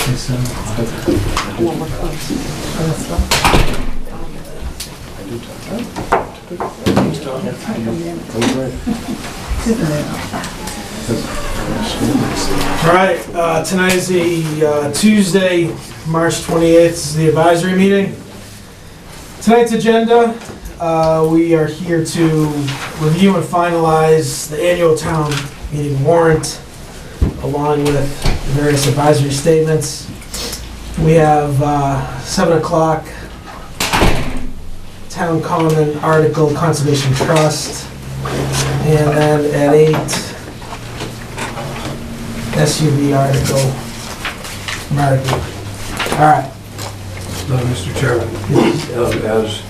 All right, tonight is the Tuesday, March 28th. This is the advisory meeting. Tonight's agenda, we are here to review and finalize the annual town meeting warrant, along with various advisory statements. We have 7 o'clock, Town Common Article Conservation Trust, and then at 8, SUV article, Martin. All right. Mr. Chairman, as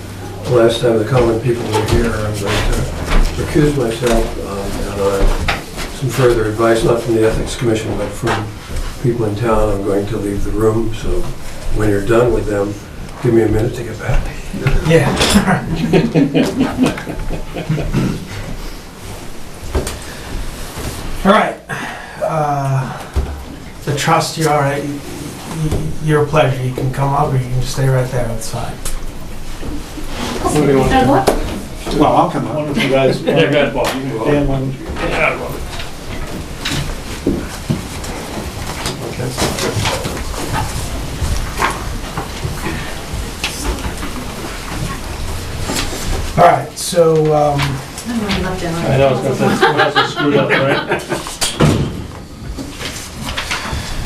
the last time the common people were here, I'm going to recuse myself and some further advice, not from the Ethics Commission, but from people in town. I'm going to leave the room, so when you're done with them, give me a minute to get back. Yeah. All right. The trust, you're all right. You're a pleasure. You can come up or you can just stay right there. That's fine. What do you want to do? Well, I'll come up. One of you guys. Yeah, go ahead, Bob. You can go. Dan, one. Yeah, well, All right. So, I know, I was going to say, someone else was screwed up, right?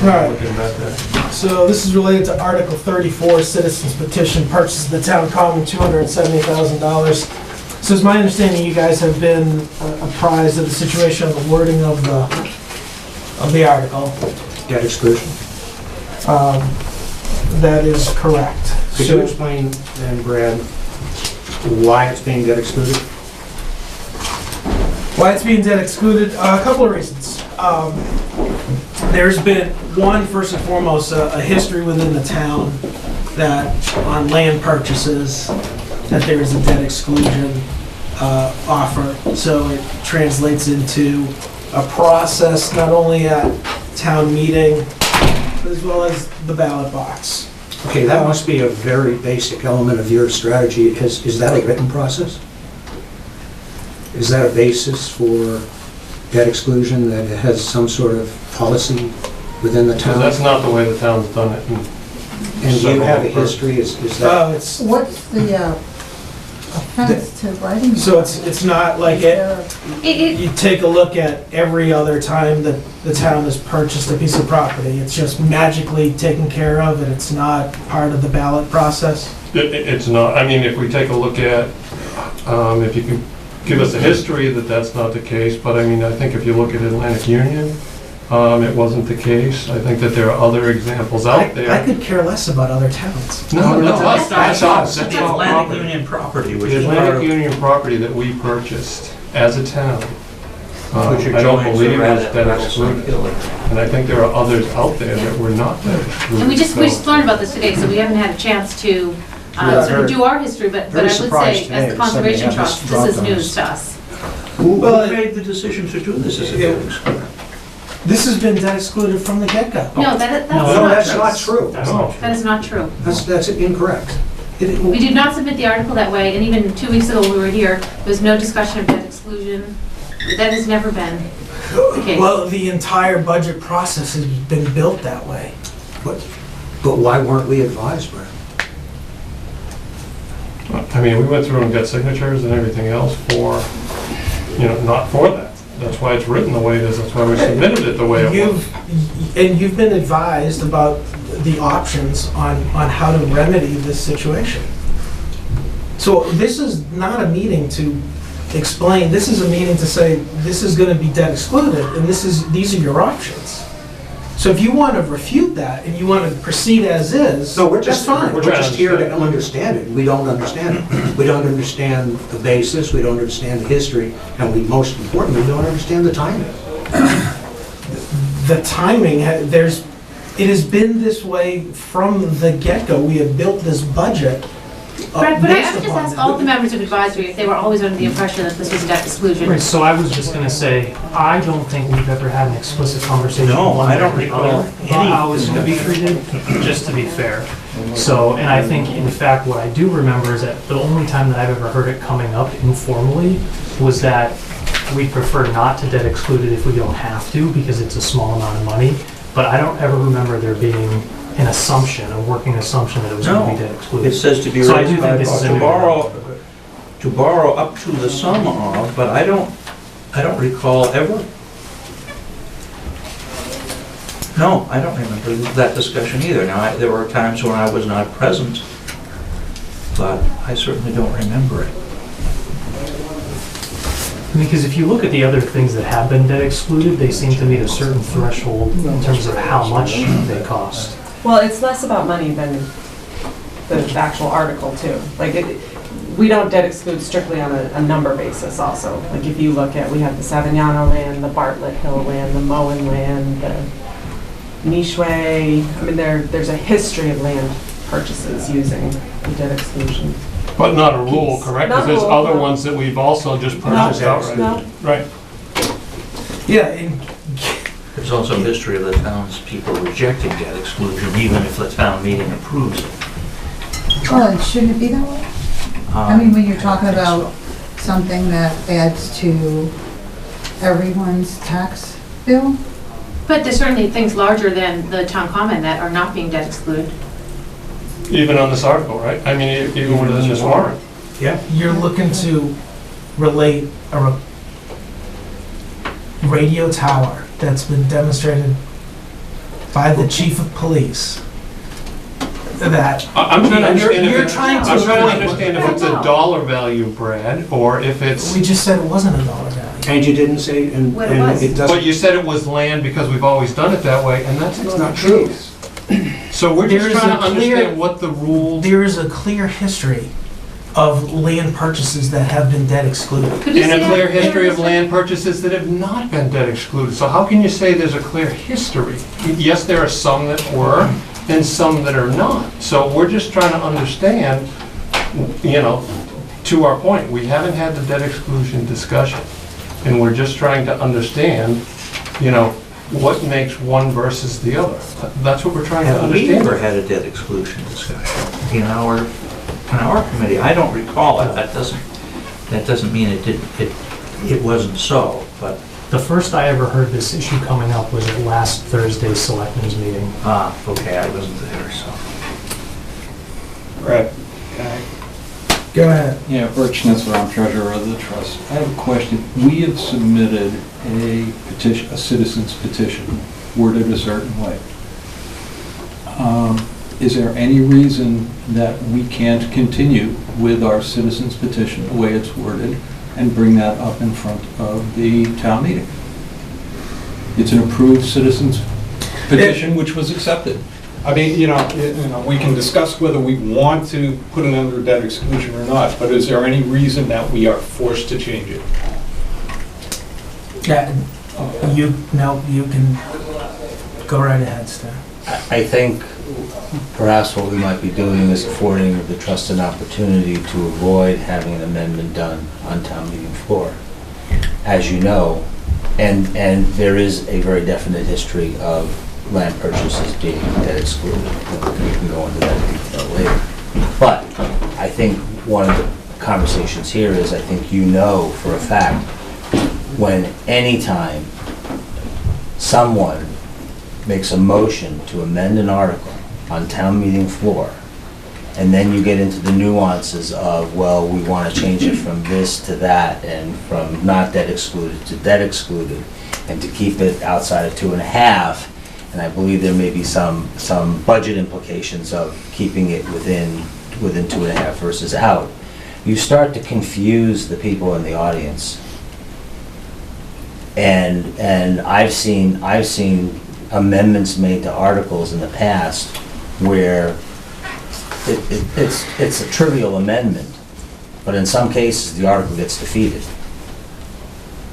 all right. Looking back there. So this is related to Article 34, Citizens Petition, Purchase of the Town Common, $270,000. So it's my understanding you guys have been apprised of the situation, of the wording of the article. Debt exclusion. That is correct. Could you explain then, Brad, why it's being debt excluded? Why it's being debt excluded? A couple of reasons. There's been, first and foremost, a history within the town that on land purchases, that there is a debt exclusion offer. So it translates into a process not only at town meeting, but as well as the ballot box. Okay, that must be a very basic element of your strategy. Is that a written process? Is that a basis for debt exclusion, that it has some sort of policy within the town? That's not the way the town's done it. And do you have a history? Is that? What's the offense to writing? So it's not like you take a look at every other time that the town has purchased a piece of property. It's just magically taken care of and it's not part of the ballot process? It's not. I mean, if we take a look at, if you could give us a history that's not the case, but I mean, I think if you look at Atlantic Union, it wasn't the case. I think that there are other examples out there. I could care less about other towns. No, That's all Atlantic property. Union property, which The is part Atlantic of... Union property that we purchased as a town, Which I don't believe was debt excluded. And I think there are others out there that were not debt excluded. And we just learned about this today, so we haven't had a chance to sort of do our history, but I very would surprised say, today as the that Conservation somebody had Trust, this this is dropped on news us. to us. Who Well, made the decision to do this? Is it Yeah. debt excluded? This has been debt excluded from the get-go. No, that's No, No, that's not not true. true. That's not true. That is not true. That's incorrect. We did not submit the article that way, and even 2 weeks ago when we were here, there was no discussion of debt exclusion. That has never been the case. Well, the entire budget process has been built that way. But why weren't we advised, Brad? I mean, we went through and got signatures and everything else for, not for that. That's why it's written the way it is. That's why we submitted it the way it was. You've been advised about the options on how to remedy this situation. So this is not a meeting to explain, this is a meeting to say, this is gonna be debt excluded, and these are your options. So if you want to refute that, and you want to proceed as is, So we're that's just fine. We're just here to understand it. We don't understand it. We don't understand the basis, we don't understand the history, and we, most importantly, don't understand the timing. The timing, it has been this way from the get-go. We have built this budget But I based would just upon ask that. all the members of advisory if they were always under the impression that this was debt exclusion. Right, so I was just gonna say, I don't think we've ever had an explicit conversation. No, one I way don't or the recall other about how it's gonna be treated, just to be fair. So, and I think, in fact, what I do remember is that the only time that I've ever heard it coming up informally was that we prefer not to debt exclude it if we don't have to, because it's a small amount of money. But I don't ever remember there being an assumption, a working assumption that it was gonna be debt It excluded. says to be So I raised do by, think this is a to new borrow up to the sum of, but I don't recall ever. No, I don't remember that discussion either. Now, there were times when I was not present, but I certainly don't remember it. Because if you look at the other things that have been debt excluded, they seem to meet a certain threshold in terms of how much they cost. Well, it's less about money than the actual article too. Like, we don't debt exclude strictly on a number basis also. Like, if you look at, we have the Savignano land, the Bartlett Hill land, the Moen land, the Nicheway. I mean, there's a history of land purchases using the debt exclusion. But not a rule, correct? Not Because there's rule, other no. ones that we've also just purchased outright. No. Right. Yeah, and There's also a history of the townspeople rejecting debt exclusion, even if the town meeting approves it. Well, and shouldn't it be that way? I mean, when you're talking I think so. about something that adds to everyone's tax bill? But there's certainly things larger than the town common that are not being debt excluded. Even on this article, right? I mean, even within this warrant. you're looking to relate a radio tower that's been demonstrated by the chief of police that I'm trying to understand you're if trying to I'm trying to avoid- understand if it's a dollar value, Brad, or if it's, we just said it wasn't a dollar value. And you didn't say, and What it was. it but doesn't, you said it was land because we've always done it that way, and that's it's not not true. So we're just There is trying to a clear- understand what the rules, There is a clear history of land purchases that have been debt excluded. Could you and see a that? clear history of land purchases that have not been debt excluded. So how can you say there's a clear history? Yes, there are some that were, and some that are not. So we're just trying to understand, to our point, we haven't had the debt exclusion discussion. And we're just trying to understand, what makes one versus the other. That's what we're trying to Have we understand. ever had a debt exclusion discussion in our committee? I don't recall it. That doesn't mean it wasn't so, but, The first I ever heard this issue coming up was at last Thursday's selectmen's meeting. okay, I wasn't there, so. Brett, can I? Go ahead. Yeah, Bert Schnitzer, I'm treasurer of the trust. I have a question. We have submitted a petition, a citizen's petition, worded a certain way. Is there any reason that we can't continue with our citizen's petition, the way it's worded, and bring that up in front of the town meeting? It's an approved citizen's petition which was accepted. I mean, we can discuss whether we want to put it under debt exclusion or not, but is there any reason that we are forced to change it? Yeah, you can go right ahead, Stan. I think perhaps what we might be doing is affording the trust an opportunity to avoid having an amendment done on town meeting floor. As you know, and there is a very definite history of land purchases being debt excluded. We can go into that detail later. But I think one of the conversations here is, I think for a fact, when anytime someone makes a motion to amend an article on town meeting floor, and then you get into the nuances of, well, we want to change it from this to that, and from not debt excluded to debt excluded, and to keep it outside of 2.5, and I believe there may be some budget implications of keeping it within 2.5 versus out, you start to confuse the people in the audience. And I've seen amendments made to articles in the past where it's a trivial amendment, but in some cases, the article gets defeated.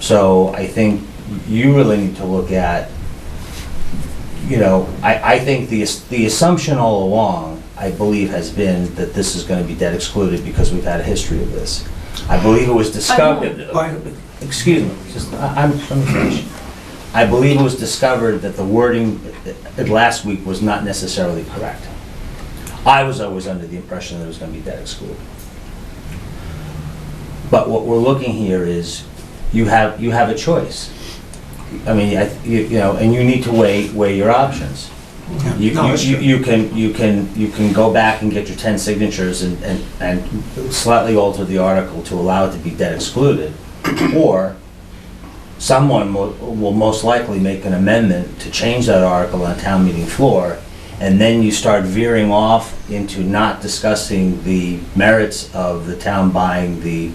So I think you really need to look at, I think the assumption all along, I believe, has been that this is gonna be debt excluded because we've had a history of this. I believe it was discovered, excuse me, let me finish. I believe it was discovered that the wording last week was not necessarily correct. I was always under the impression that it was gonna be debt excluded. But what we're looking here is, you have a choice. I mean, you know, and you need to weigh your options. You can go back and get your 10 signatures and slightly alter the article to allow it to be debt excluded, or someone will most likely make an amendment to change that article on town meeting floor, and then you start veering off into not discussing the merits of the town buying the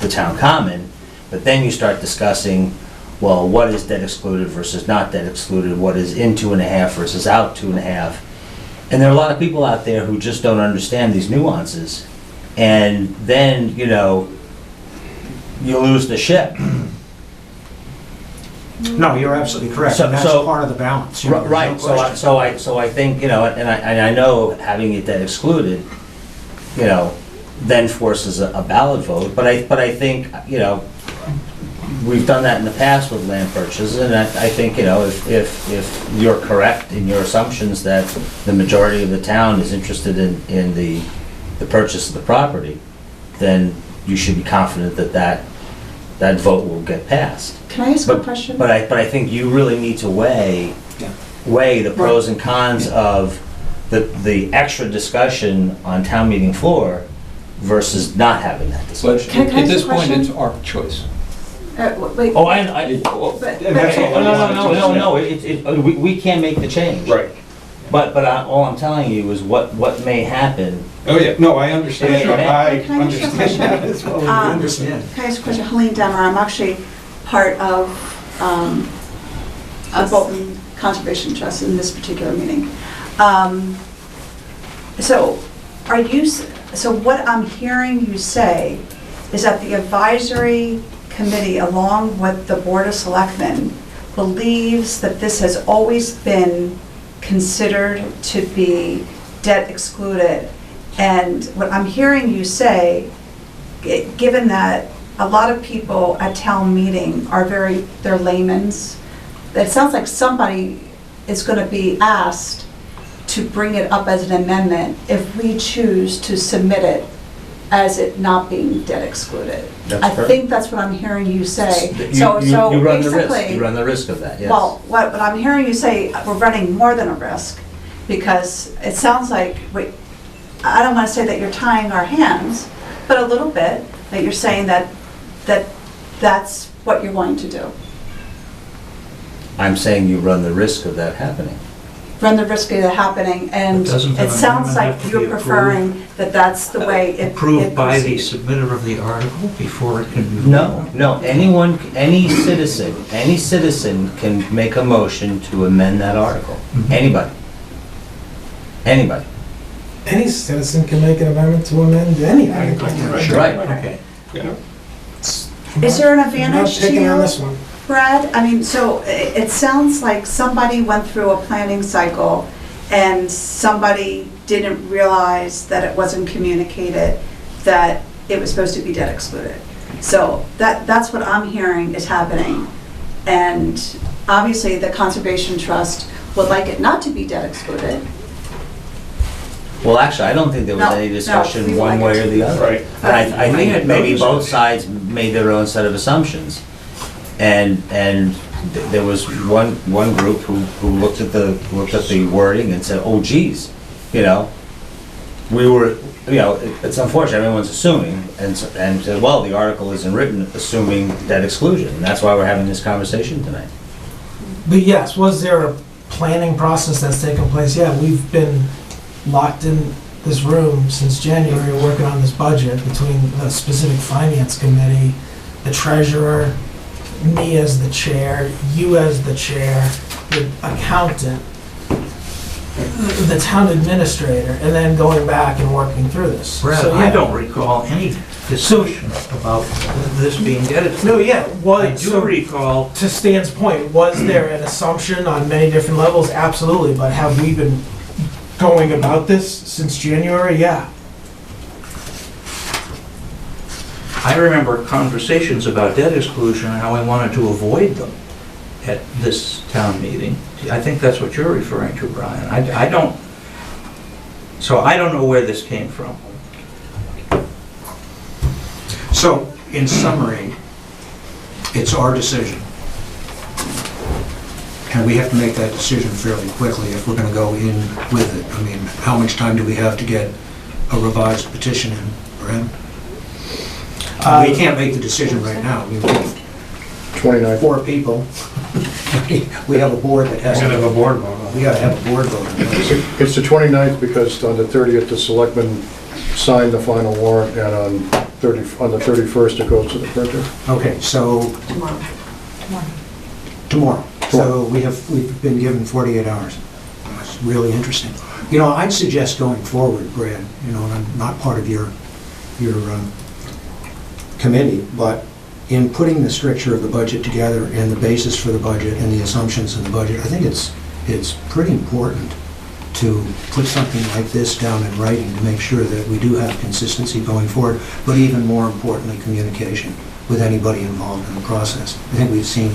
town common, but then you start discussing, well, what is debt excluded versus not debt excluded, what is in 2.5 versus out 2.5. And there are a lot of people out there who just don't understand these nuances, and then, you know, you lose the ship. No, you're absolutely correct, So- and that's so- part of the balance. You know, there's no Right, question. so I think, you know, and I know having it debt excluded, you know, then forces a ballot vote, but I think, you know, we've done that in the past with land purchases, and I think, you know, if you're correct in your assumptions that the majority of the town is interested in the purchase of the property, then you should be confident that vote will get passed. Can I ask a question? But I think you really need to weigh the pros and cons of the extra discussion on town meeting floor versus not having that But discussion. Can I at ask this a point, question? it's our choice. Wait, Oh, but- no, we can't make the change. Right. But all I'm telling you is what may happen. Oh, yeah, no, I understand, Can I Can I ask you a understand question? that as well. I understand. Can I ask a question? Helene Demmer, I'm actually part of the Bolton Conservation Trust in this particular meeting. So what I'm hearing you say is that the advisory committee, along with the Board of Selectmen, believes that this has always been considered to be debt excluded. And what I'm hearing you say, given that a lot of people at town meeting are they're laymen's, it sounds like somebody is going to be asked to bring it up as an amendment if we choose to submit it as it not being debt excluded. That's I correct. think that's what I'm hearing you say. You run the risk. basically- You run the risk of that, yes. Well, what I'm hearing you say, we're running more than a risk, because it sounds like, I don't want to say that you're tying our hands, but a little bit, that you're saying that's what you're going to do. I'm saying you run the risk of that happening. Run the risk of it happening, and But doesn't it an sounds amendment like have to you're be preferring that that's the way it Approved by the proceeds. submitter of the article before it can be... No, any citizen can make a motion to amend that article. Mhm. Anybody. Any citizen can make an amendment to amend any article. Right. Okay. Is there an I'm not advantage to picking on you, this one. Brad? I mean, so it sounds like somebody went through a planning cycle and somebody didn't realize that it wasn't communicated that it was supposed to be debt excluded. So that's what I'm hearing is happening. And obviously, the Conservation Trust would like it not to be debt excluded. Well, actually, I don't think there was No, any no, discussion we one like way it. or the other. Right. And I We think had no maybe both discussion. sides made their own set of assumptions. And there was one group who looked at the wording and said, oh geez, you know, it's unfortunate, everyone's assuming, and said, well, the article isn't written assuming debt exclusion, and that's why we're having this conversation tonight. But yes, was there a planning process that's taken place? Yeah, we've been locked in this room since January working on this budget between the specific finance committee, the treasurer, me as the chair, you as the chair, the accountant, the town administrator, and then going back and working through this. Brad, So, I yeah. don't recall any discussion about this being debt excluded. No, yeah, well, I do recall, to Stan's point, was there an assumption on many different levels? Absolutely, but have we been going about this since January, yeah. I remember conversations about debt exclusion and how we wanted to avoid them at this town meeting. I think that's what you're referring to, Brian. I don't know where this came from. So, in summary, it's our decision. And we have to make that decision fairly quickly if we're going to go in with it. I mean, how much time do we have to get a revised petition in, Brad? We can't make the decision right now. I mean, we have 29. 4 people. We have a board that has We're to... gonna have a board vote on it. We gotta have a board vote on this. It's the 29th because on the 30th, the selectmen signed the final warrant, and on the 31st, it goes to the printer. Okay, so tomorrow. So we've been given 48 hours. That's really interesting. You know, I'd suggest going forward, Brad, you know, and I'm not part of your committee, but in putting the stricture of the budget together and the basis for the budget and the assumptions in the budget, I think it's pretty important to put something like this down in writing to make sure that we do have consistency going forward, but even more importantly, communication with anybody involved in the process. I think we've seen,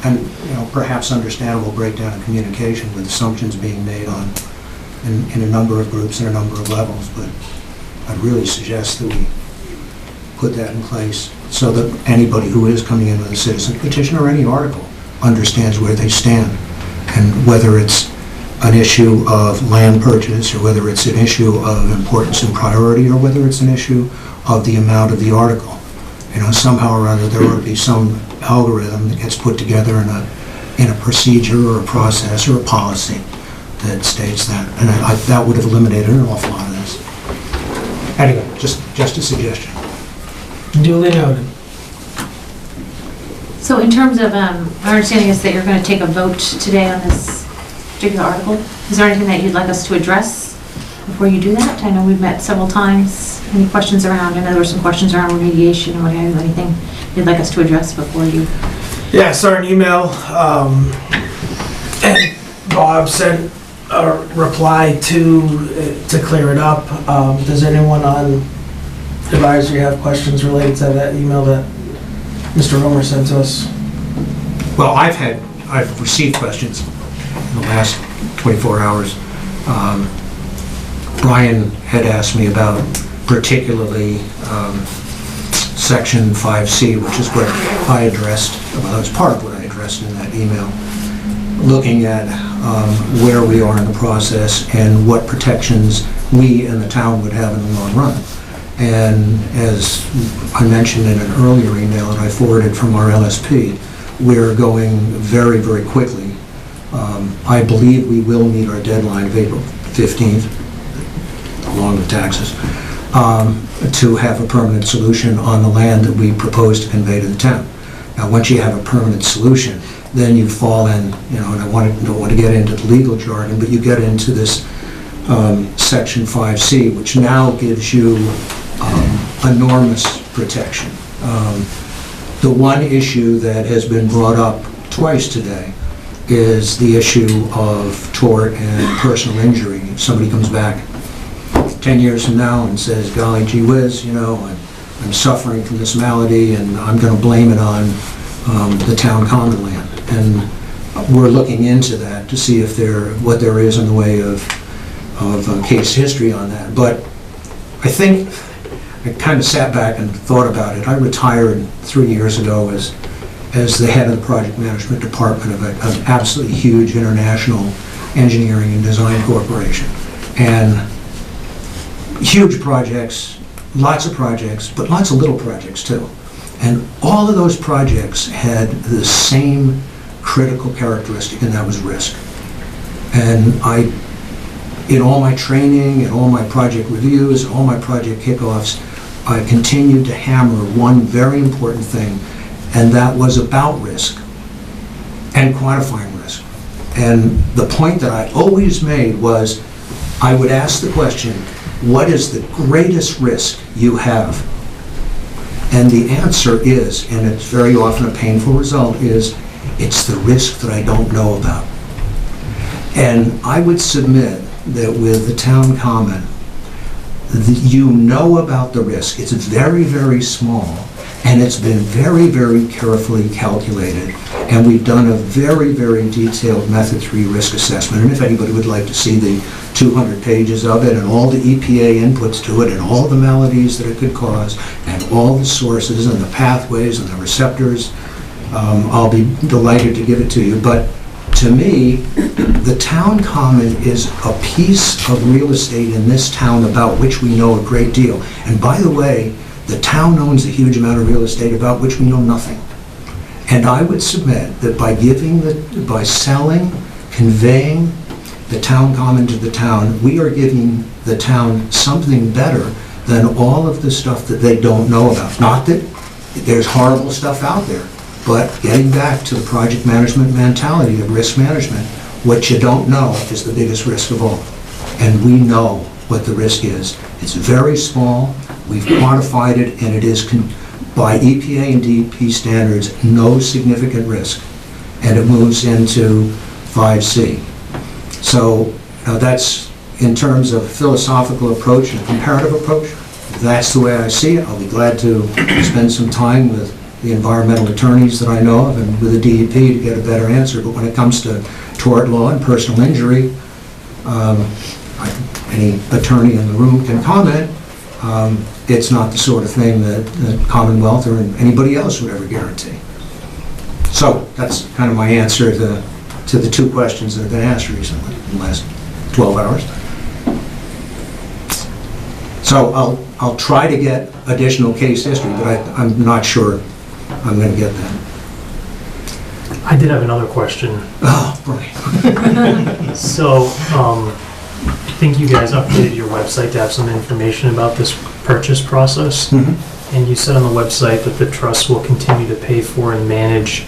and you know, perhaps understandable breakdown of communication with assumptions being made on in a number of groups and a number of levels, but I'd really suggest that we put that in place so that anybody who is coming in with a citizen petition or any article understands where they stand, and whether it's an issue of land purchase, or whether it's an issue of importance and priority, or whether it's an issue of the amount of the article. You know, somehow or other there ought to be some algorithm that gets put together in a procedure or a process or a policy that states that, and that would have eliminated an awful lot of this. Anyway, just a suggestion. Duly noted. So in terms of, our understanding is that you're going to take a vote today on this particular article. Is there anything that you'd like us to address before you do that? I know we've met several times. Any questions around, I know there were some questions around remediation and what have you, anything you'd like us to address before you? Yeah, I saw an email, and Bob sent a reply to clear it up. Does anyone on advisory have questions related to that email that Mr. Romer sent to us? Well, I've received questions in the last 24 hours. Brian had asked me about particularly section 5C, which is what I addressed, well, that was part of what I addressed in that email, looking at where we are in the process and what protections we and the town would have in the long run. And as I mentioned in an earlier email that I forwarded from our LSP, we're going very, very quickly. I believe we will meet our deadline of April 15th, along with taxes, to have a permanent solution on the land that we propose to convey to the town. Now, once you have a permanent solution, then you fall in, you know, and I don't want to get into the legal jargon, but you get into this section 5C, which now gives you enormous protection. The one issue that has been brought up twice today is the issue of tort and personal injury. If somebody comes back 10 years from now and says, golly gee whiz, you know, I'm suffering from this malady and I'm going to blame it on the town common land. And we're looking into that to see if what there is in the way of case history on that. But I think I kind of sat back and thought about it. I retired 3 years ago as the head of the project management department of an absolutely huge international engineering and design corporation. And huge projects, lots of projects, but lots of little projects too. And all of those projects had the same critical characteristic, and that was risk. And in all my training, in all my project reviews, all my project kickoffs, I continued to hammer one very important thing, and that was about risk and quantifying risk. And the point that I always made was, I would ask the question, what is the greatest risk you have? And the answer is, and it's very often a painful result, is it's the risk that I don't know about. And I would submit that with the town common, you know about the risk. It's very, very small, and it's been very, very carefully calculated. And we've done a very, very detailed Method 3 risk assessment. And if anybody would like to see the 200 pages of it and all the EPA inputs to it and all the maladies that it could cause and all the sources and the pathways and the receptors, I'll be delighted to give it to you. But to me, the town common is a piece of real estate in this town about which we know a great deal. And by the way, the town owns a huge amount of real estate about which we know nothing. And I would submit that by selling, conveying the town common to the town, we are giving the town something better than all of the stuff that they don't know about. Not that there's horrible stuff out there, but getting back to the project management mentality of risk management, what you don't know is the biggest risk of all. And we know what the risk is. It's very small, we've quantified it, and it is, by EPA and DEP standards, no significant risk. And it moves into 5C. So that's, in terms of philosophical approach and comparative approach, that's the way I see it. I'll be glad to spend some time with the environmental attorneys that I know of and with the DEP to get a better answer. But when it comes to tort law and personal injury, any attorney in the room can comment. It's not the sort of thing that Commonwealth or anybody else would ever guarantee. So that's kind of my answer to the two questions that have been asked recently in the last 12 hours. So I'll try to get additional case history, but I'm not sure I'm going to get that. I did have another question. Oh, right. So, I think you guys updated your website to have some information about this purchase process. Mm-hmm. And you said on the website that the trust will continue to pay for and manage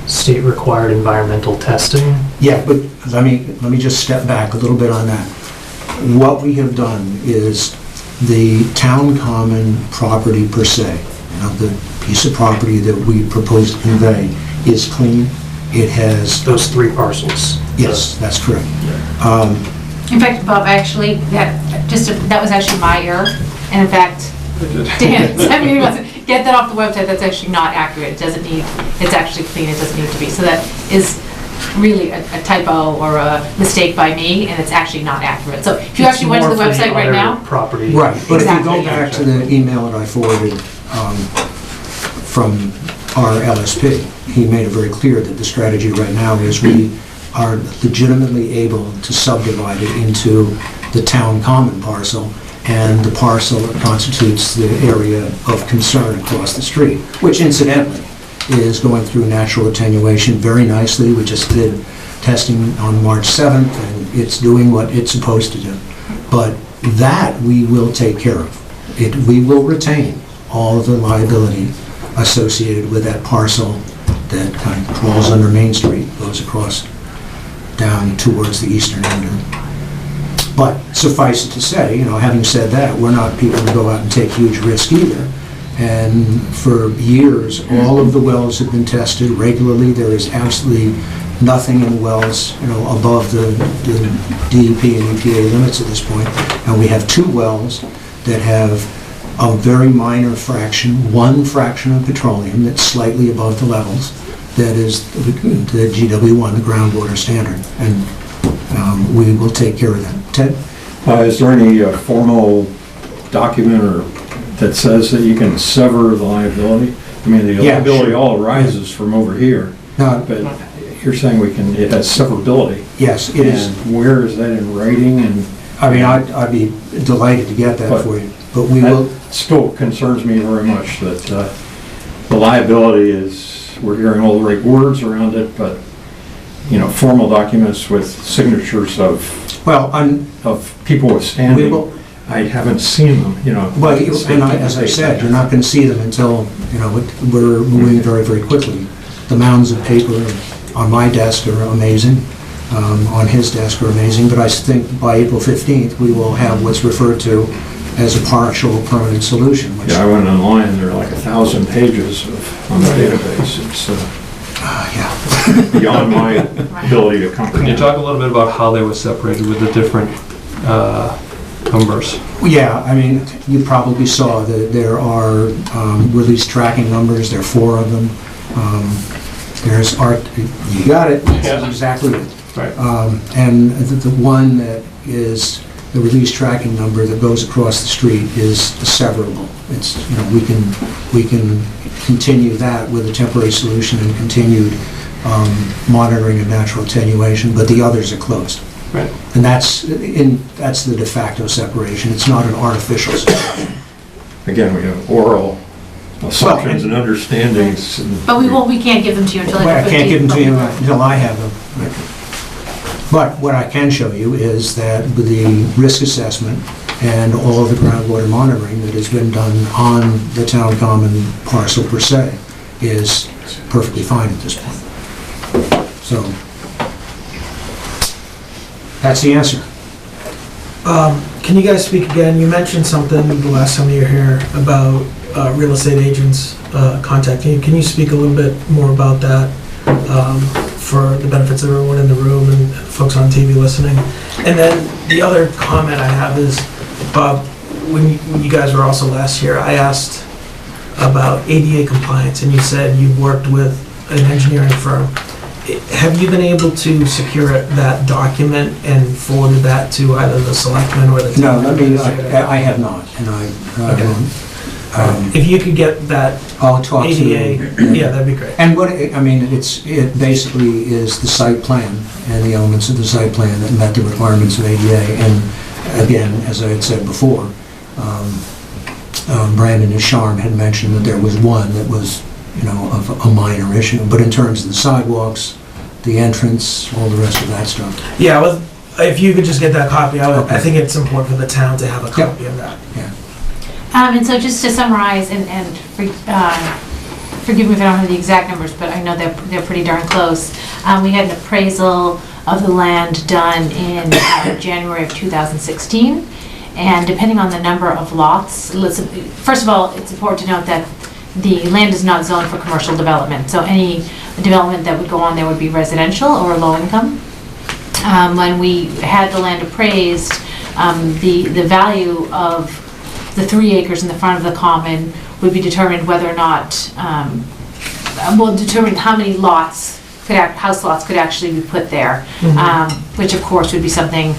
state-required environmental testing. Yeah, but let me just step back a little bit on that. What we have done is the town common property per se, the piece of property that we propose to convey is clean. It has... Those 3 parcels. Yes, that's correct. In fact, Bob, actually, that was actually my error. And in fact, Dan, get that off the website. That's actually not accurate. It doesn't need, it's actually clean. It doesn't need to be. So that is really a typo or a mistake by me, and it's actually not accurate. So if you actually went to the website right now. Property. Right, but exactly. If you go back to the email that I forwarded from our LSP, he made it very clear that the strategy right now is we are legitimately able to subdivide it into the town common parcel and the parcel that constitutes the area of concern across the street, which incidentally is going through natural attenuation very nicely. We just did testing on March 7th, and it's doing what it's supposed to do. But that we will take care of. We will retain all of the liability associated with that parcel that kind of crawls under Main Street, goes across down towards the eastern end. But suffice it to say, having said that, we're not people who go out and take huge risk either. And for years, all of the wells have been tested regularly. There is absolutely nothing in the wells, above the DEP and EPA limits at this point. And we have 2 wells that have a very minor fraction, 1 fraction of petroleum that's slightly above the levels. That is the GW1, the groundwater standard. And we will take care of that. Ted? Is there any formal document that says that you can sever the liability? I mean, the liability all arises from over here. No, but you're saying it has severability. Yes, it is. And where is that in writing? And I mean, I'd be delighted to get that for you. But we will. Still concerns me very much that the liability is, we're hearing all the right words around it, but formal documents with signatures of people with standing. I haven't seen them, Well, and as I said, you're not going to see them until, we're moving very, very quickly. The mounds of paper on my desk are amazing, on his desk are amazing, but I think by April 15th, we will have what's referred to as a partial permanent solution. I went online, and there are like 1,000 pages on the database. It's beyond my ability to comprehend. Can you talk a little bit about how they were separated with the different numbers. Yeah, I mean, you probably saw that there are release tracking numbers, there are 4 of them. There's art, you got it, Yeah. that's exactly it. Right. And the one that is the release tracking number that goes across the street is severable. It's, you know, we can continue that with a temporary solution and continued monitoring of natural attenuation, but the others are closed. Right. And that's the de facto separation. It's not an artificial separation. Again, we have oral assumptions and understandings. But we can't give them to you until Well, I April 15th. can't give them to you until I have them. But what I can show you is that with the risk assessment and all of the groundwater monitoring that has been done on the town common parcel per se is perfectly fine at this point. So, that's the answer. Can you guys speak again? You mentioned something the last time you were here about real estate agents contacting you. Can you speak a little bit more about that for the benefits of everyone in the room and folks on TV listening? And then the other comment I have is, Bob, when you guys were also last here, I asked about ADA compliance, and you said you worked with an engineering firm. Have you been able to secure that document and forwarded that to either the selectmen or the town? No, I have not, and if you could get that I'll talk to ADA, yeah, that'd be great. And what, I mean, it basically is the site plan and the elements of the site plan that met the requirements of ADA. And again, as I had said before, Brandon and Sharm had mentioned that there was one that was, you know, of a minor issue. But in terms of the sidewalks, the entrance, all the rest of that stuff. Yeah, if you could just get that copy, I think it's important for the town to have a copy of that. Yeah. And so just to summarize, and forgive me if I don't have the exact numbers, but I know they're pretty darn close. We had an appraisal of the land done in January of 2016. And depending on the number of lots, first of all, it's important to note that the land is not zoned for commercial development. So any development that would go on there would be residential or low income. When we had the land appraised, the value of the 3 acres in the front of the common would be determined whether or not, determine how many lots, house lots could actually be put there, which of course would be something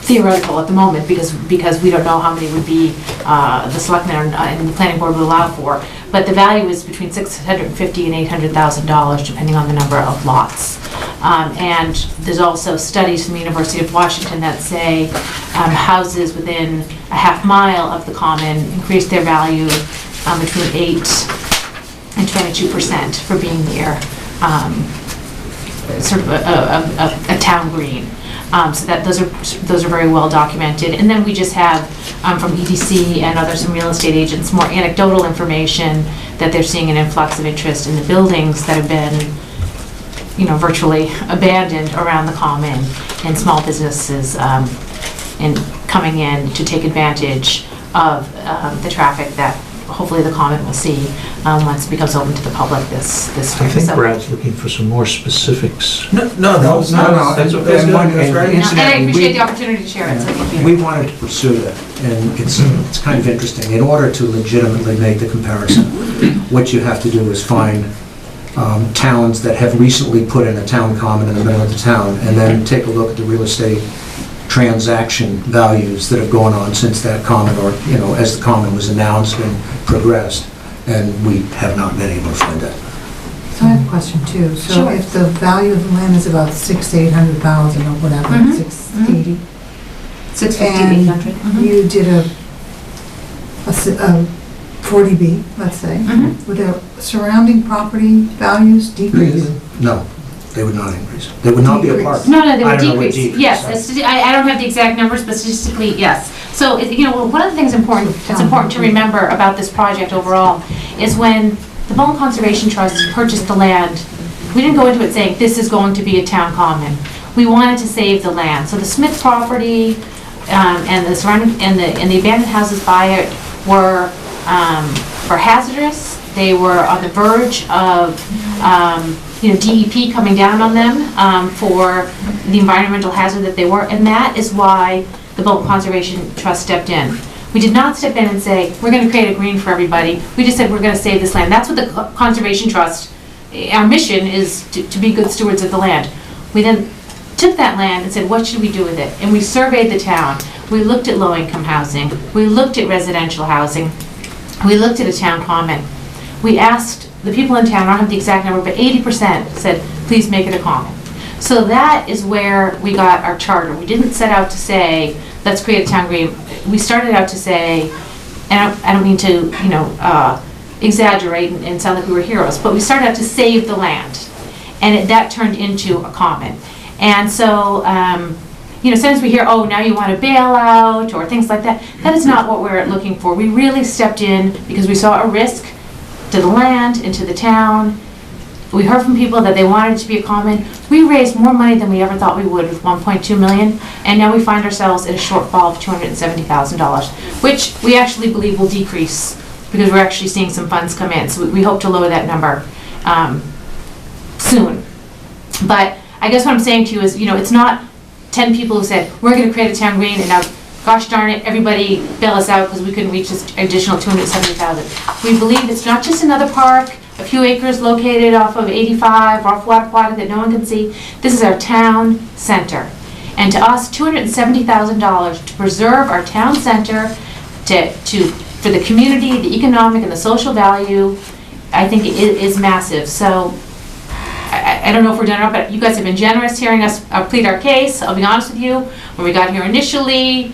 theoretical at the moment because we don't know how many would be the selectmen and the planning board would allow for. But the value is between $650,000 and $800,000 depending on the number of lots. And there's also studies from the University of Washington that say houses within a half mile of the common increase their value between 8 and 22% for being near sort of a town green. So that those are very well documented. And then we just have from EDC and some real estate agents more anecdotal information that they're seeing an influx of interest in the buildings that have been, you know, virtually abandoned around the common, and small businesses coming in to take advantage of the traffic that hopefully the common will see once it becomes open to the public this spring. I think Brad's looking for some more specifics. No, No, that's and good, that's right. And I appreciate the opportunity to share it, so thank you. We wanted to pursue that, and it's kind of interesting. In order to legitimately make the comparison, what you have to do is find towns that have recently put in a town common in the middle of the town, and then take a look at the real estate transaction values that have gone on since that common, or, you know, as the common was announced and progressed, and we have not been able to find that. So I have a question too. So Sure. if the value of the land is about 600,000 to 800,000 or whatever, Mhm. 680, 650, 800. you did a 40B, let's say, would the surrounding property values decrease? No, they would not increase. They would not be a part. No, they I would don't know what decrease. decrease, Yes, so- I don't have the exact numbers, but statistically, yes. So, you know, one of the things that's important to remember about this project overall is when the Bolton Conservation Trust purchased the land, we didn't go into it saying, this is going to be a town common. We wanted to save the land. So the Smith property and the surrounding, and the abandoned houses by it were hazardous. They were on the verge of DEP coming down on them for the environmental hazard that they were, and that is why the Bolton Conservation Trust stepped in. We did not step in and say, we're going to create a green for everybody. We just said, we're going to save this land. That's what the Conservation Trust, our mission is to be good stewards of the land. We then took that land and said, what should we do with it? And we surveyed the town. We looked at low-income housing. We looked at residential housing. We looked at a town common. We asked the people in town, I don't have the exact number, but 80% said, please make it a common. So that is where we got our charter. We didn't set out to say, let's create a town green. We started out to say, and I don't mean to, exaggerate and sound like we were heroes, but we started out to save the land. And that turned into a common. And so, sometimes we hear, oh, now you want a bailout or things like that. That is not what we're looking for. We really stepped in because we saw a risk to the land and to the town. We heard from people that they wanted it to be a common. We raised more money than we ever thought we would with 1.2 million, and now we find ourselves at a shortfall of $270,000, which we actually believe will decrease because we're actually seeing some funds come in. So we hope to lower that number soon. But I guess what I'm saying to you is, it's not 10 people who said, we're going to create a town green, and now, gosh darn it, everybody bail us out because we couldn't reach this additional 270,000. We believe it's not just another park, a few acres located off of 85, off Wattaquatta that no one can see. This is our town center. And to us, $270,000 to preserve our town center, for the community, the economic and the social value, I think it is massive. So I don't know if we're done or not, but you guys have been generous hearing us plead our case. I'll be honest with you, when we got here initially,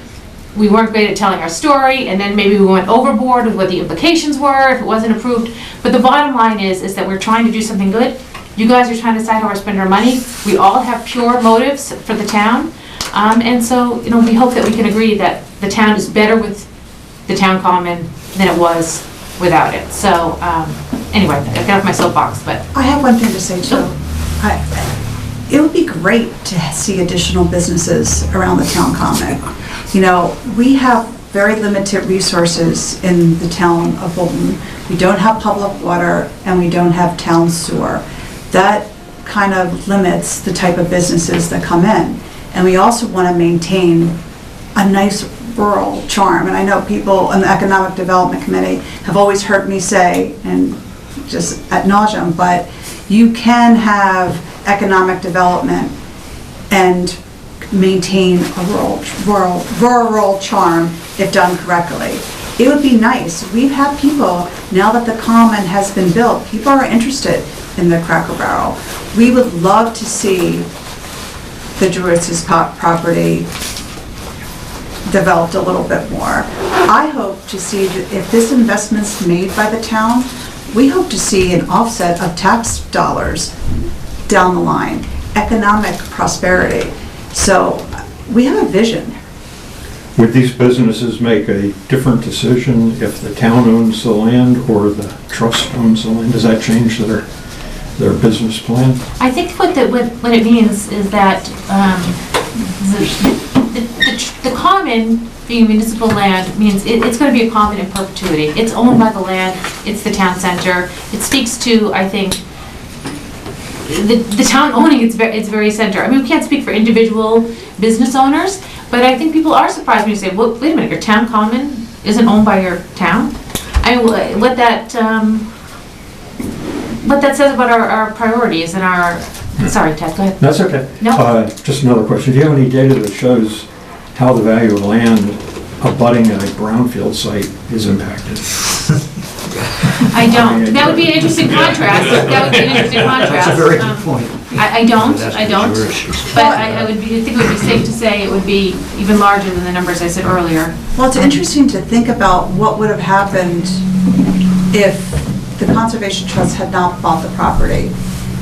we weren't great at telling our story, and then maybe we went overboard with what the implications were if it wasn't approved. But the bottom line is that we're trying to do something good. You guys are trying to decide how we're spending our money. We all have pure motives for the town. And so, we hope that we can agree that the town is better with the town common than it was without it. So, anyway, I got off my soapbox, but. I have one thing to say too. It would be great to see additional businesses around the town common. We have very limited resources in the town of Bolton. We don't have public water and we don't have town sewer. That kind of limits the type of businesses that come in. And we also want to maintain a nice rural charm. And I know people in the Economic Development Committee have always heard me say, and just ad nauseum, but you can have economic development and maintain a rural charm if done correctly. It would be nice. We've had people, now that the common has been built, people are interested in the Cracker Barrel. We would love to see the Druids' property developed a little bit more. I hope to see that if this investment's made by the town, we hope to see an offset of tax dollars down the line, economic prosperity. So we have a vision. Would these businesses make a different decision if the town owns the land or the trust owns the land? Does that change their business plan? I think what it means is that the common, being municipal land, means it's going to be a common in perpetuity. It's owned by the land, it's the town center. It speaks to, I think, the town owning its very center. I mean, we can't speak for individual business owners, but I think people are surprised when you say, well, wait a minute, your town common isn't owned by your town? I mean, what that says about our priorities and our, sorry, Ted, go ahead. That's okay. No. Just another question. Do you have any data that shows how the value of land abutting a brownfield site is impacted? I don't. That would be an interesting contrast. That's a very good point. I don't. But I think it would be safe to say it would be even larger than the numbers I said earlier. Well, it's interesting to think about what would have happened if the Conservation Trust had not bought the property,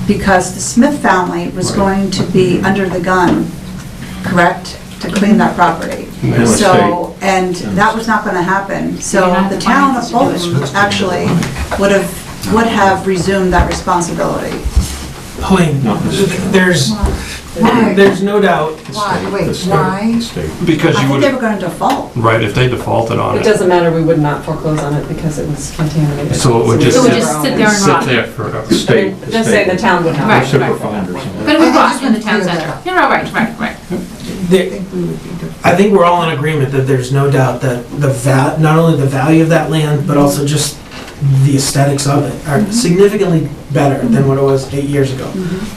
because the Smith family was going to be under the gun, correct, to clean that property. So, and that was not going to happen. So the town of Bolton actually would have resumed that responsibility. Helene, there's Why? There's no doubt, Why, wait, The state- why? the state. Because I you think they were would, going to default. right, if they defaulted on It it. doesn't matter, we would not foreclose on it because it was contaminated. So it would we just- It would never just own sit it. there and Sit rot. there forever. The state. I mean, just saying the town would Right, not. Super fund or something. But it would I rot just in the want to town clear that center. up. No, right. I there- think we would be different. I think we're all in agreement that there's no doubt that not only the value of that land, but also just the aesthetics of it are significantly better than what it was 8 years ago.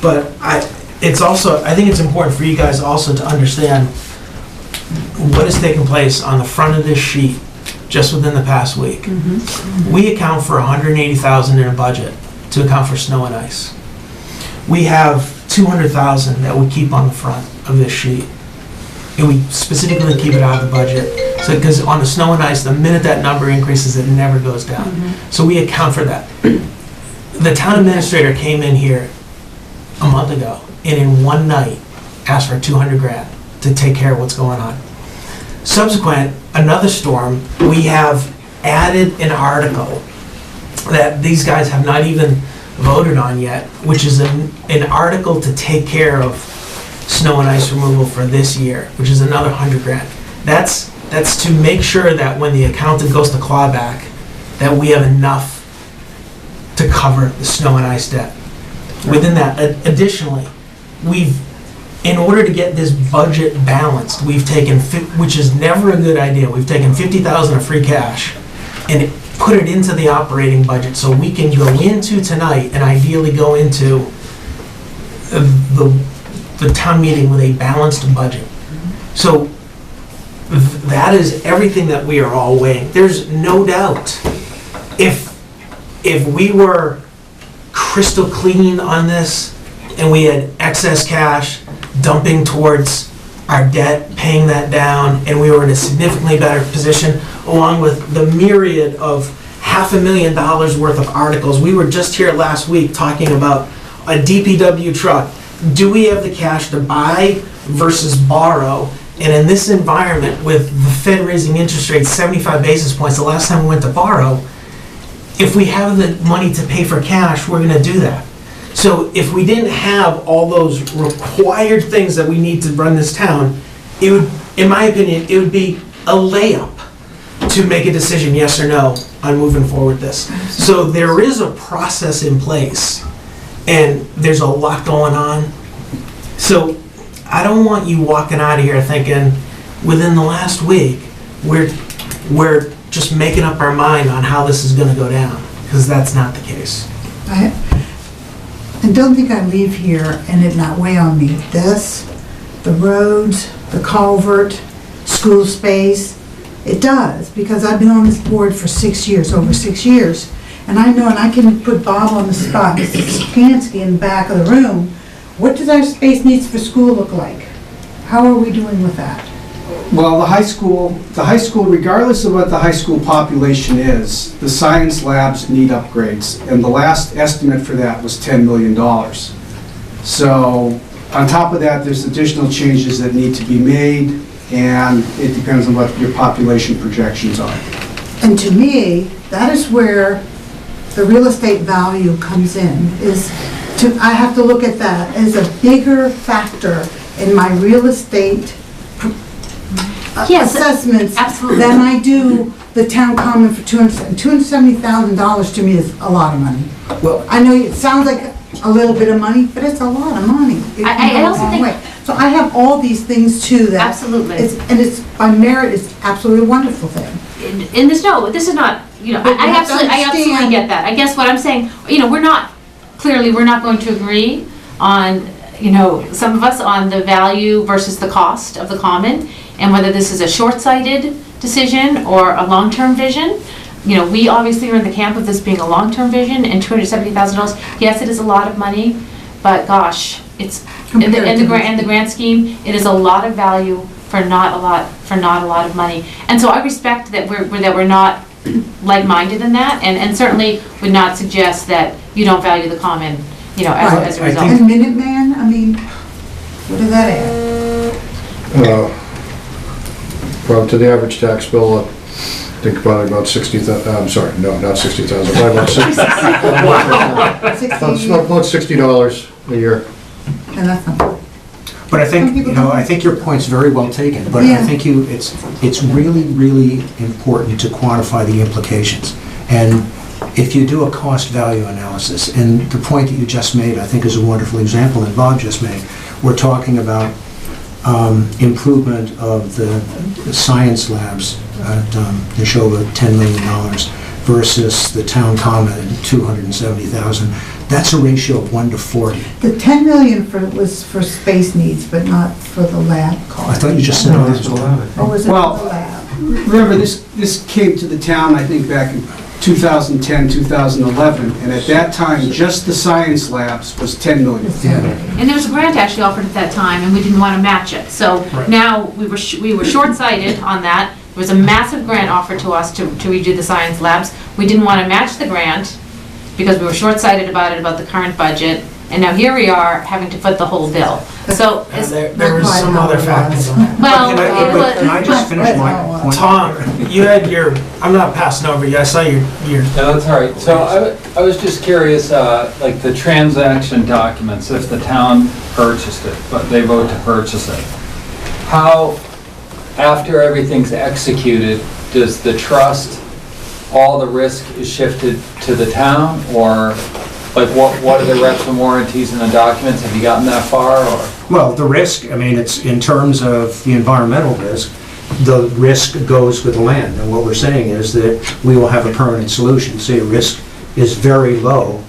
But I think it's important for you guys also to understand what has taken place on the front of this sheet just within the past week. We account for $180,000 in a budget to account for snow and ice. We have $200,000 that we keep on the front of this sheet. And we specifically keep it out of the budget. So, because on the snow and ice, the minute that number increases, it never goes down. So we account for that. The town administrator came in here a month ago and in one night asked for 200 grand to take care of what's going on. Subsequent, another storm, we have added an article that these guys have not even voted on yet, which is an article to take care of snow and ice removal for this year, which is another 100 grand. That's to make sure that when the accountant goes to clawback, that we have enough to cover the snow and ice debt. Within that, additionally, in order to get this budget balanced, we've taken, which is never a good idea, we've taken 50,000 of free cash and put it into the operating budget so we can go into tonight and ideally go into the town meeting with a balanced budget. So that is everything that we are all weighing. There's no doubt, if we were crystal clean on this and we had excess cash dumping towards our debt, paying that down, and we were in a significantly better position, along with the myriad of $500,000 worth of articles. We were just here last week talking about a DPW truck. Do we have the cash to buy versus borrow? And in this environment, with the Fed raising interest rates 75 basis points the last time we went to borrow, if we have the money to pay for cash, we're gonna do that. So if we didn't have all those required things that we need to run this town, it would, in my opinion, it would be a layup to make a decision, yes or no, on moving forward this. So there is a process in place, and there's a lot going on. So I don't want you walking out of here thinking, within the last week, we're just making up our mind on how this is gonna go down, because that's not the case. I don't think I leave here and it not weigh on me. This, the roads, the culvert, school space, it does, because I've been on this board for 6 years, over 6 years. And I know, and I can put Bob on the spot, Mr. Skansky in the back of the room. What does our space needs for school look like? How are we doing with that? Well, the high school, regardless of what the high school population is, the science labs need upgrades, and the last estimate for that was $10 million. So, on top of that, there's additional changes that need to be made, and it depends on what your population projections are. And to me, that is where the real estate value comes in, I have to look at that as a bigger factor in my real estate Yes, assessments absolutely. than I do the town common for $270,000 to me is a lot of money. Well, I know it sounds like a little bit of money, but it's a lot of money. It can I go a also long think- way. So I have all these things too that. Absolutely. And it's, by merit, it's absolutely a wonderful thing. And this is not, But you I have to absolutely understand- get that. I guess what I'm saying, we're not going to agree on, some of us on the value versus the cost of the common, and whether this is a short-sighted decision or a long-term vision. We obviously are in the camp of this being a long-term vision, and $270,000, yes, it is a lot of money, but gosh, it's, in the grand scheme, it is a lot of value for not a lot of money. And so I respect that we're not like-minded in that, and certainly would not suggest that you don't value the common, as a result. And Minuteman, what did that add? Well, to the average tax bill, think about 60,000, I'm sorry, no, not 60,000, probably about $60 a year. And that's not. But I think, Some people you know, don't. I think your point's very well taken, but I Yeah. think it's really, really important to quantify the implications. And if you do a cost-value analysis, and the point that you just made, I think is a wonderful example, and Bob just made, we're talking about improvement of the science labs at Neshoba, $10 million, versus the town common at 270,000. That's a ratio of 1 to 40. The 10 million was for space needs, but not for the lab cost. I thought you just said it was 11. Or was it for Well, the lab? Remember, this came to the town, I think, back in 2010, 2011, and at that time, just the science labs was 10 million. Yeah. And there was a grant actually offered at that time, and we didn't want to match it. So Right. now, we were short-sighted on that. There was a massive grant offered to us to redo the science labs. We didn't want to match the grant because we were short-sighted about it, about the current budget. And now here we are, having to foot the whole bill. So, And it's- there was some other factors on that. well, Can I- it but was... can I just finish my point? Tom, you had your, I'm not passing over you, I saw your, No, that's all right. So I was just curious, like the transaction documents, if the town purchased it, but they vote to purchase it, how, after everything's executed, does the trust, all the risk is shifted to the town? Or like what are the reps and warranties in the documents? Have you gotten that far or? Well, the risk, I mean, it's in terms of the environmental risk, the risk goes with the land. And what we're saying is that we will have a permanent solution. See, risk is very low.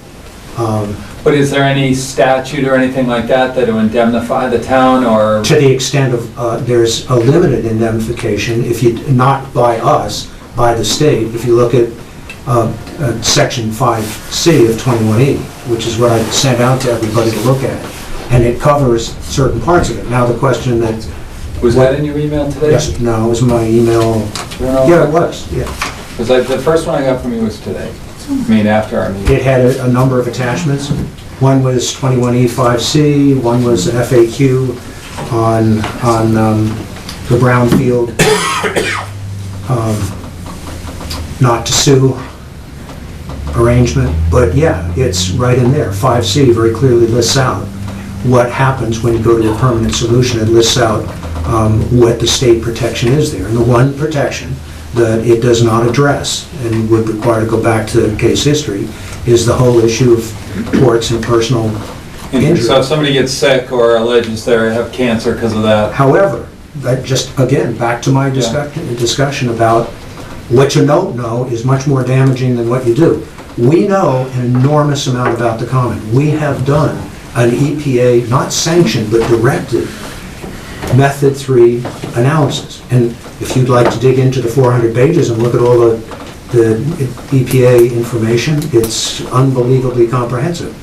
But is there any statute or anything like that that will indemnify the town or? To the extent of, there's a limited indemnification, if you, not by us, by the state. If you look at Section 5C of 28mar, which is what I sent out to everybody to look at, and it covers certain parts of it. Now, the question that... Was that in your email today? Yes, no, it was my email. Yeah, it was, yeah. Because the first one I got from you was today. I mean, after our meeting. It had a number of attachments. One was 21E5C, one was an FAQ on the brownfield not to sue arrangement. But yeah, it's right in there. 5C very clearly lists out what happens when you go to a permanent solution. It lists out what the state protection is there. And the one protection that it does not address and would require to go back to case history is the whole issue of torts and personal injury. So if somebody gets sick or alleges they have cancer because of that. However, that just, again, back to my discussion about what you don't know is much more damaging than what you do. We know an enormous amount about the common. We have done an EPA, not sanctioned, but directed Method 3 analysis. And if you'd like to dig into the 400 pages and look at all the EPA information, it's unbelievably comprehensive.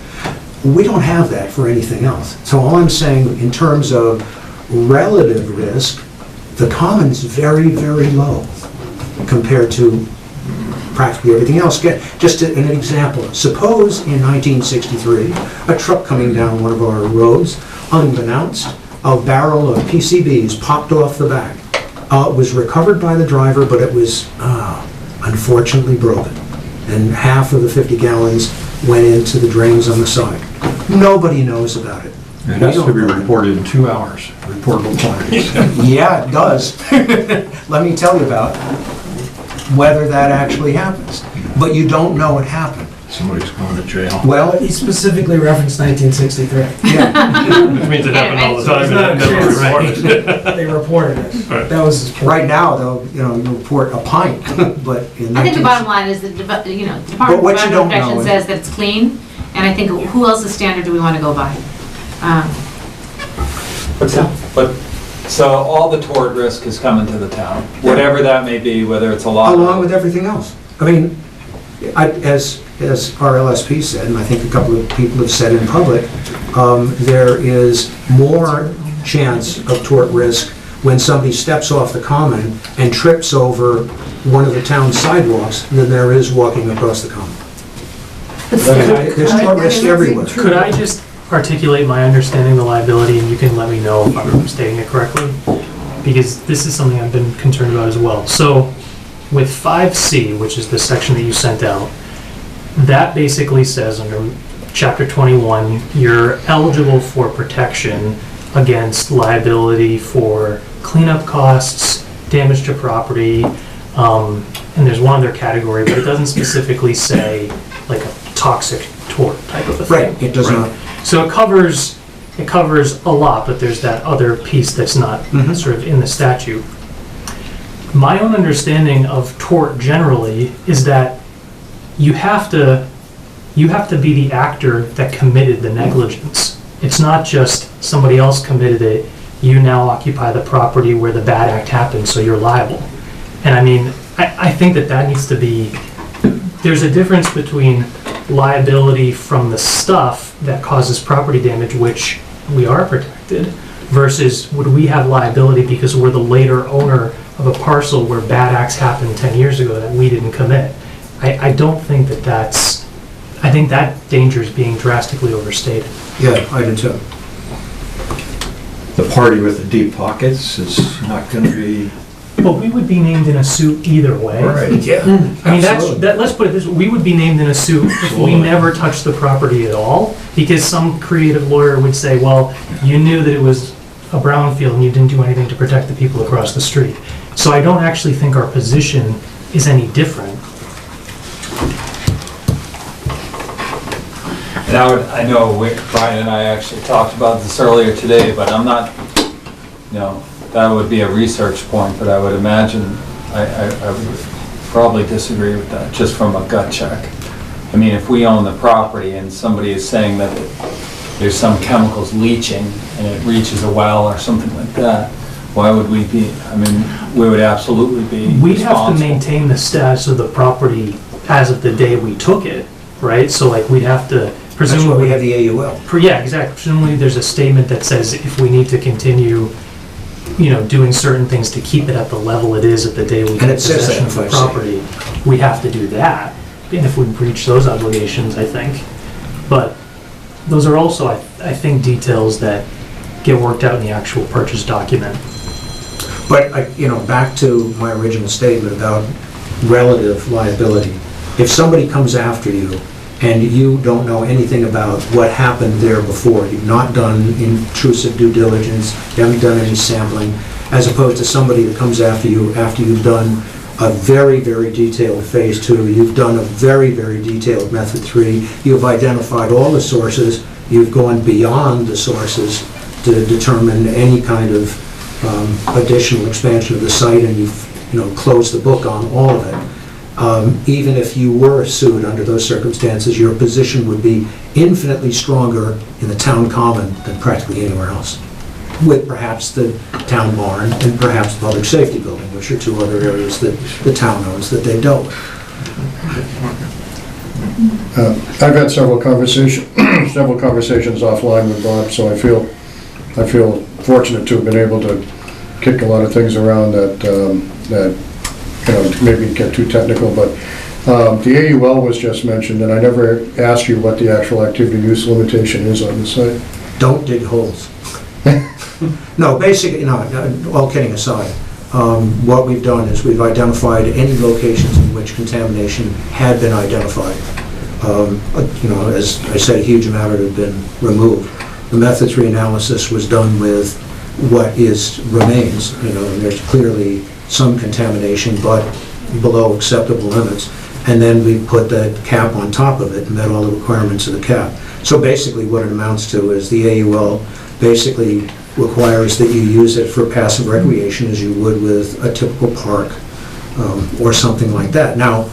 We don't have that for anything else. So all I'm saying, in terms of relative risk, the common's very, very low compared to practically everything else. Just an example. Suppose in 1963, a truck coming down one of our roads, unbeknownst, a barrel of PCBs popped off the back. It was recovered by the driver, but it was unfortunately broken. And half of the 50 gallons went into the drains on the side. Nobody knows about it. It has to be reported in 2 hours, reportable quantities. Yeah, it does. Let me tell you about whether that actually happens. But you don't know it happened. Somebody's going to jail. Well, He specifically referenced 1963. yeah. It means it happened all the time. It's not a and it never chance. reported. They reported it. Right. That was his point. Right now, they'll, you report a pint, but in I think the 19... bottom line is that, Department of But what you Environmental don't Protection know says that it's clean, and I think who else's standard do we want to go by? But, so all the tort risk is coming to the town, whatever that may be, whether it's a lot. Along with everything else. I mean, as our LSP said, and I think a couple of people have said in public, there is more chance of tort risk when somebody steps off the common and trips over one of the town's sidewalks than there is walking across the common. There's tort risk everywhere. Could I just articulate my understanding of the liability, and you can let me know if I'm stating it correctly? Because this is something I've been concerned about as well. So with 5C, which is the section that you sent out, that basically says under Chapter 21, you're eligible for protection against liability for cleanup costs, damage to property, and there's one other category, but it doesn't specifically say like a toxic tort type of a thing. Right, it does not. So it covers a lot, but there's that other piece that's not Mhm. sort of in the statute. My own understanding of tort generally is that you have to be the actor that committed the negligence. It's not just somebody else committed it, you now occupy the property where the bad act happened, so you're liable. And I mean, I think that needs to be, there's a difference between liability from the stuff that causes property damage, which we are protected, versus would we have liability because we're the later owner of a parcel where bad acts happened 10 years ago that we didn't commit. I don't think I think that danger is being drastically overstated. Yeah, I do too. The party with the deep pockets is not going to be... But we would be named in a suit either way. Yeah. I mean, let's put it this way, we would be named in a suit if we Absolutely. never touched the property at all, because some creative lawyer would say, well, you knew that it was a brownfield and you didn't do anything to protect the people across the street. So I don't actually think our position is any different. And I know Brian and I actually talked about this earlier today, but I'm not, that would be a research point, but I would imagine, I would probably disagree with that, just from a gut check. I mean, if we own the property and somebody is saying that there's some chemicals leaching and it reaches a well or something like that, why would we be, I mean, we would absolutely be We'd have to responsible. maintain the status of the property as of the day we took it, right? So like we'd have to That's why presumably... we have the AUL. Yeah, exactly. Presumably, there's a statement that says if we need to continue, doing certain things to keep it at the level it is at the day we And get it says that possession of the in 5C. property, we have to do that. And if we breach those obligations, I think. But those are also, I think, details that get worked out in the actual purchase document. But, back to my original statement about relative liability. If somebody comes after you and you don't know anything about what happened there before, you've not done intrusive due diligence, you haven't done any sampling, as opposed to somebody that comes after you after you've done a very, very detailed phase 2, you've done a very, very detailed method 3, you've identified all the sources, you've gone beyond the sources to determine any kind of additional expansion of the site, and you've closed the book on all of it. Even if you were sued under those circumstances, your position would be infinitely stronger in the town common than practically anywhere else, with perhaps the town barn and perhaps the public safety building, which are two other areas that the town owns that they dealt with. I've had several conversations offline with Bob, so I feel fortunate to have been able to kick a lot of things around that maybe get too technical, but the AUL was just mentioned, and I never asked you what the actual activity use limitation is on the site. Don't dig holes. No, basically, all kidding aside, what we've done is we've identified any locations in which contamination had been identified. As I said, a huge amount of it had been removed. The method 3 analysis was done with what remains, and there's clearly some contamination, but below acceptable limits. And then we put that cap on top of it and met all the requirements of the cap. So basically what it amounts to is the AUL basically requires that you use it for passive recreation as you would with a typical park or something like that. Now,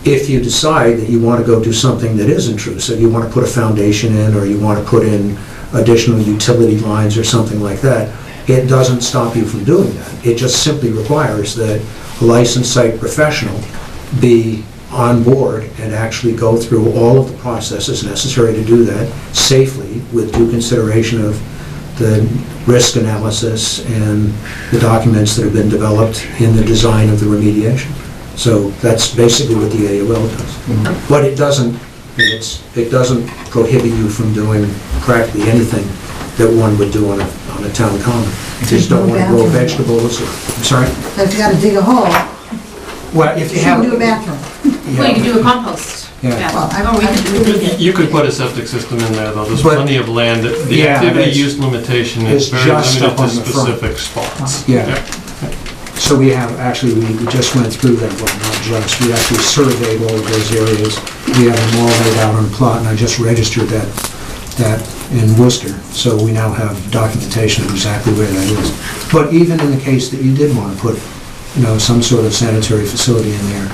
if you decide that you want to go do something that is intrusive, you want to put a foundation in, or you want to put in additional utility lines or something like that, it doesn't stop you from doing that. It just simply requires that a licensed site professional be on board and actually go through all of the processes necessary to do that safely with due consideration of the risk analysis and the documents that have been developed in the design of the remediation. So that's basically what the AUL does. But it doesn't prohibit you from doing practically anything that one would do on a town common. You just don't want to grow vegetables. I'm sorry? So if you gotta dig a hole, Well, if you you have... can do a bathroom. Well, you can do a compost. Yeah. Well, Or we could- You could put a septic system in there, though. There's But- plenty of land. The Yeah, activity it's- use limitation it's is very just limited up on to the front. specific spots. Yeah. So we have, actually, we just went through that, well, not just, we actually surveyed all of those areas. We have them all laid out on a plot, and I just registered that in Worcester. So we now have documentation of exactly where that is. But even in the case that you did want to put, some sort of sanitary facility in there,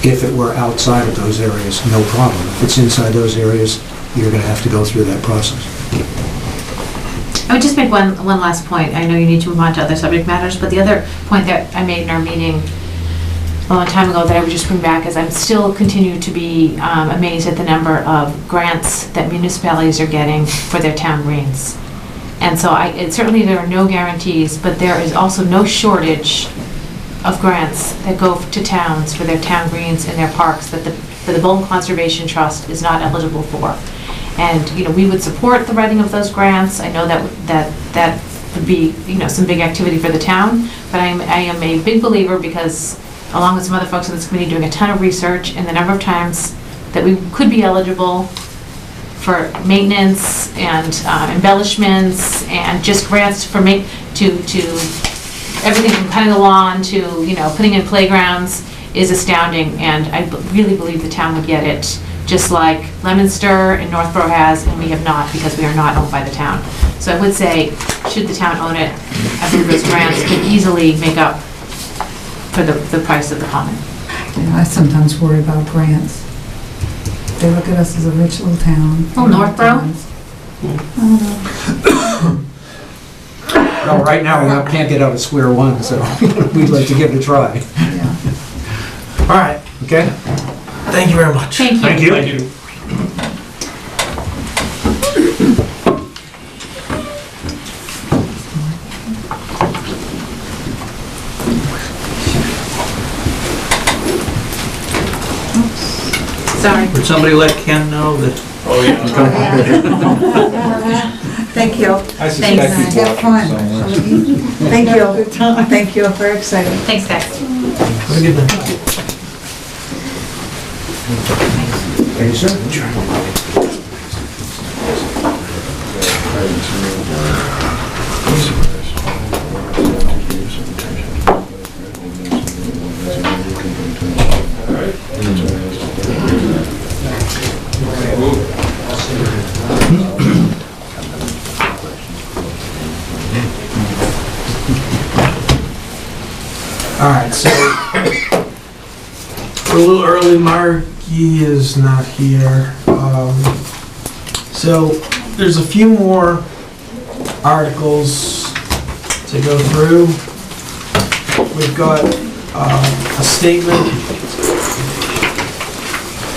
if it were outside of those areas, no problem. If it's inside those areas, you're going to have to go through that process. I would just make one last point. I know you need to move on to other subject matters, but the other point that I made in our meeting a long time ago that I would just bring back is I'm still continue to be amazed at the number of grants that municipalities are getting for their town greens. And so certainly there are no guarantees, but there is also no shortage of grants that go to towns for their town greens and their parks that the Bolton Conservation Trust is not eligible for. And, we would support the writing of those grants. I know that would be, some big activity for the town, but I am a big believer because, along with some other folks on this committee, doing a ton of research and the number of times that we could be eligible for maintenance and embellishments and just grants for to everything from cutting the lawn to, putting in playgrounds is astounding. And I really believe the town would get it, just like Leominster and Northborough has, and we have not because we are not owned by the town. So I would say, should the town own it, I believe those grants can easily make up for the price of the common. I sometimes worry about grants. They look at us as a rich little town. Oh, Northborough? Well, right now, we can't get out of square one, so we'd like to give it a try. Yeah. All right, Okay? thank you very much. Thank you. Thank you. Sorry. Would somebody let Ken know that? Oh, yeah. Thank you. Have fun. Thank you. Thank you. Very excited. Thanks, guys. Have a good night. Thank you, sir. All right, so we're a little early. Margie is not here. So there's a few more articles to go through. We've got a statement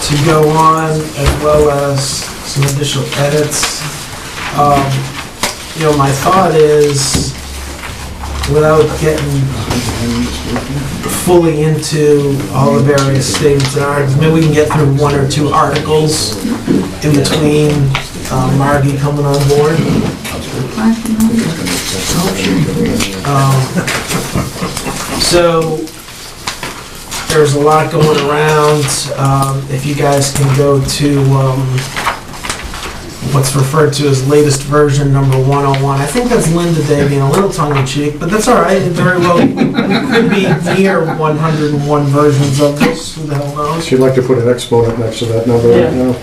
to go on, as well as some additional edits. My thought is, without getting fully into all the various statements and articles, maybe we can get through one or two articles in between Margie coming on board. So there's a lot going around. If you guys can go to what's referred to as latest version number 101. I think that's Linda Day being a little tongue-in-cheek, but that's all right. It very well, we could be near 101 versions of this. Who the hell knows? She'd like to put an exponent next to that number right now.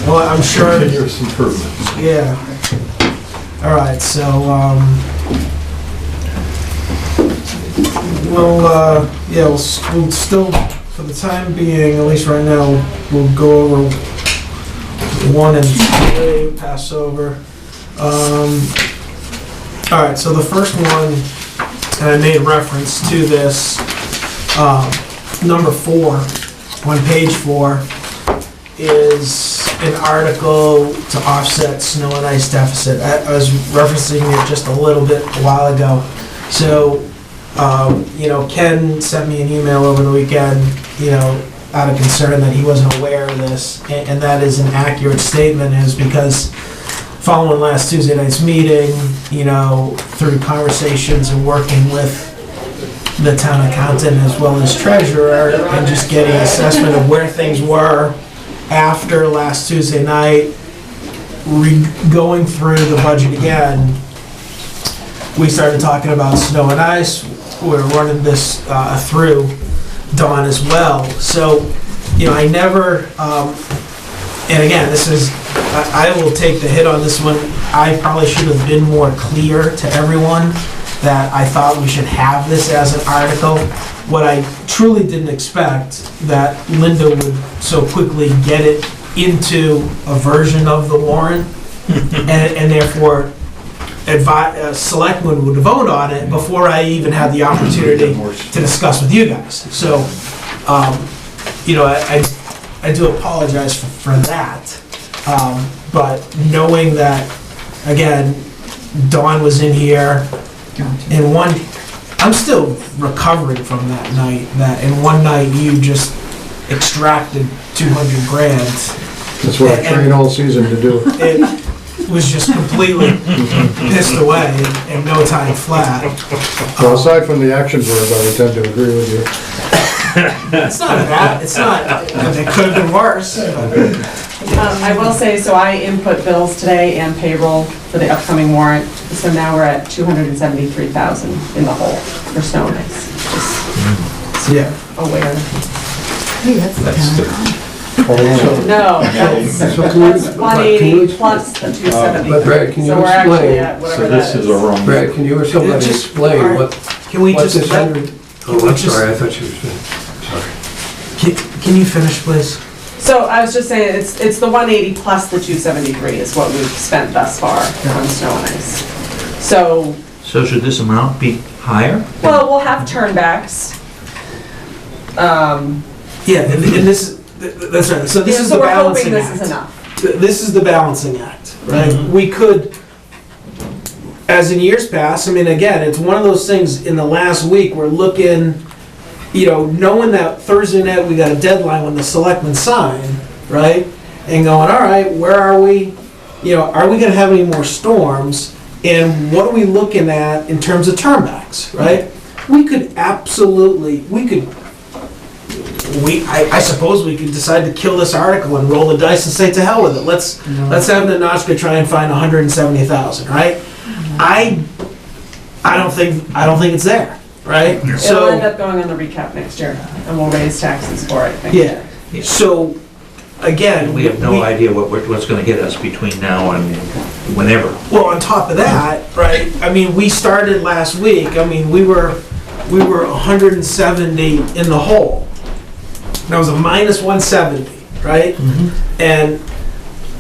Well, I'm sure. Continuous improvement. Yeah. All right, so we'll still, for the time being, at least right now, we'll go over 1 and 3, pass over. All right, so the first one, and I made reference to this, number 4, on page 4, is an article to offset snow and ice deficit. I was referencing it just a little bit a while ago. So, Ken sent me an email over the weekend, out of concern that he wasn't aware of this, and that is an accurate statement, is because following last Tuesday night's meeting, through conversations and working with the town accountant as well as treasurer and just getting an assessment of where things were after last Tuesday night, going through the budget again. We started talking about snow and ice. We're running this through Dawn as well. So, I never, and again, this is, I will take the hit on this one. I probably should have been more clear to everyone that I thought we should have this as an article. What I truly didn't expect that Linda would so quickly get it into a version of the warrant, and therefore selectmen would vote on it before I even had the opportunity to discuss with you guys. So, I do apologize for that. But knowing that, again, Dawn was in here, and I'm still recovering from that night, that in one night you just extracted 200 grand. That's what I train all season to do. It was just completely pissed away in no time flat. Well, aside from the action verbs, I would tend to agree with you. It's not bad, it could have been worse. I will say, so I input bills today and payroll for the upcoming warrant, so now we're at 273,000 in the hole for snow and ice. Just Yeah. aware. Hey, that's the town. No, that's 180 plus the 273. But Brad, can you So we're actually explain? at whatever that is. wrong. Brad, can you or somebody Just- explain alright. Can we what just, this hundred? Oh, I'm sorry, I thought you were finished. Sorry. can you finish, please? So I was just saying, it's the 180 plus the 273 is what we've spent thus far on snow and ice. So, So should this amount be higher? well, we'll have turnbacks. Yeah, and this, that's right, so this is the So we're balancing hoping act. this is enough. This is the balancing act, right? We could, as in years past, I mean, again, it's one of those things, in the last week, we're looking, knowing that Thursday night we got a deadline when the selectmen sign, right? And going, all right, where are we? Are we gonna have any more storms? And what are we looking at in terms of turnbacks, right? We could absolutely, I suppose we could decide to kill this article and roll the dice and say to hell with it. Let's have Nanochka try and find 170,000, right? I don't think it's there, right? It'll end up going on the recap next year, and we'll raise taxes for it next year. Yeah. So again, We have no idea what's gonna hit us between now and whenever. Well, on top of that, right? I mean, we started last week. I mean, we were 170 in the hole. That was a minus 170, right? And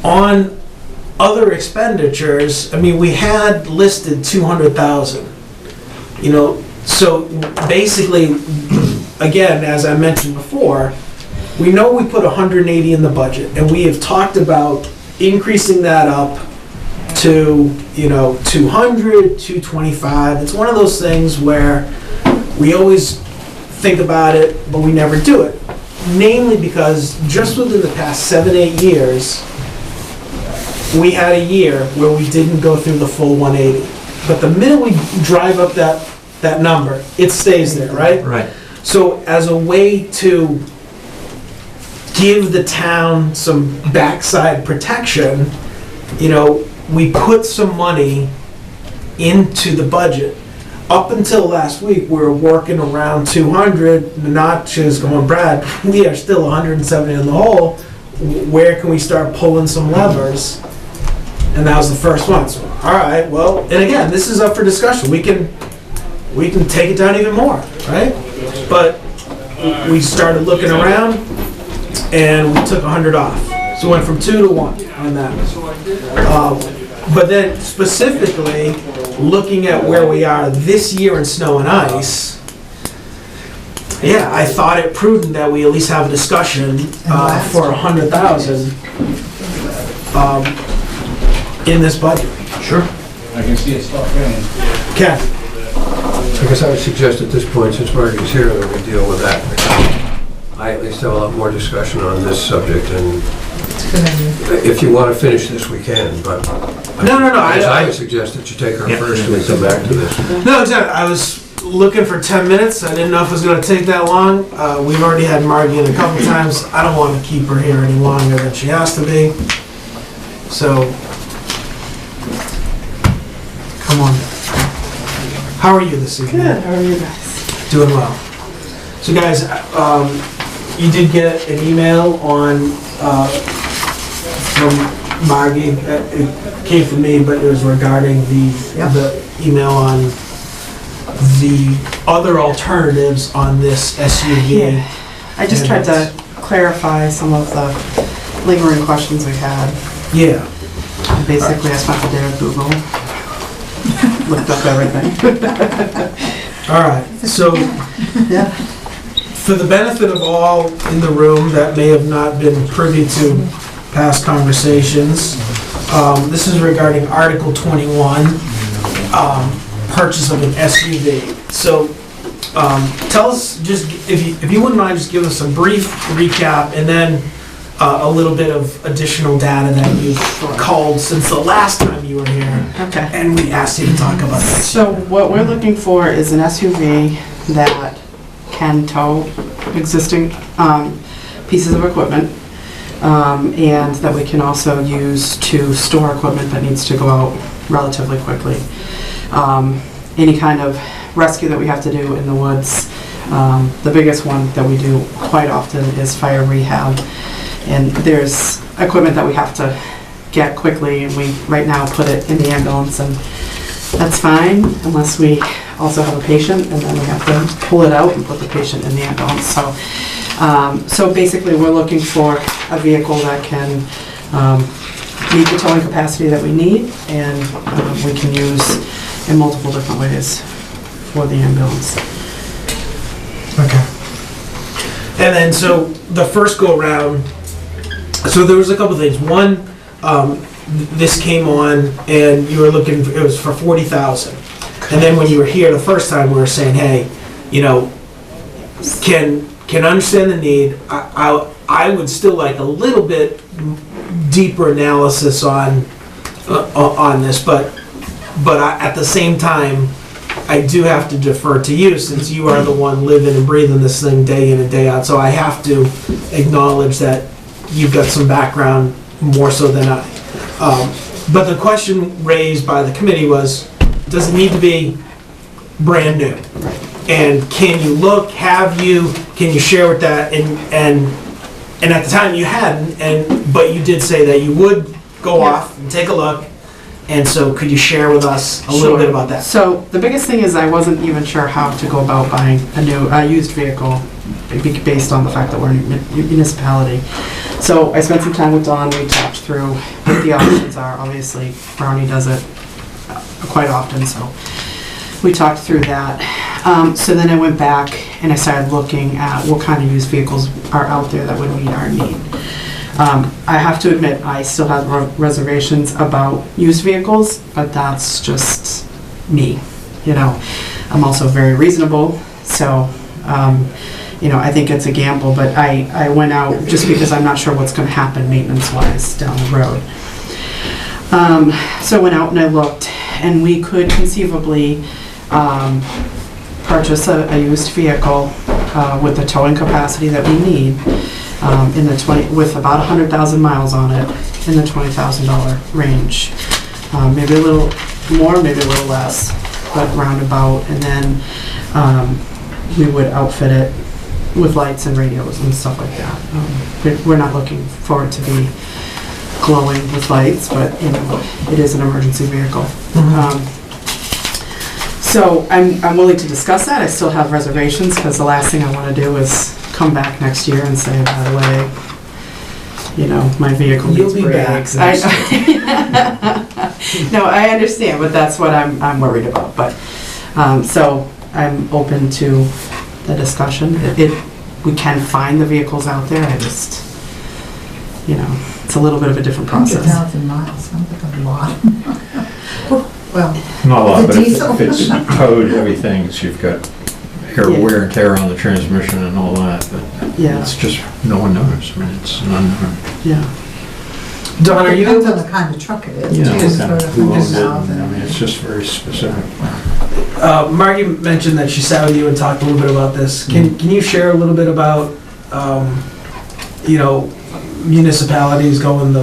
on other expenditures, I mean, we had listed 200,000. So basically, again, as I mentioned before, we know we put 180 in the budget, and we have talked about increasing that up to 200, 225. It's one of those things where we always think about it, but we never do it. Namely because just within the past 7-8 years, we had a year where we didn't go through the full 180. But the minute we drive up that number, it stays there, right? Right. So as a way to give the town some backside protection, we put some money into the budget. Up until last week, we were working around 200, not just going, Brad, we are still 170 in the hole. Where can we start pulling some levers? And that was the first one. So, all right, well, and again, this is up for discussion. We can take it down even more, right? But we started looking around, and we took 100 off. So we went from 2 to 1 on that. But then specifically, looking at where we are this year in snow and ice, yeah, I thought it prudent that we at least have a discussion for 100,000 in this budget. Sure. I can see it stop raining. Ken? I guess I would suggest at this point, since Marty's here, that we deal with that. I at least have a lot more discussion on this subject, and if you want to finish this, we can, but... No. I would suggest that you take her first and we come back to this. No, exactly. I was looking for 10 minutes. I didn't know if it was going to take that long. We've already had Margie in a couple times. I don't want to keep her here any longer than she has to be. So, come on. How are you this evening? Good, how are you guys? Doing well. So guys, you did get an email on, from Margie. It came from me, but it was regarding the email on the other alternatives on this SUV. Yeah. I just tried to clarify some of the lingering questions we had. Yeah. Basically, I spent the day at Google, looked up everything. All right, so Yeah. for the benefit of all in the room that may have not been privy to past conversations, this is regarding Article 21, purchase of an SUV. So tell us, just if you wouldn't mind, just give us a brief recap and then a little bit of additional data that you've culled since the last time you were here. Okay. And we asked you to talk about that. So what we're looking for is an SUV that can tow existing pieces of equipment, and that we can also use to store equipment that needs to go out relatively quickly. Any kind of rescue that we have to do in the woods. The biggest one that we do quite often is fire rehab. And there's equipment that we have to get quickly, and we right now put it in the ambulance, and that's fine unless we also have a patient, and then we have to pull it out and put the patient in the ambulance. So basically, we're looking for a vehicle that can meet the towing capacity that we need, and we can use in multiple different ways for the ambulance. Okay. And then, so the first go round, so there was a couple things. One, this came on and you were looking, it was for 40,000. And then when you were here the first time, we were saying, hey, you know, can understand the need. I would still like a little bit deeper analysis on this, but at the same time, I do have to defer to you since you are the one living and breathing this thing day in and day out. So I have to acknowledge that you've got some background more so than I. But the question raised by the committee was, does it need to be brand new? And can you look, can you share with that? And at the time you hadn't, but you did say that you would go off and take a look. And so could you share with us a little bit about that? So the biggest thing is I wasn't even sure how to go about buying a used vehicle based on the fact that we're a municipality. So I spent some time with Dawn, we talked through what the options are. Obviously, Brownie does it quite often, so we talked through that. So then I went back and I started looking at what kind of used vehicles are out there that would meet our need. I have to admit, I still have reservations about used vehicles, but that's just me, you know. I'm also very reasonable, so, you know, I think it's a gamble, but I went out just because I'm not sure what's going to happen maintenance-wise down the road. So I went out and I looked, and we could conceivably purchase a used vehicle with the towing capacity that we need. With about 100,000 miles on it, in the $20,000 range. Maybe a little more, maybe a little less, but roundabout. And then we would outfit it with lights and radios and stuff like that. We're not looking for it to be glowing with lights, but you know, it is an emergency vehicle. So I'm willing to discuss that. I still have reservations because the last thing I want to do is come back next year and say, by the way, you know, my vehicle needs brakes. No, I understand, but that's what I'm worried about. But so I'm open to the discussion. We can find the vehicles out there. I just, you know, it's a little bit of a different process. 100,000 miles, sounds like a lot. Well, Not a lot, the but diesel. if it's code, everything, so you've got wear and tear on the transmission and all that, but Yeah. it's just, no one knows. I mean, it's an unknown. Yeah. Don, are Depends you, on the kind of truck it is. You know, too, what kind of, for who owns it, 100,000. I mean, it's just very specific. Margie mentioned that she sat with you and talked a little bit about this. Can you share a little bit about, you know, municipalities going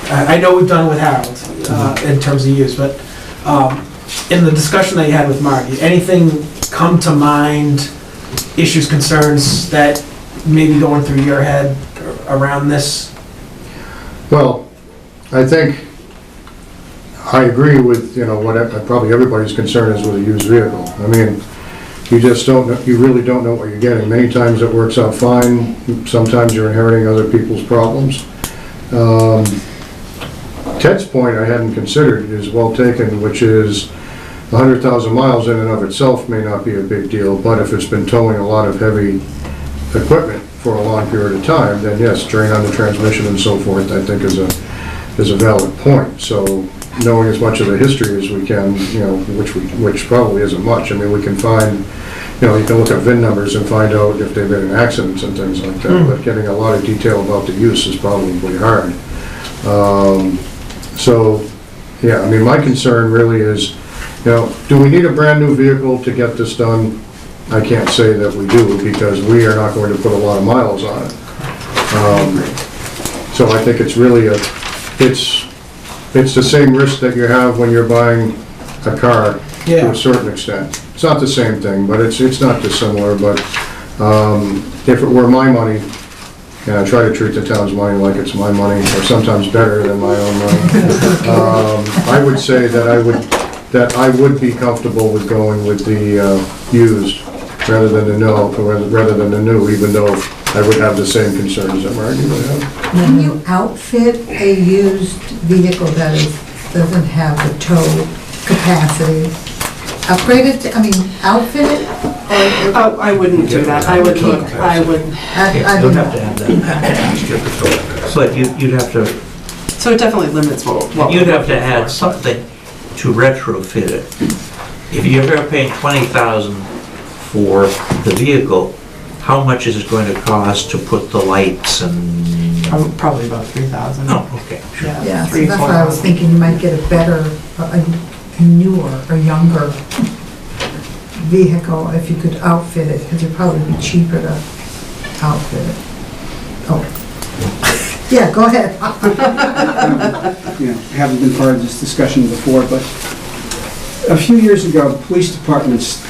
I know we've done it with Harold in terms of use, but in the discussion that you had with Margie, anything come to mind, issues, concerns that maybe going through your head around this? Well, I think I agree with, you know, what probably everybody's concern is with a used vehicle. I mean, you just don't know, you really don't know what you're getting. Many times it works out fine, sometimes you're inheriting other people's problems. Ted's point I hadn't considered is well taken, which is 100,000 miles in and of itself may not be a big deal, but if it's been towing a lot of heavy equipment for a long period of time, then yes, drain on the transmission and so forth, I think is a valid point. So knowing as much of the history as we can, you know, which probably isn't much. I mean, we can find, you know, you can look at VIN numbers and find out if they've been in accidents and things like that, but getting a lot of detail about the use is probably hard. So, yeah, I mean, my concern really is, you know, do we need a brand new vehicle to get this done? I can't say that we do, because we are not going to put a lot of miles on it. So I think it's really it's the same risk that you have when you're buying a car to a certain extent. It's not the same thing, but it's not dissimilar, but if it were my money, and I try to treat the town's money like it's my money, or sometimes better than my own money, I would say that I would be comfortable with going with the used rather than the new, even though I would have the same concerns that Margie would have. Can you outfit a used vehicle that doesn't have the tow capacity? Upgrade it, outfit it? Oh, I wouldn't do that. I would look, I would. You'd have to add that. But you'd have to, So it definitely limits what. you'd have to add something to retrofit it. If you're ever paying $20,000 for the vehicle, how much is it going to cost to put the lights and? Probably about 3,000. Oh, okay. Sure. Yeah, so that's why I was thinking you might get a better, a newer, or younger vehicle if you could outfit it, because it'd probably be cheaper to outfit it. Oh. Yeah, go ahead. You know, I haven't been part of this discussion before, but a few years ago, the police departments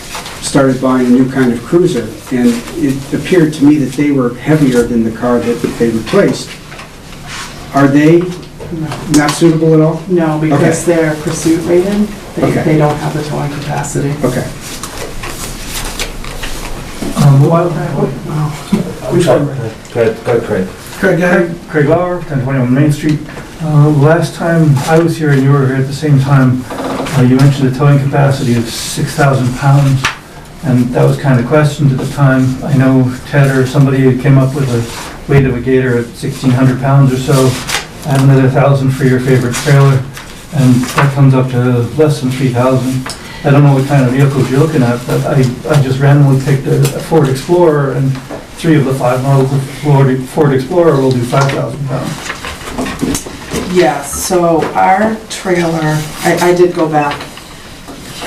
started buying a new kind of cruiser, and it appeared to me that they were heavier than the car that they replaced. Are they not suitable at all? No, because Okay. they're pursuit rated. Okay. They don't have the towing capacity. Okay. Craig. Craig, go ahead. Craig Lauer, 1021 Main Street. Last time I was here and you were here at the same time, you mentioned a towing capacity of 6,000 pounds, and that was kind of questioned at the time. I know Ted or somebody came up with a weight of a gator at 1,600 pounds or so. Add another 1,000 for your favorite trailer, and that comes up to less than 3,000. I don't know what kind of vehicles you're looking at, but I just randomly picked a Ford Explorer, and 3 of the 5 models of Ford Explorer will do 5,000 pounds. Yes, so our trailer, I did go back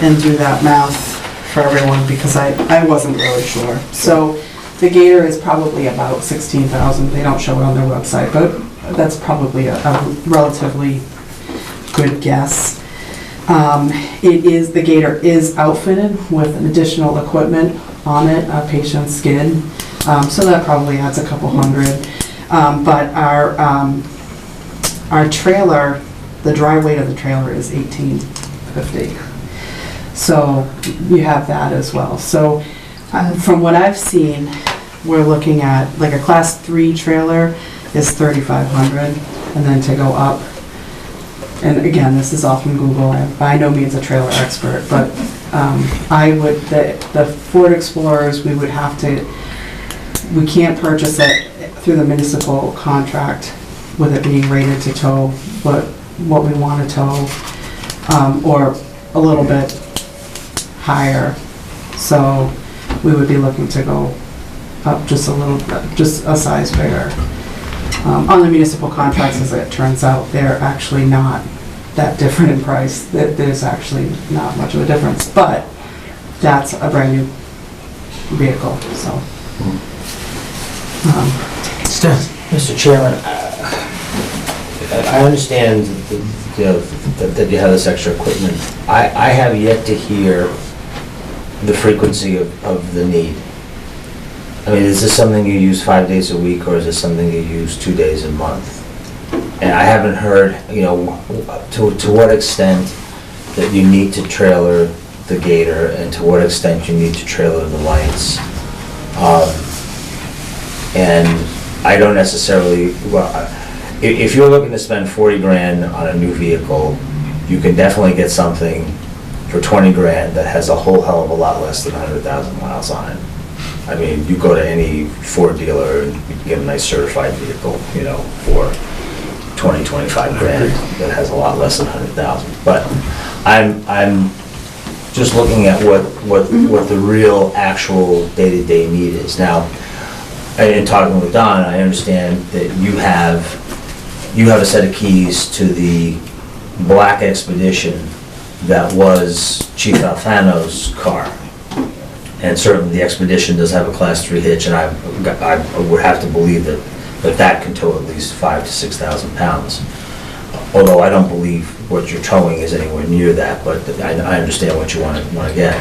and do that math for everyone because I wasn't really sure. So the Gator is probably about 16,000. They don't show it on their website, but that's probably a relatively good guess. The Gator is outfitted with additional equipment on it, a patient skid, so that probably adds a couple hundred. But our trailer, the dry weight of the trailer is 1,850. So you have that as well. So from what I've seen, we're looking at like a class 3 trailer is 3,500, and then to go up. And again, this is all from Google. I'm by no means a trailer expert, but the Ford Explorers, we can't purchase it through the municipal contract with it being rated to tow what we want to tow, or a little bit higher. So we would be looking to go up just a little bit, just a size bigger. On the municipal contracts, as it turns out, they're actually not that different in price, that there's actually not much of a difference, but that's a brand new vehicle, so. Mr. Chairman, I understand that you have this extra equipment. I have yet to hear the frequency of the need. I mean, is this something you use 5 days a week, or is this something you use 2 days a month? And I haven't heard, to what extent that you need to trailer the Gator, and to what extent you need to trailer the lights. And I don't necessarily, if you're looking to spend 40 grand on a new vehicle, you can definitely get something for 20 grand that has a whole hell of a lot less than 100,000 miles on it. I mean, you go to any Ford dealer and you can get a nice certified vehicle, for 20, 25 grand that has a lot less than 100,000. But I'm just looking at what the real actual day-to-day need is. Now, in talking with Don, I understand that you have a set of keys to the black Expedition that was Chief Alfano's car. And certainly the Expedition does have a Class 3 hitch, and I would have to believe that can tow at least 5,000 to 6,000 pounds. Although I don't believe what you're towing is anywhere near that, but I understand what you want to get.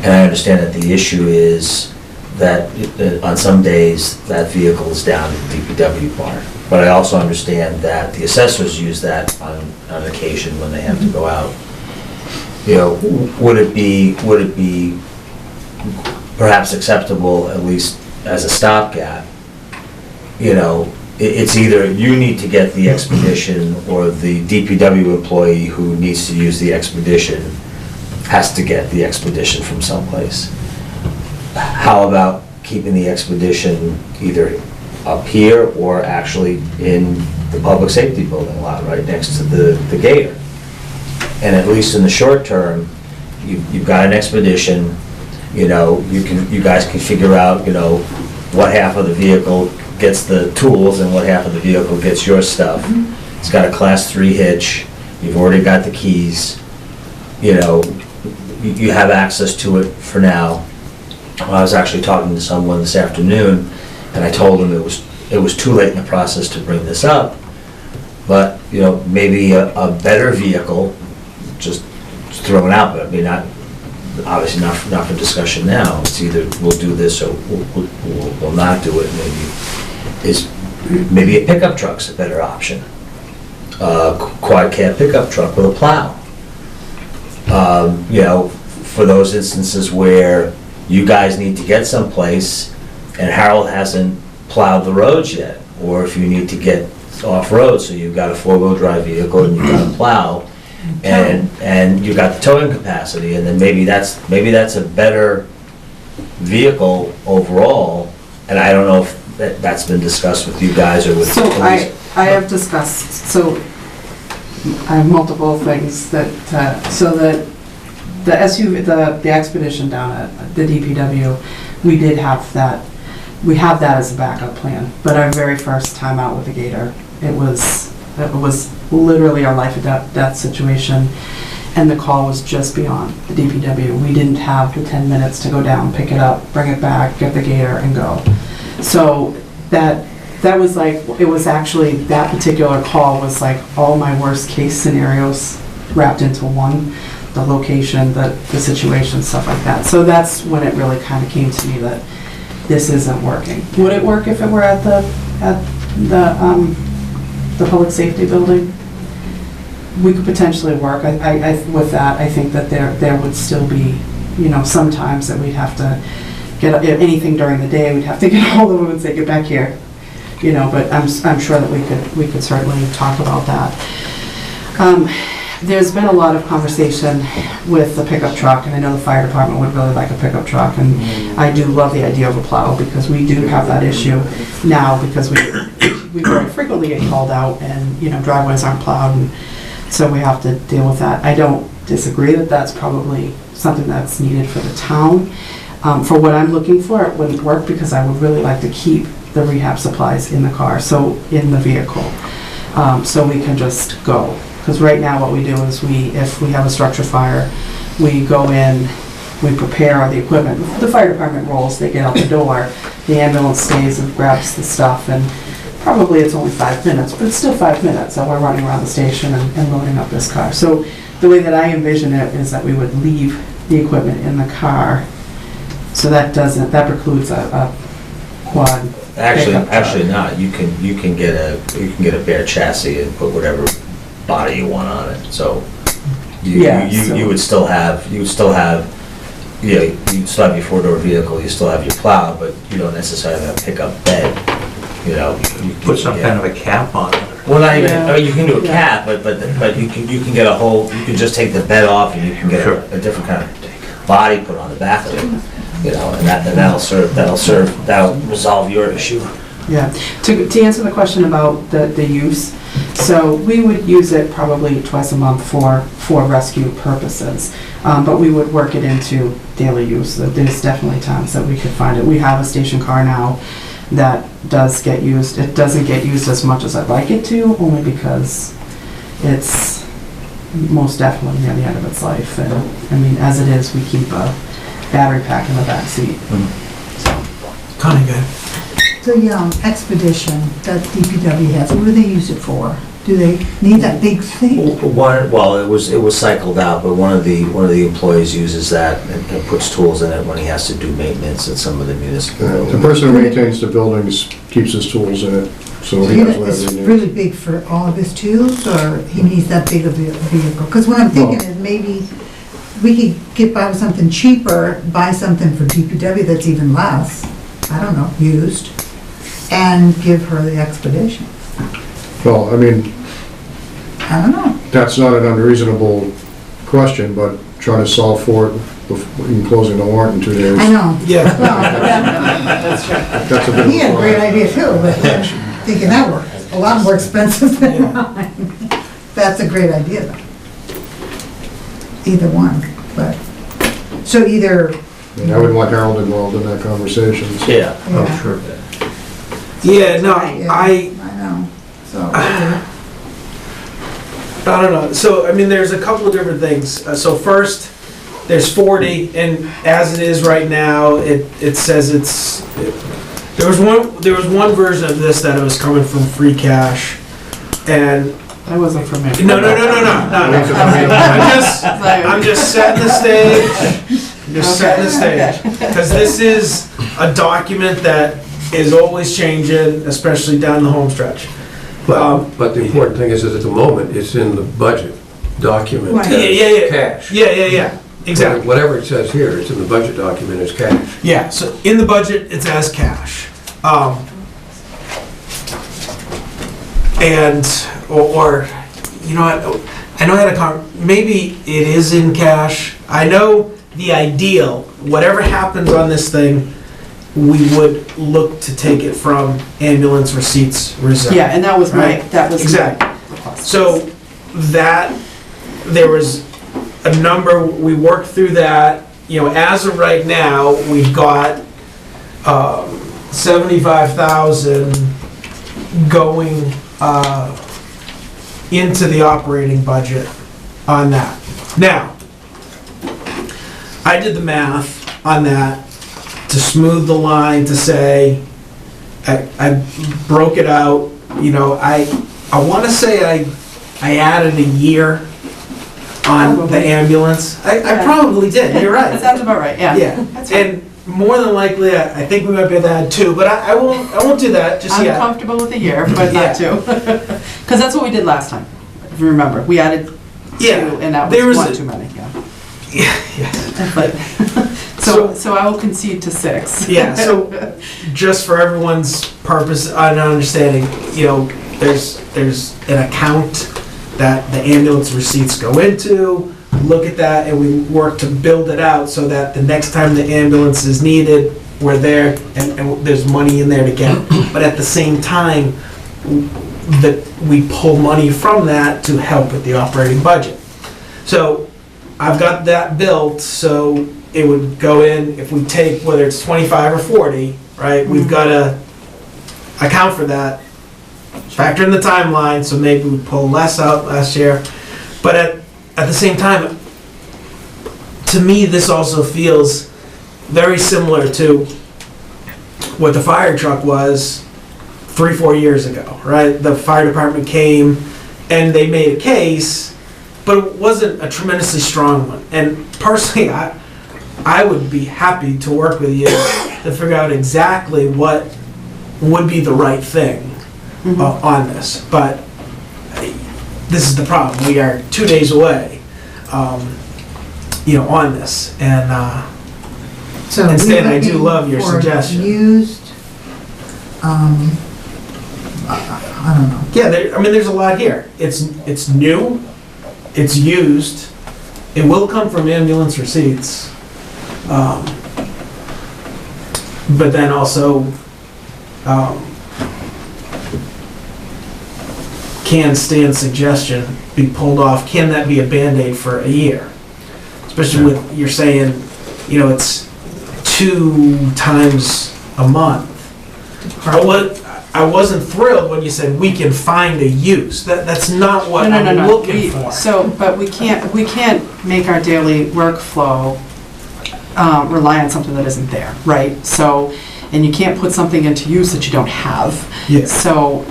And I understand that the issue is that on some days that vehicle is down at the DPW barn. But I also understand that the assessors use that on occasion when they have to go out. Would it be perhaps acceptable, at least as a stopgap? It's either you need to get the Expedition, or the DPW employee who needs to use the Expedition has to get the Expedition from someplace. How about keeping the Expedition either up here or actually in the public safety building lot right next to the Gator? And at least in the short term, you've got an Expedition, you guys can figure out, what half of the vehicle gets the tools and what half of the vehicle gets your stuff. It's got a Class 3 hitch, you've already got the keys, you have access to it for now. I was actually talking to someone this afternoon, and I told him it was too late in the process to bring this up, but maybe a better vehicle, just throw it out, but I mean, obviously not for discussion now. It's either we'll do this or we'll not do it. Maybe a pickup truck's a better option. Quad cab pickup truck with a plow. For those instances where you guys need to get someplace and Harold hasn't plowed the roads yet, or if you need to get off-road, so you've got a four-wheel drive vehicle and you've got a plow, and you've got the towing capacity, and then maybe that's a better vehicle overall. And I don't know if that's been discussed with you guys or with. So I have discussed, so I have multiple things that, so that the SUV, the Expedition down at the DPW, we did have that, we have that as a backup plan. But our very first time out with the Gator, it was literally our life or death situation, and the call was just beyond the DPW. We didn't have the 10 minutes to go down, pick it up, bring it back, get the Gator, and go. So that was like, it was actually, that particular call was like all my worst case scenarios wrapped into one. The location, the situation, stuff like that. So that's when it really kind of came to me that this isn't working. Would it work if it were at the public safety building? We could potentially work. With that, I think that there would still be, sometimes that we'd have to get anything during the day. We'd have to get hold of them and say, get back here. But I'm sure that we could certainly talk about that. There's been a lot of conversation with the pickup truck, and I know the fire department would really like a pickup truck, and I do love the idea of a plow, because we do have that issue now, because we very frequently get called out, and driveways aren't plowed, and so we have to deal with that. I don't disagree that that's probably something that's needed for the town. For what I'm looking for, it wouldn't work, because I would really like to keep the rehab supplies in the car, so in the vehicle, so we can just go. Because right now what we do is if we have a structure fire, we go in, we prepare the equipment. The fire department rolls, they get out the door, the ambulance stays and grabs the stuff, and probably it's only 5 minutes, but it's still 5 minutes, so we're running around the station and loading up this car. So the way that I envision it is that we would leave the equipment in the car, so that precludes a quad. Actually not. You can get a bare chassis and put whatever body you want on it. So you would still have you'd still have your 4-door vehicle. You still have your plow, but you don't necessarily have a pickup bed. You Put some kind of a cap on it. Well, not even. I mean, you can do a cap, but you can get a whole. You can just take the bed off, and you can get a different kind of body put on the back of it. And that'll resolve your issue. Yeah, to answer the question about the use, so we would use it probably twice a month for rescue purposes, but we would work it into daily use. There's definitely times that we could find it. We have a station car now that does get used. It doesn't get used as much as I'd like it to, only because it's most definitely near the end of its life. And I mean, as it is, we keep a battery pack in the back seat. Kind of good. The expedition that DPW has, what do they use it for? Do they need that big thing? Well, it was cycled out, but one of the employees uses that and puts tools in it when he has to do maintenance at some of the municipal buildings. The person who maintains the buildings keeps his tools in it, so he has whatever he It's needs. really big for all of his tools, or he needs that big of a vehicle? Because what I'm thinking is maybe we could get by with something cheaper, buy something for DPW that's even less, I don't know, used, and give her the expedition. Well, I mean, I don't know. that's not an unreasonable question, but trying to solve for it in closing the warrant in 2 days. I know. Yeah. Well, That's true. That's a bit of he had a great a idea too, but I'm thinking that works a lot more expensive than mine. That's a great idea though. Either one, but, so either, I mean, I wouldn't want Harold involved in that conversation. So. Yeah, Yeah. I'm sure. Yeah, no, yeah, I know, so. I don't know. So, I mean, there's a couple of different things. So first, there's 40, and as it is right now, it says there was one version of this that it was coming from free cash, and That wasn't for me. no. I'm just setting the stage. I'm just setting the stage, because this is a document that is always changing, especially down the home stretch. But the important thing is that at the moment, it's in the budget document. Right. as Yeah. Cash. Yeah. Exactly. Whatever it says here, it's in the budget document as cash. Yeah, so in the budget, it's as cash. And, or, you know what, I know I had maybe it is in cash. I know the ideal, whatever happens on this thing, we would look to take it from ambulance receipts reserve. Yeah, and that was Right. my Exactly. request. So that, there was a number, we worked through that. You know, as of right now, we've got 75,000 going into the operating budget on that. Now, I did the math on that to smooth the line, to say, I broke it out, you know, I want to say I added a year on the Probably. ambulance. I probably did, you're right. That sounds about right, yeah. Yeah, That's right. and more than likely, I think we might be able to add 2, but I won't do that just I'm yet. comfortable with a year, but not 2. Because that's what we did last time, if you remember. We added 2, Yeah, and that there was was one a- too many, yeah. Yeah. But, so I will concede to 6. Yeah, so just for everyone's purpose and understanding, you know, there's an account that the ambulance receipts go into, look at that, and we work to build it out so that the next time the ambulance is needed, we're there and there's money in there to get. But at the same time, that we pull money from that to help with the operating budget. So I've got that built, so it would go in, if we take, whether it's 25 or 40, right, we've got to account for that factor in the timeline, so maybe we pull less out last year. But at the same time, to me, this also feels very similar to what the fire truck was 3-4 years ago, right? The fire department came and they made a case, but it wasn't a tremendously strong one. And personally, I would be happy to work with you to figure out exactly what would be the right thing on this. But this is the problem. We are 2 days away, on this. And So and Stan, we're I do looking love your for suggestion. Used, I don't know. Yeah, there's a lot here. It's new, it's used, it will come from ambulance receipts. But then also, can Stan's suggestion be pulled off? Can that be a Band-Aid for a year? Especially with, you're saying, it's 2 times a month. I wasn't thrilled when you said we can find a use. That's not what I'm looking for. But we can't make our daily workflow rely on something that isn't there, right? So, and you can't put something into use that you don't have. Yeah. So,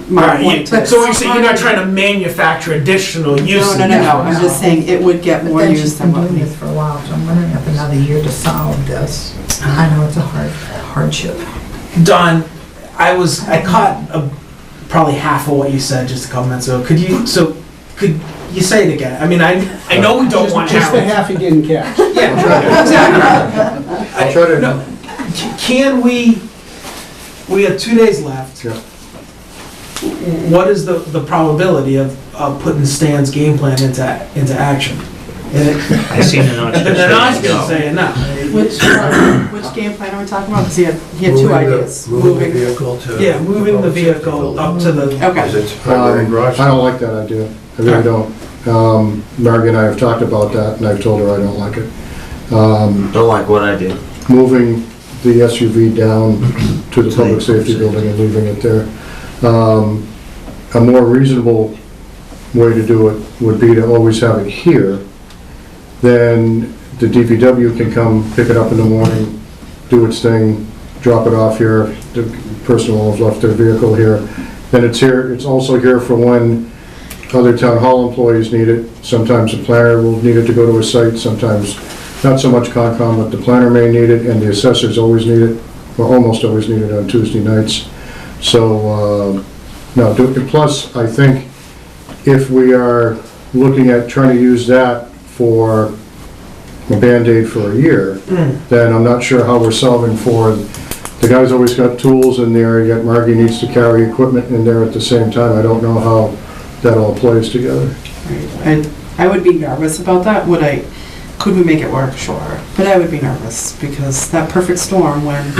my point is... So you're not trying to manufacture additional uses? No. I'm just saying it would get more use than what But then she's been we... doing this for a while, so I'm wondering if another year to solve this. I know it's a hardship. Don, I caught probably half of what you said just a couple minutes ago. Could you say it again? I mean, I know we don't want Just the half he didn't catch. Yeah, exactly. I'll try to. No, can we have 2 days left. Yeah. What is the probability of putting Stan's game plan into action? I seen an They're not gonna say no. Which game plan are we talking about? Because he had 2 ideas. Moving the vehicle to. Yeah, moving the vehicle up to the... Okay. I don't like that idea. I really don't. Margie and I have talked about that, and I've told her I don't like it. Don't like what I did. Moving the SUV down to the public safety building and leaving it there. A more reasonable way to do it would be to always have it here. Then the DPW can come pick it up in the morning, do its thing, drop it off here. The person will have left their vehicle here. Then it's here. It's also here for when other town hall employees need it. Sometimes the planner will need it to go to a site, sometimes not so much Concom, but the planner may need it, and the assessors always need it, or almost always need it on Tuesday nights. So, plus, I think if we are looking at trying to use that for a Band-Aid for a year, then I'm not sure how we're solving for, the guy's always got tools in there, yet Margie needs to carry equipment in there at the same time. I don't know how that all plays together. Right. I would be nervous about that. Could we make it work? Sure. But I would be nervous because that perfect storm when,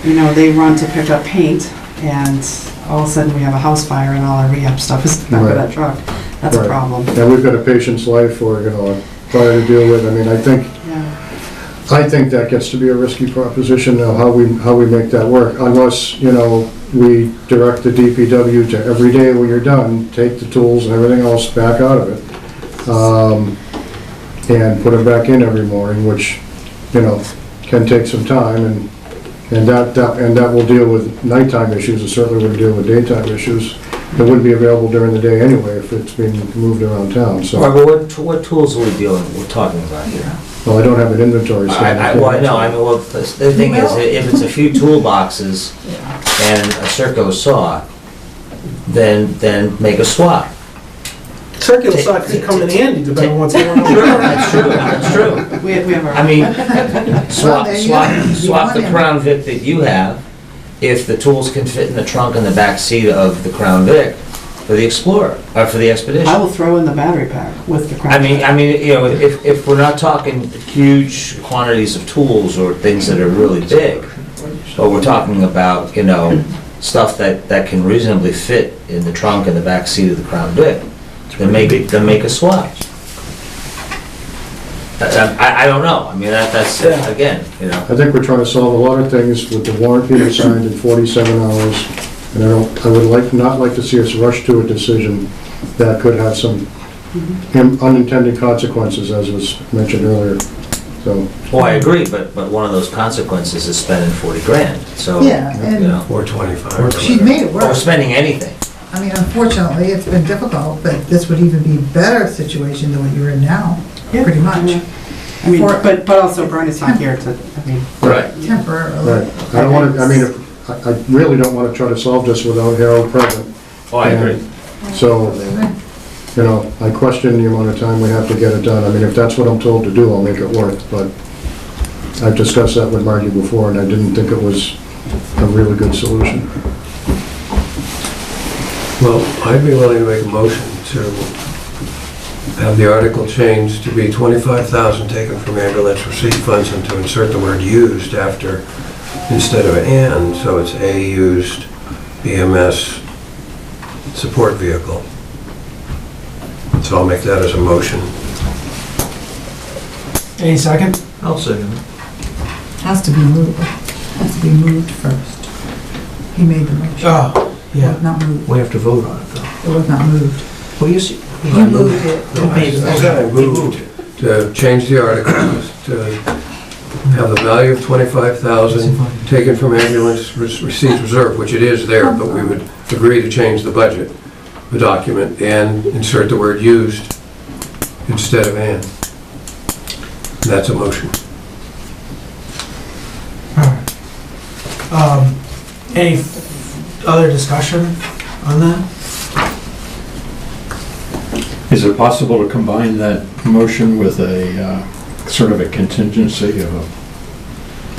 they run to pick up paint and all of a sudden we have a house fire and all our rehab stuff is back of that truck. That's a problem. And we've got a patient's life or, a fire to deal with. I mean, I think that gets to be a risky proposition now, how we make that work, unless, we direct the DPW to every day when you're done, take the tools and everything else back out of it, and put them back in every morning, which, can take some time, and that will deal with nighttime issues. It certainly wouldn't deal with daytime issues. It wouldn't be available during the day anyway if it's being moved around town, so. All right, well, what tools are we're talking about here? Well, I don't have an inventory. I know, the thing is, if it's a few toolboxes and a Serco saw, then make a swap. Circular saw could come in handy depending on what's going on. That's true. We have our... I mean, swap there you go. swap the Crown Vic that you have, if the tools can fit in the trunk and the back seat of the Crown Vic, for the Explorer, or for the Expedition. I will throw in the battery pack with the Crown. I mean, if we're not talking huge quantities of tools or things that are really big, but we're talking about, stuff that can reasonably fit in the trunk and the back seat of the Crown Vic, then make a swap. I don't know. I mean, that's, again, I think we're trying to solve a lot of things with the warranty signed in 47 hours And I would not like to see us rush to a decision that could have some unintended consequences, as was mentioned earlier, so. Well, I agree, but one of those consequences is spending 40 grand, so, Yeah, you and- know. Or 25. She's made it Or work. spending anything. I mean, unfortunately, it's been difficult, but this would even be a better situation than what you're in now, pretty much. I mean, For- but also Bernie's not here to, I mean. Right. Temporarily. Right. I don't want to, I mean, I really don't want to try to solve this without Harold present. Oh, I agree. So, you know, I question the amount of time we have to get it done. I mean, if that's what I'm told to do, I'll make it work, but I've discussed that with Margie before, and I didn't think it was a really good solution. Well, I'd be willing to make a motion to have the article changed to be 25,000 taken from ambulance receipt funds and to insert the word used after, instead of and, so it's a used EMS support vehicle. So I'll make that as a motion. Any second? I'll second it. Has to be moved, has to be moved first. He made the motion. Oh, It yeah. was not moved. We have to vote on it, though. It was not moved. Well, you see. You moved it. I moved to change the article to have the value of 25,000 taken from ambulance receipts reserve, which it is there, but we would agree to change the budget, the document, and insert the word used instead of and. And that's a motion. Any other discussion on that? Is it possible to combine that motion with a sort of a contingency of a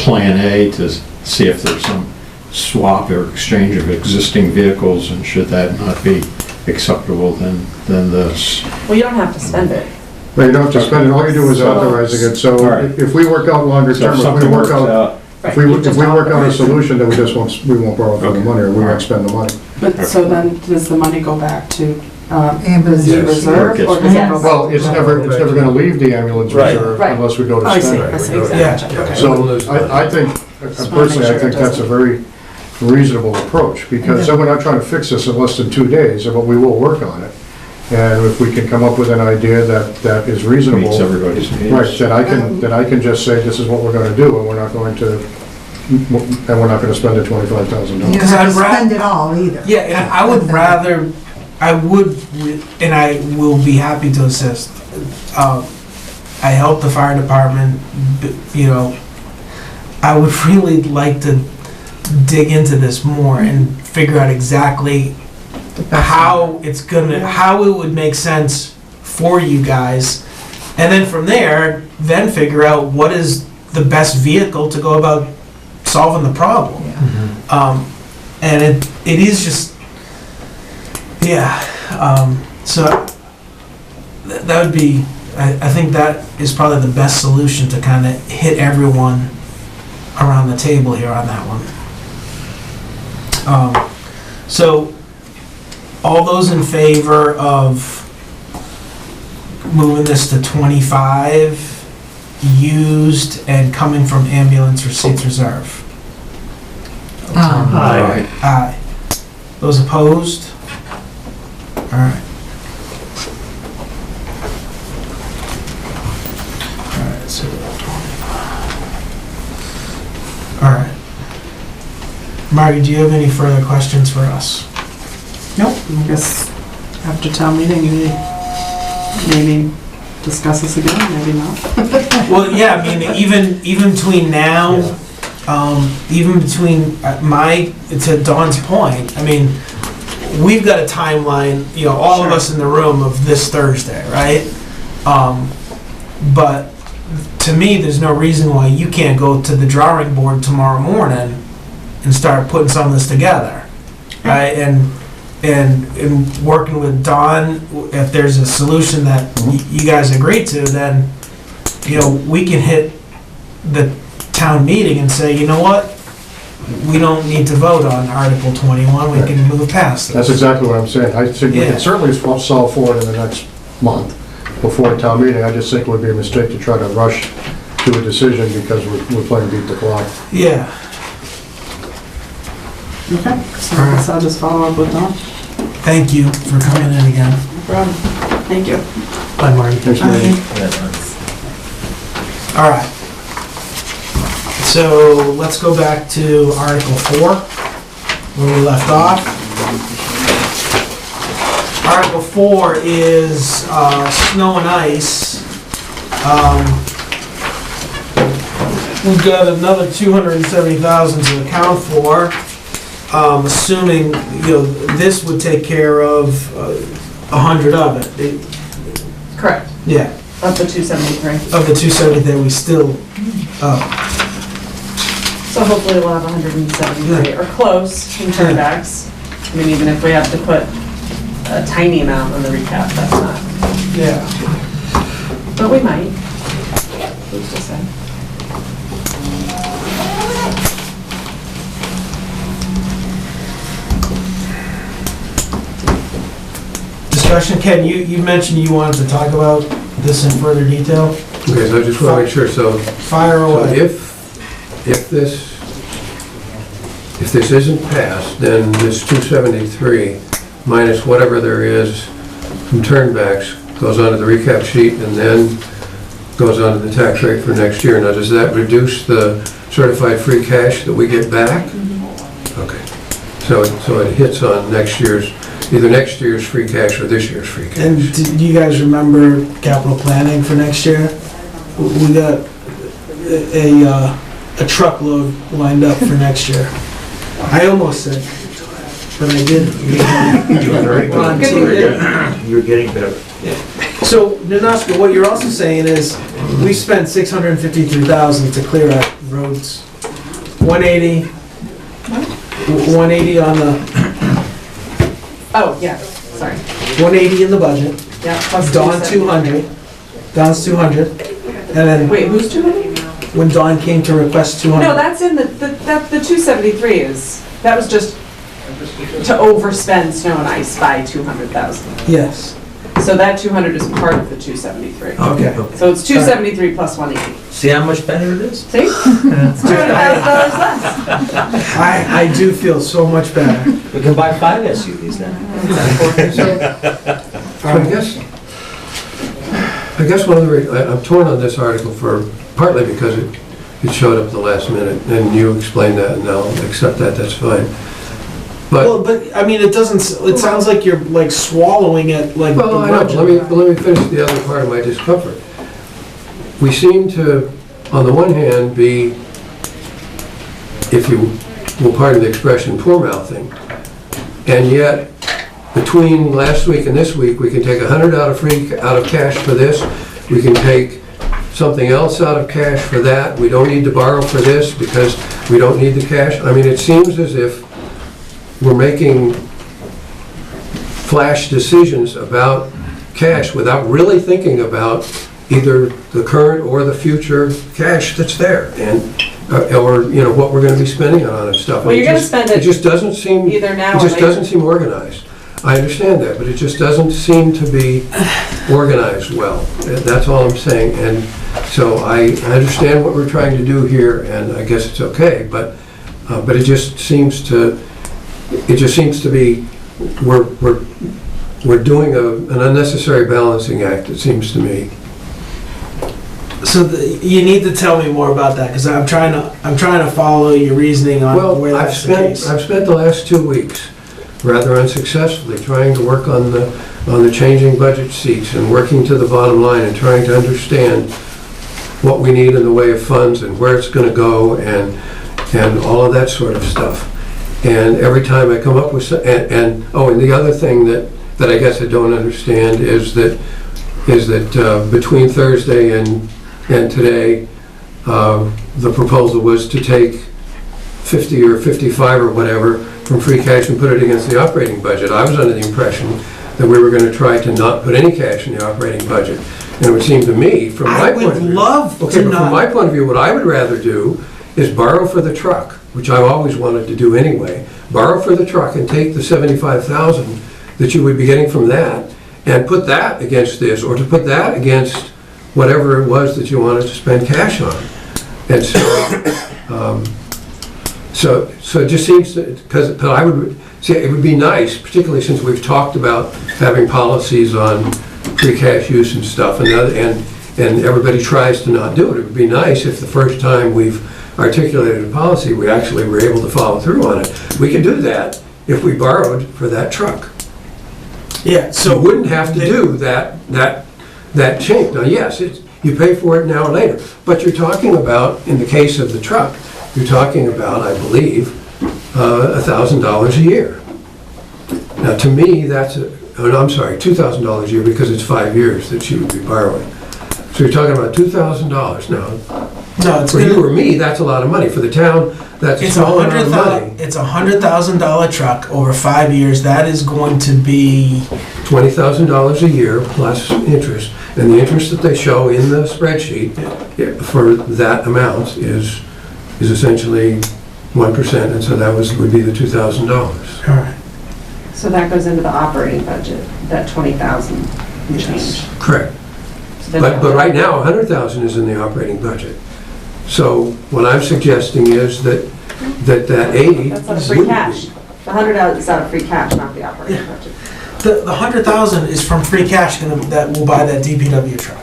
Plan A to see if there's some swap or exchange of existing vehicles, and should that not be acceptable, then this? Well, you don't have to spend it. But you don't have to spend it, all you do is authorizing it, so Right. if we work out longer So term, if if we something work works out, out, if we work out a solution, then we won't borrow from the money, or we won't spend the money. But so then, does the money go back to Ambulance. the Yes. reserve, or does it go back? Well, it's never gonna leave the ambulance Right. reserve Right. unless we go to I see, spend I it. see, Yeah. exactly, okay. So I think, personally, I think that's a very reasonable approach, because then we're not trying to fix this in less than 2 days, but we will work on it. And if we can come up with an idea that is reasonable. meets everybody's needs. Right, then I can just say, this is what we're gonna do, and we're not gonna spend the $25,000. You don't Because have I'd to ra- spend it all either. Yeah, and I would rather, and I will be happy to assist. I help the fire department, you know, I would really like to dig into this more and figure out exactly how it would make sense for you guys. And then from there, then figure out what is the best vehicle to go about solving the problem. And it is just, yeah, so that would be, I think that is probably the best solution to kind of hit everyone around the table here on that one. So, all those in favor of moving this to 25, used and coming from ambulance receipts reserve? Aye. Aye. Those opposed? Alright. Alright, so 25. Alright. Margie, do you have any further questions for us? Nope, I guess after town meeting, you maybe discuss this again, maybe not. Well, yeah, I mean, even between now, even between to Dawn's point, I mean, we've got a timeline, you know, all of us in the room of this Thursday, right? But to me, there's no reason why you can't go to the drawing board tomorrow morning and start putting some of this together, right? And working with Dawn, if there's a solution that you guys agree to, then, you know, we can hit the town meeting and say, you know what? We don't need to vote on Article 21, we can move past it. That's exactly what I'm saying. I think we Yeah. can certainly solve for it in the next month before town meeting. I just think it would be a mistake to try to rush to a decision because we're playing beat the clock. Yeah. Okay, so I guess I'll just follow up with Dawn. Thank you for coming in again. No problem. Thank you. Bye, Marty. Thanks, Marty. All right. So let's go back to Article 4, where we left off. Article 4 is snow and ice. We've got another 270,000 to account for, assuming, this would take care of 100 of it. Correct. Yeah, Up to 273. of the 270 that we still, So hopefully we'll have 173, or close in turnbacks. I mean, even if we have to put a tiny amount on the recap, that's not, yeah. but we might. Who's to say? Discussion, Ken, you mentioned you wanted to talk about this in further detail. Okay, so I just want to make sure, so Fire so away. if this isn't passed, then this 273 minus whatever there is from turnbacks goes onto the recap sheet and then goes onto the tax rate for next year. Now, does that reduce the certified free cash that we get back? Okay, so it hits on next year's, either next year's free cash or this year's free And cash. do you guys remember capital planning for next year? We got a truckload lined up for next year. I almost said, but I didn't. You're very On good. TV. You're getting better. So, Nanuska, what you're also saying is, we spent 653,000 to clear out roads. 180, 180 on the, Oh, yeah, sorry. 180 in the budget. Yeah, plus Dawn 270. 200. Dawn's 200. And then Wait, who's 200? when Dawn came to request 200. No, that's in the 273 is, that was just to overspend snow and ice by 200,000. Yes. So that 200 is part of the 273. Okay. So it's 273 plus 180. See how much better it is? See? It's $200,000 less. I do feel so much better. We can buy 5 SUVs now. I guess one of the, I'm torn on this article partly because it showed up at the last minute, and you explained that, and I'll accept that, that's fine. Well, but, I mean, it doesn't, it sounds like you're like swallowing it like the Well, I know, budget. let me finish the other part of my discomfort. We seem to, on the one hand, be, if you will pardon the expression, poor mouthing, and yet, between last week and this week, we can take 100 out of cash for this, we can take something else out of cash for that, we don't need to borrow for this because we don't need the cash. I mean, it seems as if we're making flash decisions about cash without really thinking about either the current or the future cash that's there, and or what we're going to be spending it on and stuff. Well, you're going to spend it It just doesn't seem. either now It or just later. doesn't seem organized. I understand that, but it just doesn't seem to be organized well. That's all I'm saying. And so I understand what we're trying to do here, and I guess it's okay. But it just seems to be we're doing an unnecessary balancing act. It seems to me. So you need to tell me more about that, because I'm trying to follow your reasoning on where Well, that's the case. I've spent the last 2 weeks rather unsuccessfully trying to work on the changing budget seats and working to the bottom line and trying to understand what we need in the way of funds and where it's going to go and all of that sort of stuff. And every time I come up with and the other thing that I guess I don't understand is that between Thursday and today, the proposal was to take 50 or 55 or whatever from free cash and put it against the operating budget. I was under the impression that we were going to try to not put any cash in the operating budget. And it would seem to me, from my point of view... I would love to Okay, but not... from my point of view, what I would rather do is borrow for the truck, which I've always wanted to do anyway. Borrow for the truck and take the $75,000 that you would be getting from that and put that against this, or to put that against whatever it was that you wanted to spend cash on. And So it just seems that, because I would, see, it would be nice, particularly since we've talked about having policies on free cash use and stuff, and everybody tries to not do it. It would be nice if the first time we've articulated a policy, we actually were able to follow through on it. We could do that if we borrowed for that truck. Yeah, So so. you wouldn't have to do that change. Now, yes, you pay for it now or later, but you're talking about, in the case of the truck, you're talking about, I believe, $1,000 a year. Now, to me, I'm sorry, $2,000 a year, because it's 5 years that you would be borrowing. So you're talking about $2,000 now. No, it's For you or me, that's a lot of money. For the town, that's a It's small amount of money. It's $100,000 truck over 5 years. That is going to be, $20,000 a year plus interest, and the interest that they show in the spreadsheet for that amount is essentially 1%, and so that would be the $2,000. all right. So that goes into the operating budget, that 20,000 and change. Correct. So then But right now, 100,000 is in the operating budget. So what I'm suggesting is that 80 That's out of free wouldn't cash. be. The 100 is out of free cash, not the operating budget. The 100,000 is from free cash that will buy that DPW truck.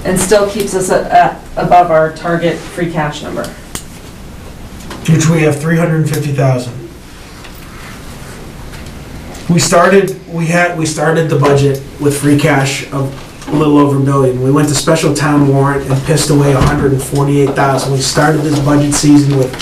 And still keeps us at above our target free cash number. Which we have 350,000. We started the budget with free cash of a little over $1 million. We went to special town warrant and pissed away 148,000. We started this budget season with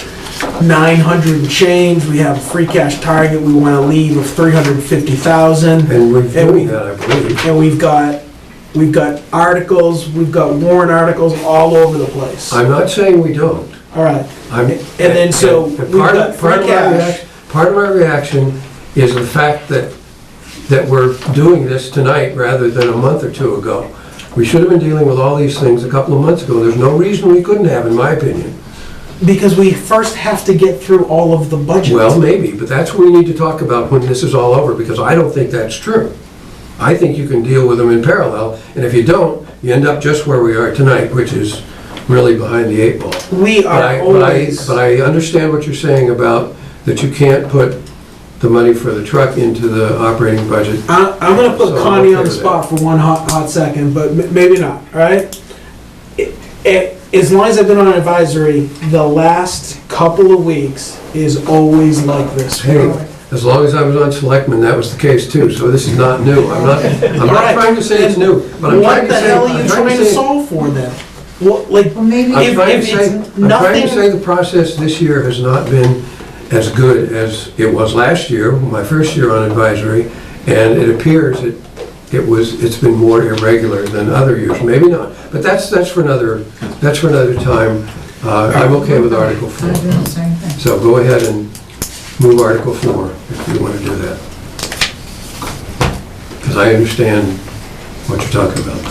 900 and change. We have a free cash target we want to leave of 350,000. And we're doing that, I believe. And we've got articles, we've got warrant articles all over the place. I'm not saying we don't. All right. And then so we've got free cash. Part of my reaction is the fact that we're doing this tonight rather than a month or two ago. We should have been dealing with all these things a couple of months ago. There's no reason we couldn't have, in my opinion. Because we first have to get through all of the budget. Well, maybe, but that's what we need to talk about when this is all over, because I don't think that's true. I think you can deal with them in parallel, and if you don't, you end up just where we are tonight, which is really behind the 8 ball. We are always. But I understand what you're saying about that you can't put the money for the truck into the operating budget. I'm gonna put So I'm Connie okay on the with spot for one hot second, but maybe not, all right? As long as I've been on advisory, the last couple of weeks is always like this. Hey, as long as I was on selectmen, that was the case too, so this is not new. I'm not Right. trying to say it's new, but I'm trying What to the say. hell are you I'm trying to say- solve for then? What, like, Well, maybe, I'm trying to if say, it's I'm trying to nothing- say the process this year has not been as good as it was last year, my first year on advisory, and it appears it's been more irregular than other years. Maybe not, but that's for another time. I'm okay with Article 4. I do the same thing. So go ahead and move Article 4 if you want to do that. Because I understand what you're talking about.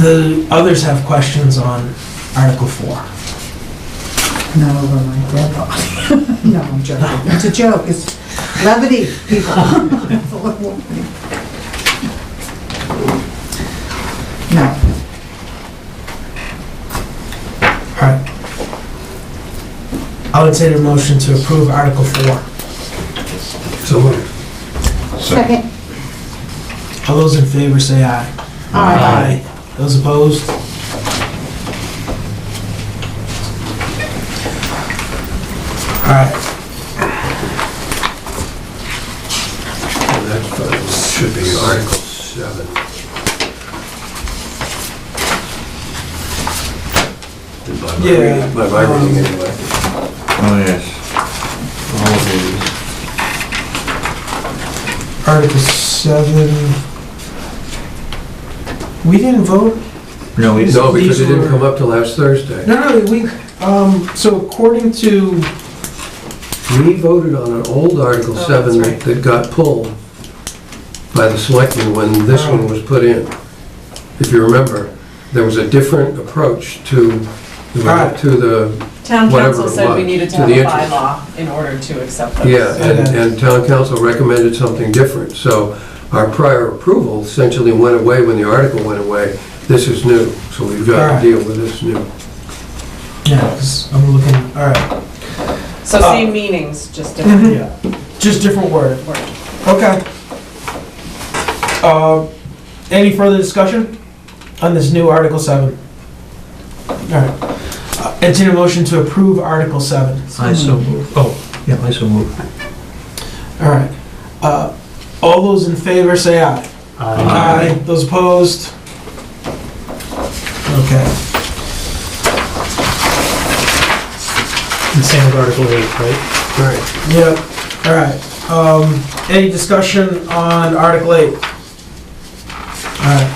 the others have questions on Article 4. Not over my dead body. No, I'm joking. It's a joke. It's levity, people. No. All right. I would say the motion to approve Article 4. So moved. Second. All those in favor say aye. Aye. Those opposed? All right. And that should be Article 7. Yeah. By my reading anyway. Oh, yes. All of these. Article 7. We didn't vote? No, we No, because These it didn't were- come up till last Thursday. No, so according to, We voted on an old Article 7 that's right. that got pulled by the selectmen when this one was put in. If you remember, there was a different approach to Right. the, Town Whatever council it said we was, needed to to have the a interest. bylaw in order to accept those. yeah, and town council recommended something different. So our prior approval essentially went away when the article went away. This is new, so we've got Right. to deal with this new. Yeah, 'cause I'm looking, all right. So same meanings, just different Yeah, just different word. word. Okay. Any further discussion on this new Article 7? All right. Entertain a motion to approve Article 7. I so move. Oh, yeah, I so move. All right. All those in favor say aye. Aye. Those opposed? Okay. And same with Article 8, right? Right. Yep. All right. Any discussion on Article 8? All right.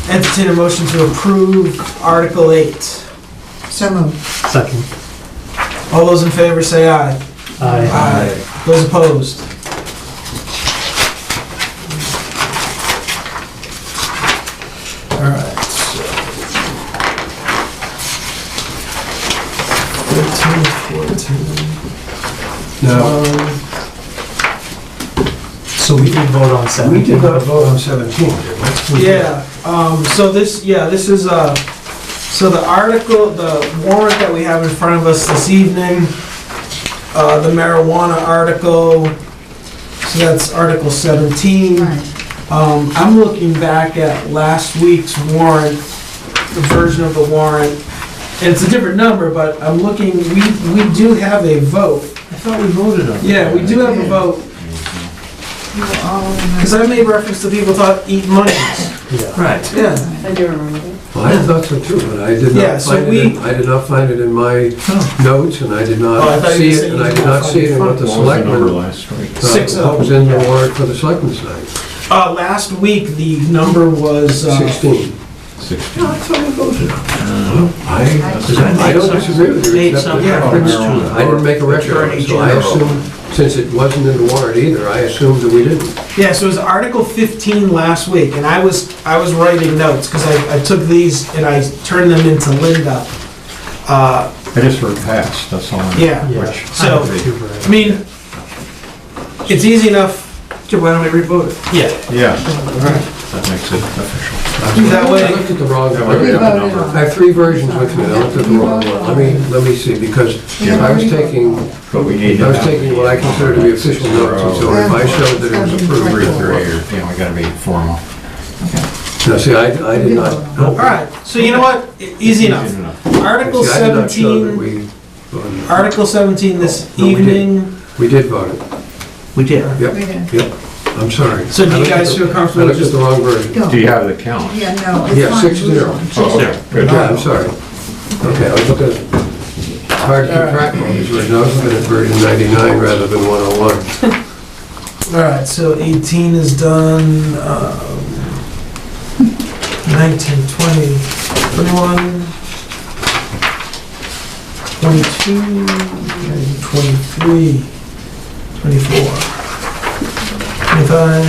Entertain a motion to approve Article 8. So moved. Second. All those in favor say aye. Aye. Those opposed? All right. So 13, 14. Now, So we did vote on 7. we did not vote on 17, did we? Yeah, this is, so the article, the warrant that we have in front of us this evening, the marijuana article, so that's Article 17. Right. I'm looking back at last week's warrant, the version of the warrant, and it's a different number, but I'm looking, we do have a vote. I thought we voted on it. Yeah, we do have a vote, You were all in because I made reference to people eat monkeys. Right. Yeah. I do remember that. Well, I thought so too, but I did Yeah, not so find it, I did not find it in my notes, and I did Oh, I not thought see you it, said and you I did did not not find see it it in what the What was the number selectmen, last week? 6-0. what was in the warrant for the selectmen's night. Last week, the number was, 16. 16. I thought I voted on it. I I don't disagree with you. Made except some that reference to I didn't make a record of Attorney it, so I General. assumed, since it wasn't in the warrant either, I assumed that we didn't. yeah, so it was Article 15 last week, and I was writing notes, because I took these and I turned them into Linda. I just heard pass, that's all. Yeah. Which, So, I mean, it's easy enough, So why don't we revote it? yeah. yeah, that makes it official. That way- I looked at the wrong That one. way we have a voted number. on I have three versions with me, I looked at the wrong one. Let me see, because I was taking, But we need to I was have taking what I consider to be official notes, and so if I showed that it was approved. 3-3, or, we gotta be formal. Now, see, I did not. All right, so you know what? Easy enough. Easy enough. Article See, I did not show that 17, we voted. Article 17 this No, we did. evening. We did vote it. We did. Yep, We did. yep. I'm sorry. So do you I looked guys at feel the- comfortable I with looked at just- the wrong version. Go. Do you have the count? Yeah, no, it's Yeah, fine. 6-0. Oh, good. Yeah, I'm sorry. Okay, I was looking at, it's hard to keep track of all these words. I was looking at version 99 rather than 101. All right, so 18 is done, 19, 20, 21, 22, 23, 24, 25,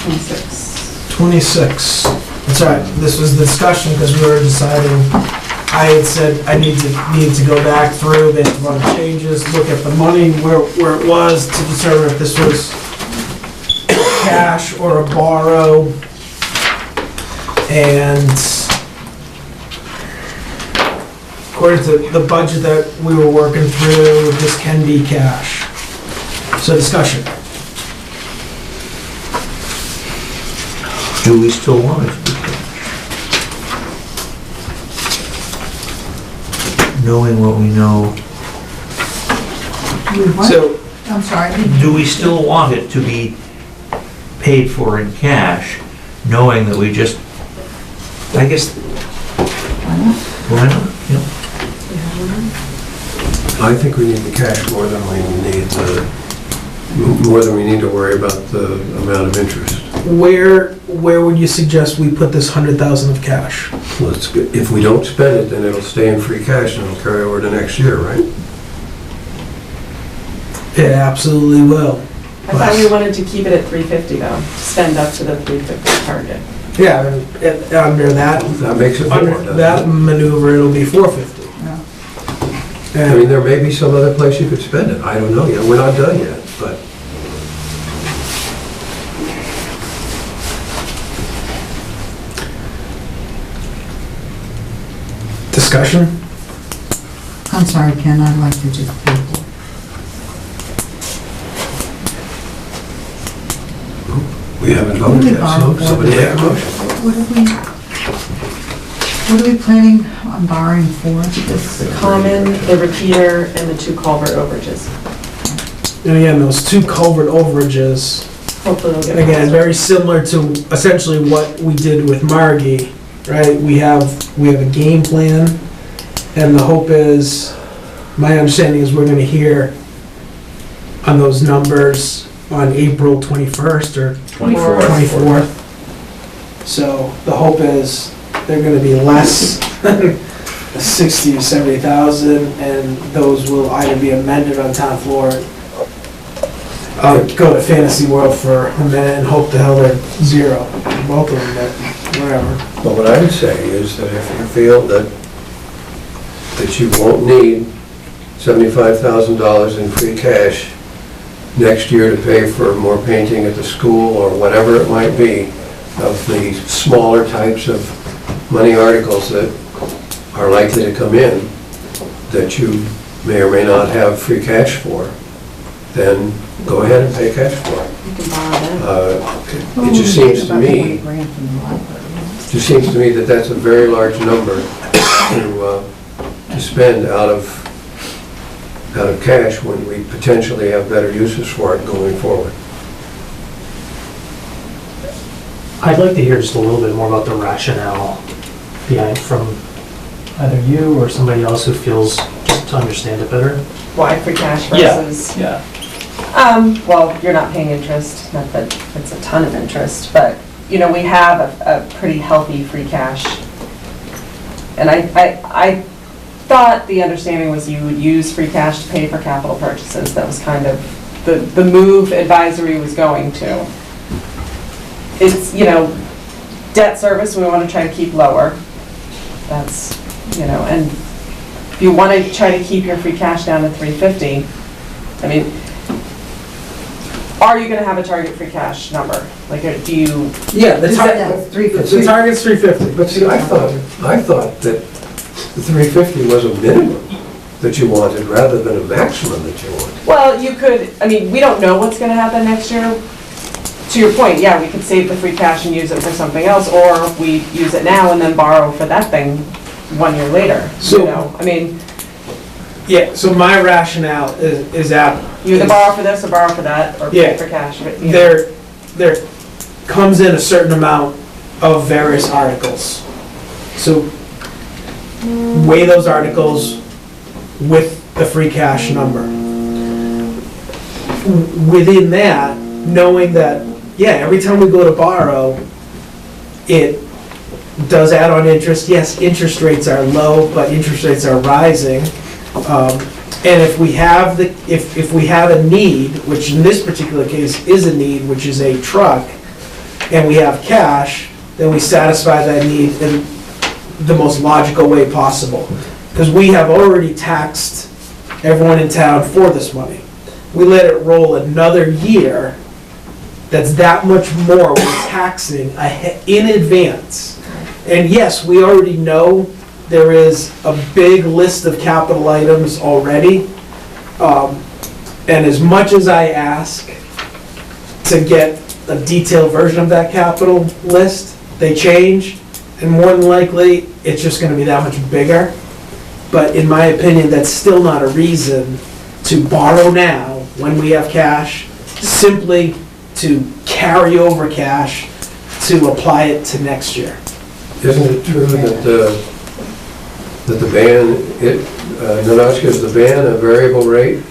26. 26. That's all right, this was the discussion because we were deciding, I had said I need to go back through based upon the changes, look at the money, where it was to determine if this was cash or a borrow. And according to the budget that we were working through, this can be cash. So discussion. Do we still want it to be cash? Knowing what we know, What? So, I'm sorry. do we still want it to be paid for in cash, knowing that we just, I guess, why not? You know, I think we need the cash more than we need to worry about the amount of interest. where would you suggest we put this 100,000 of cash? If we don't spend it, then it'll stay in free cash and it'll carry over to next year, right? It absolutely will. I thought we wanted to keep it at 350 though, spend up to the 350 target. Yeah, and under that, That makes it more, under doesn't that it? maneuver, it'll be 450. I mean, there may be some other place you could spend it, I don't know yet, we're not done yet, but. Discussion? I'm sorry, Ken, I'd like to just people. We haven't voted yet, so somebody make a motion. What are we planning on borrowing for? The common, the repeater, and the 2 culvert overages. And again, those 2 culvert overages, Hopefully they'll get. again, very similar to essentially what we did with Margie, right? We have a game plan, and the hope is, my understanding is we're gonna hear on those numbers on April 21st or 24th. So the hope is they're gonna be less than 60 or 70,000, and those will either be amended on town floor. I'll go to Fantasy World for a minute and hope the hell they're zero, both of them, but whatever. But what I would say is that if you feel that you won't need $75,000 in free cash next year to pay for more painting at the school or whatever it might be, of the smaller types of money articles that are likely to come in, that you may or may not have free cash for, then go ahead and pay cash for it. You can borrow that. It just seems to me, that that's a very large number to spend out of cash when we potentially have better uses for it going forward. I'd like to hear just a little bit more about the rationale behind from either you or somebody else who feels just to understand it better. Why free cash versus? Yeah. Well, you're not paying interest, not that it's a ton of interest, but, you know, we have a pretty healthy free cash. And I thought the understanding was you would use free cash to pay for capital purchases. That was kind of the move advisory was going to. It's, you know, debt service we want to try to keep lower. That's, you know, and if you want to try to keep your free cash down to 350, I mean, are you gonna have a target free cash number? Like, do you? Yeah, the That's 350. the target's 350. But see, I thought that the 350 was a minimum that you wanted rather than a maximum that you wanted. Well, you could, I mean, we don't know what's gonna happen next year. To your point, yeah, we could save the free cash and use it for something else, or we use it now and then borrow for that thing 1 year later, So- you know? I mean, Yeah, so my rationale is that. you either borrow for this or borrow for that, or Yeah. pay for cash, but, you know. There comes in a certain amount of various articles. So weigh those articles with the free cash number. Within that, knowing that, yeah, every time we go to borrow, it does add on interest. Yes, interest rates are low, but interest rates are rising. And if we have if we have a need, which in this particular case is a need, which is a truck, and we have cash, then we satisfy that need in the most logical way possible. Because we have already taxed everyone in town for this money. We let it roll another year, that's that much more we're taxing in advance. And yes, we already know there is a big list of capital items already. And as much as I ask to get a detailed version of that capital list, they change, and more than likely, it's just gonna be that much bigger. But in my opinion, that's still not a reason to borrow now when we have cash, simply to carry over cash to apply it to next year. Isn't it true that the ban, Nanoska, is the ban a variable rate?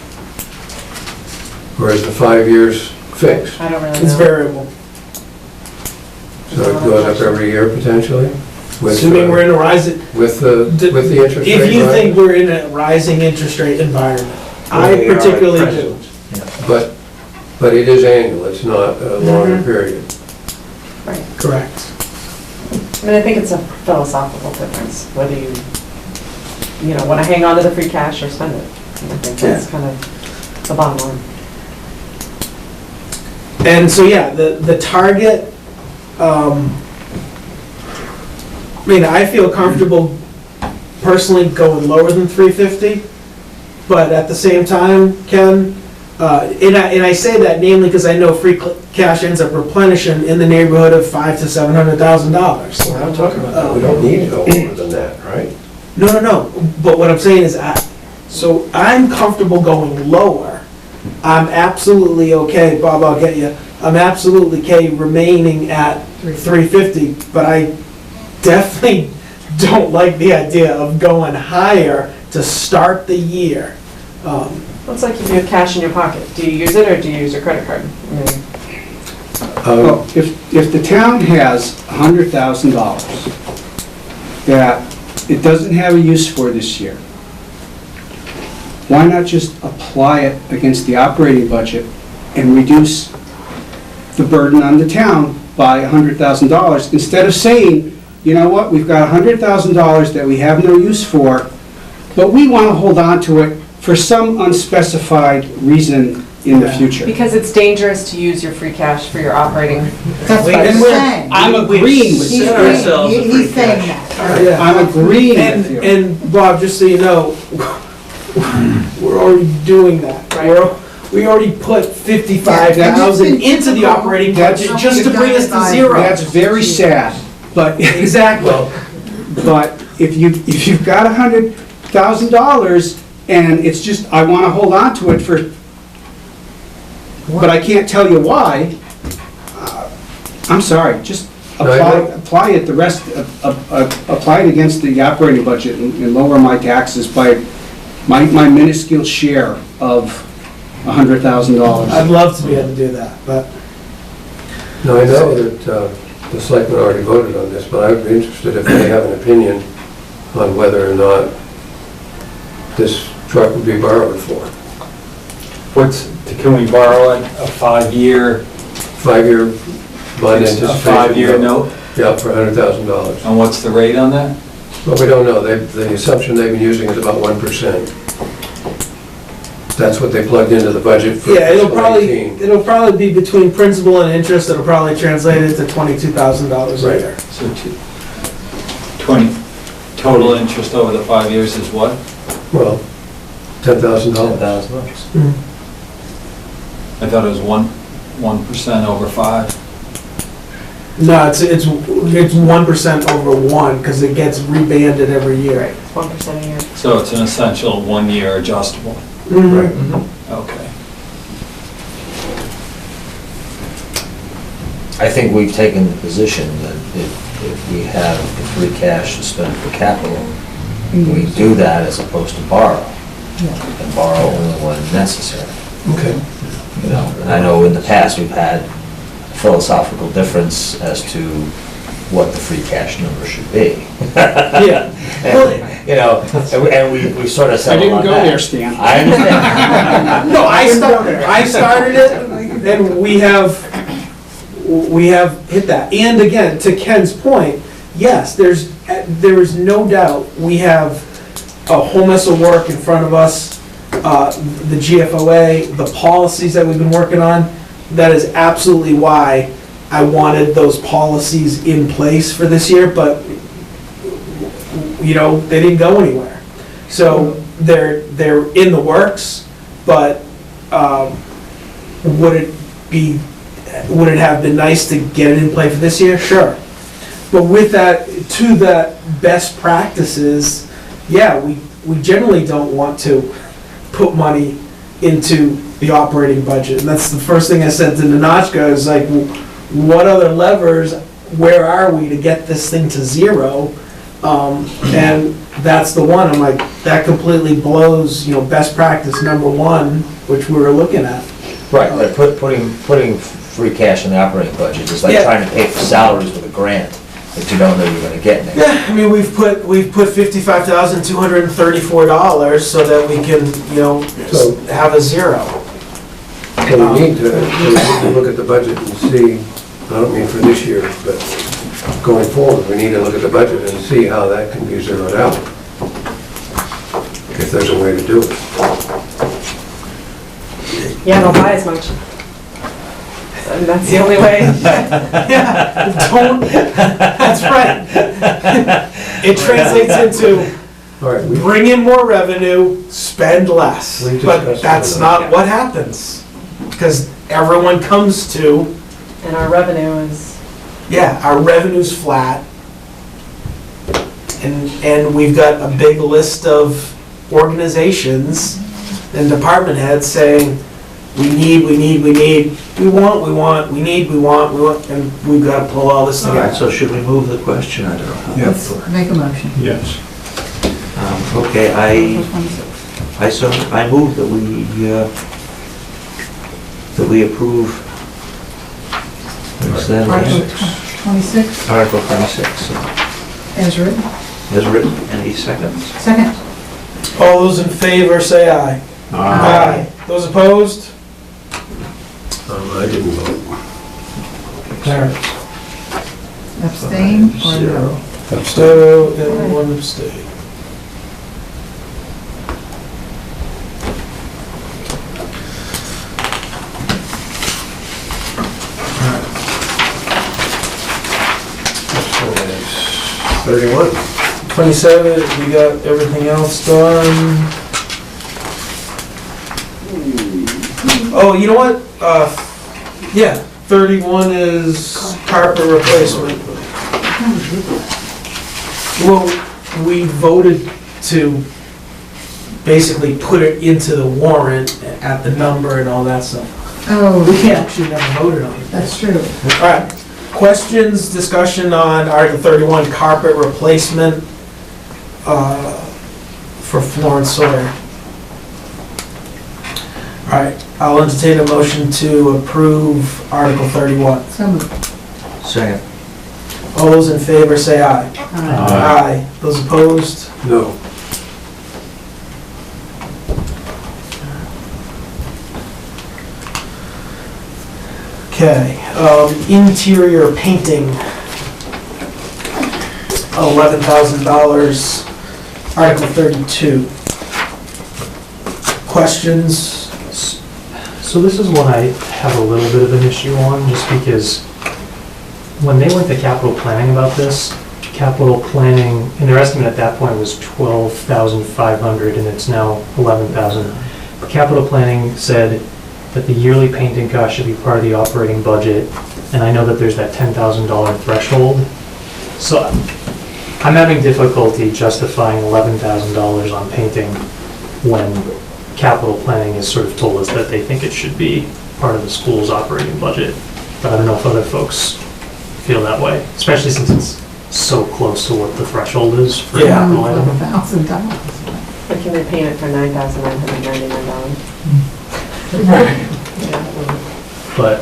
Or is the 5 years fixed? I don't really know. It's variable. So it goes up every year potentially? With, Assuming we're in a rising, with the interest rate? if you rise? think we're in a rising interest rate environment, I We are at particularly present. do. But it is annual, it's not a longer period. Right. Correct. I mean, I think it's a philosophical difference, whether you know, want to hang on to the free cash or spend it. And I think that's kind of the bottom line. And so, yeah, the target, I mean, I feel comfortable personally going lower than 350, but at the same time, Ken, and I say that namely because I know free cash ends up replenishing in the neighborhood of $500,000 to $700,000. We're not talking about that, we don't need to go more than that, right? No, but what I'm saying is, so I'm comfortable going lower. I'm absolutely okay, Bob, I'll get you, I'm absolutely okay remaining at 350, but I definitely don't like the idea of going higher to start the year. It's like if you have cash in your pocket, do you use it or do you use your credit card? Well, if the town has $100,000 that it doesn't have a use for this year, why not just apply it against the operating budget and reduce the burden on the town by $100,000 instead of saying, you know what, we've got $100,000 that we have no use for, but we want to hold on to it for some unspecified reason in the future. Because it's dangerous to use your free cash for your operating. That's what I'm saying. I'm agreeing with He's you. saying, he's saying that. I'm agreeing with you. And Bob, just so you know, we're already doing that. We already put 55,000 into the operating budget just to bring us to zero. That's very sad, but. Exactly. But if you've got $100,000 and it's just, I want to hold on to it for, but I can't tell you why, I'm sorry, just apply it the rest, apply it against the operating budget and lower my taxes by my minuscule share of $100,000. I'd love to be able to do that, but. No, I know that the selectmen already voted on this, but I'd be interested if they have an opinion on whether or not this truck would be borrowed for. Can we borrow it a 5-year? 5-year bond A anticipation. 5-year note? Yeah, for $100,000. And what's the rate on that? Well, we don't know. The assumption they've been using is about 1%. That's what they plugged into the budget for Yeah, fiscal 18. it'll probably be between principal and interest, it'll probably translate into $22,000 a year. So 20, total interest over the 5 years is what? Well, $10,000. $10,000. I thought it was 1% over 5. No, it's 1% over 1, because it gets rebanded every year. Right, it's 1% a year. So it's an essential 1-year adjustable. Right. Okay. I think we've taken the position that if we have the free cash to spend for capital, we do that as opposed to borrow. And borrow only when necessary. Okay. You know, and I know in the past we've had philosophical difference as to what the free cash number should be. Yeah. And, you know, and we sort of I settled didn't on go that. there, Stan. I understand. No, I started it, and we have hit that. And again, to Ken's point, yes, there is no doubt we have a whole mess of work in front of us, the GFOA, the policies that we've been working on. That is absolutely why I wanted those policies in place for this year, but, you know, they didn't go anywhere. So they're in the works, but would it have been nice to get it in play for this year? Sure. But with that, to the best practices, yeah, we generally don't want to put money into the operating budget. And that's the first thing I said to Nanachka is like, what other levers, where are we to get this thing to zero? And that's the one. I'm like, that completely blows, you know, best practice number 1, which we were looking at. Right, but putting free cash in the operating budget is like trying to pay for salaries with a grant that you don't know you're gonna get next year. Yeah, I mean, we've put $55,234 so that we can, you know, have a zero. So we need to look at the budget and see, I don't mean for this year, but going forward, we need to look at the budget and see how that can be zeroed out. If there's a way to do it. Yeah, don't buy as much. And that's the only way. Yeah, that's right. It translates into All right, bring in more revenue, spend less. We've But discussed that's that. not what happens. Because everyone comes to, And our revenue is, yeah, our revenue's flat. And we've got a big list of organizations and department heads saying, we need, we need, we need, we want, we need, we want, and we've got to pull all this All right, together. so should we move the question? I don't know how. Yes. Make a motion. Yes. Okay, I move that we approve, what's that Article again? 26, Article 26, as written. as written. Any seconds? Second. All those in favor, say aye. Aye. Those opposed? I didn't vote. Carries. Abstain or no? So, and one abstain. So it's 31. 27, we got everything else done. Oh, you know what? Yeah, 31 is carpet replacement. Well, we voted to basically put it into the warrant at the number and all that stuff. Oh, We actually never voted on it. that's true. All right, questions, discussion on Article 31, carpet replacement for Florence Sawyer. All right, I'll entertain a motion to approve Article 31. So moved. Second. All those in favor say aye. Aye. Those opposed? No. Okay, interior painting, $11,000, Article 32. Questions? So this is one I have a little bit of an issue on, just because when they went to capital planning about this, capital planning, and their estimate at that point was 12,500, and it's now 11,000. Capital planning said that the yearly painting cost should be part of the operating budget, and I know that there's that $10,000 threshold. So I'm having difficulty justifying $11,000 on painting when capital planning has sort of told us that they think it should be part of the school's operating budget. But I don't know if other folks feel that way, especially since it's so close to what the threshold is for a capital item. $11,000. but can they paint it for $9,999? But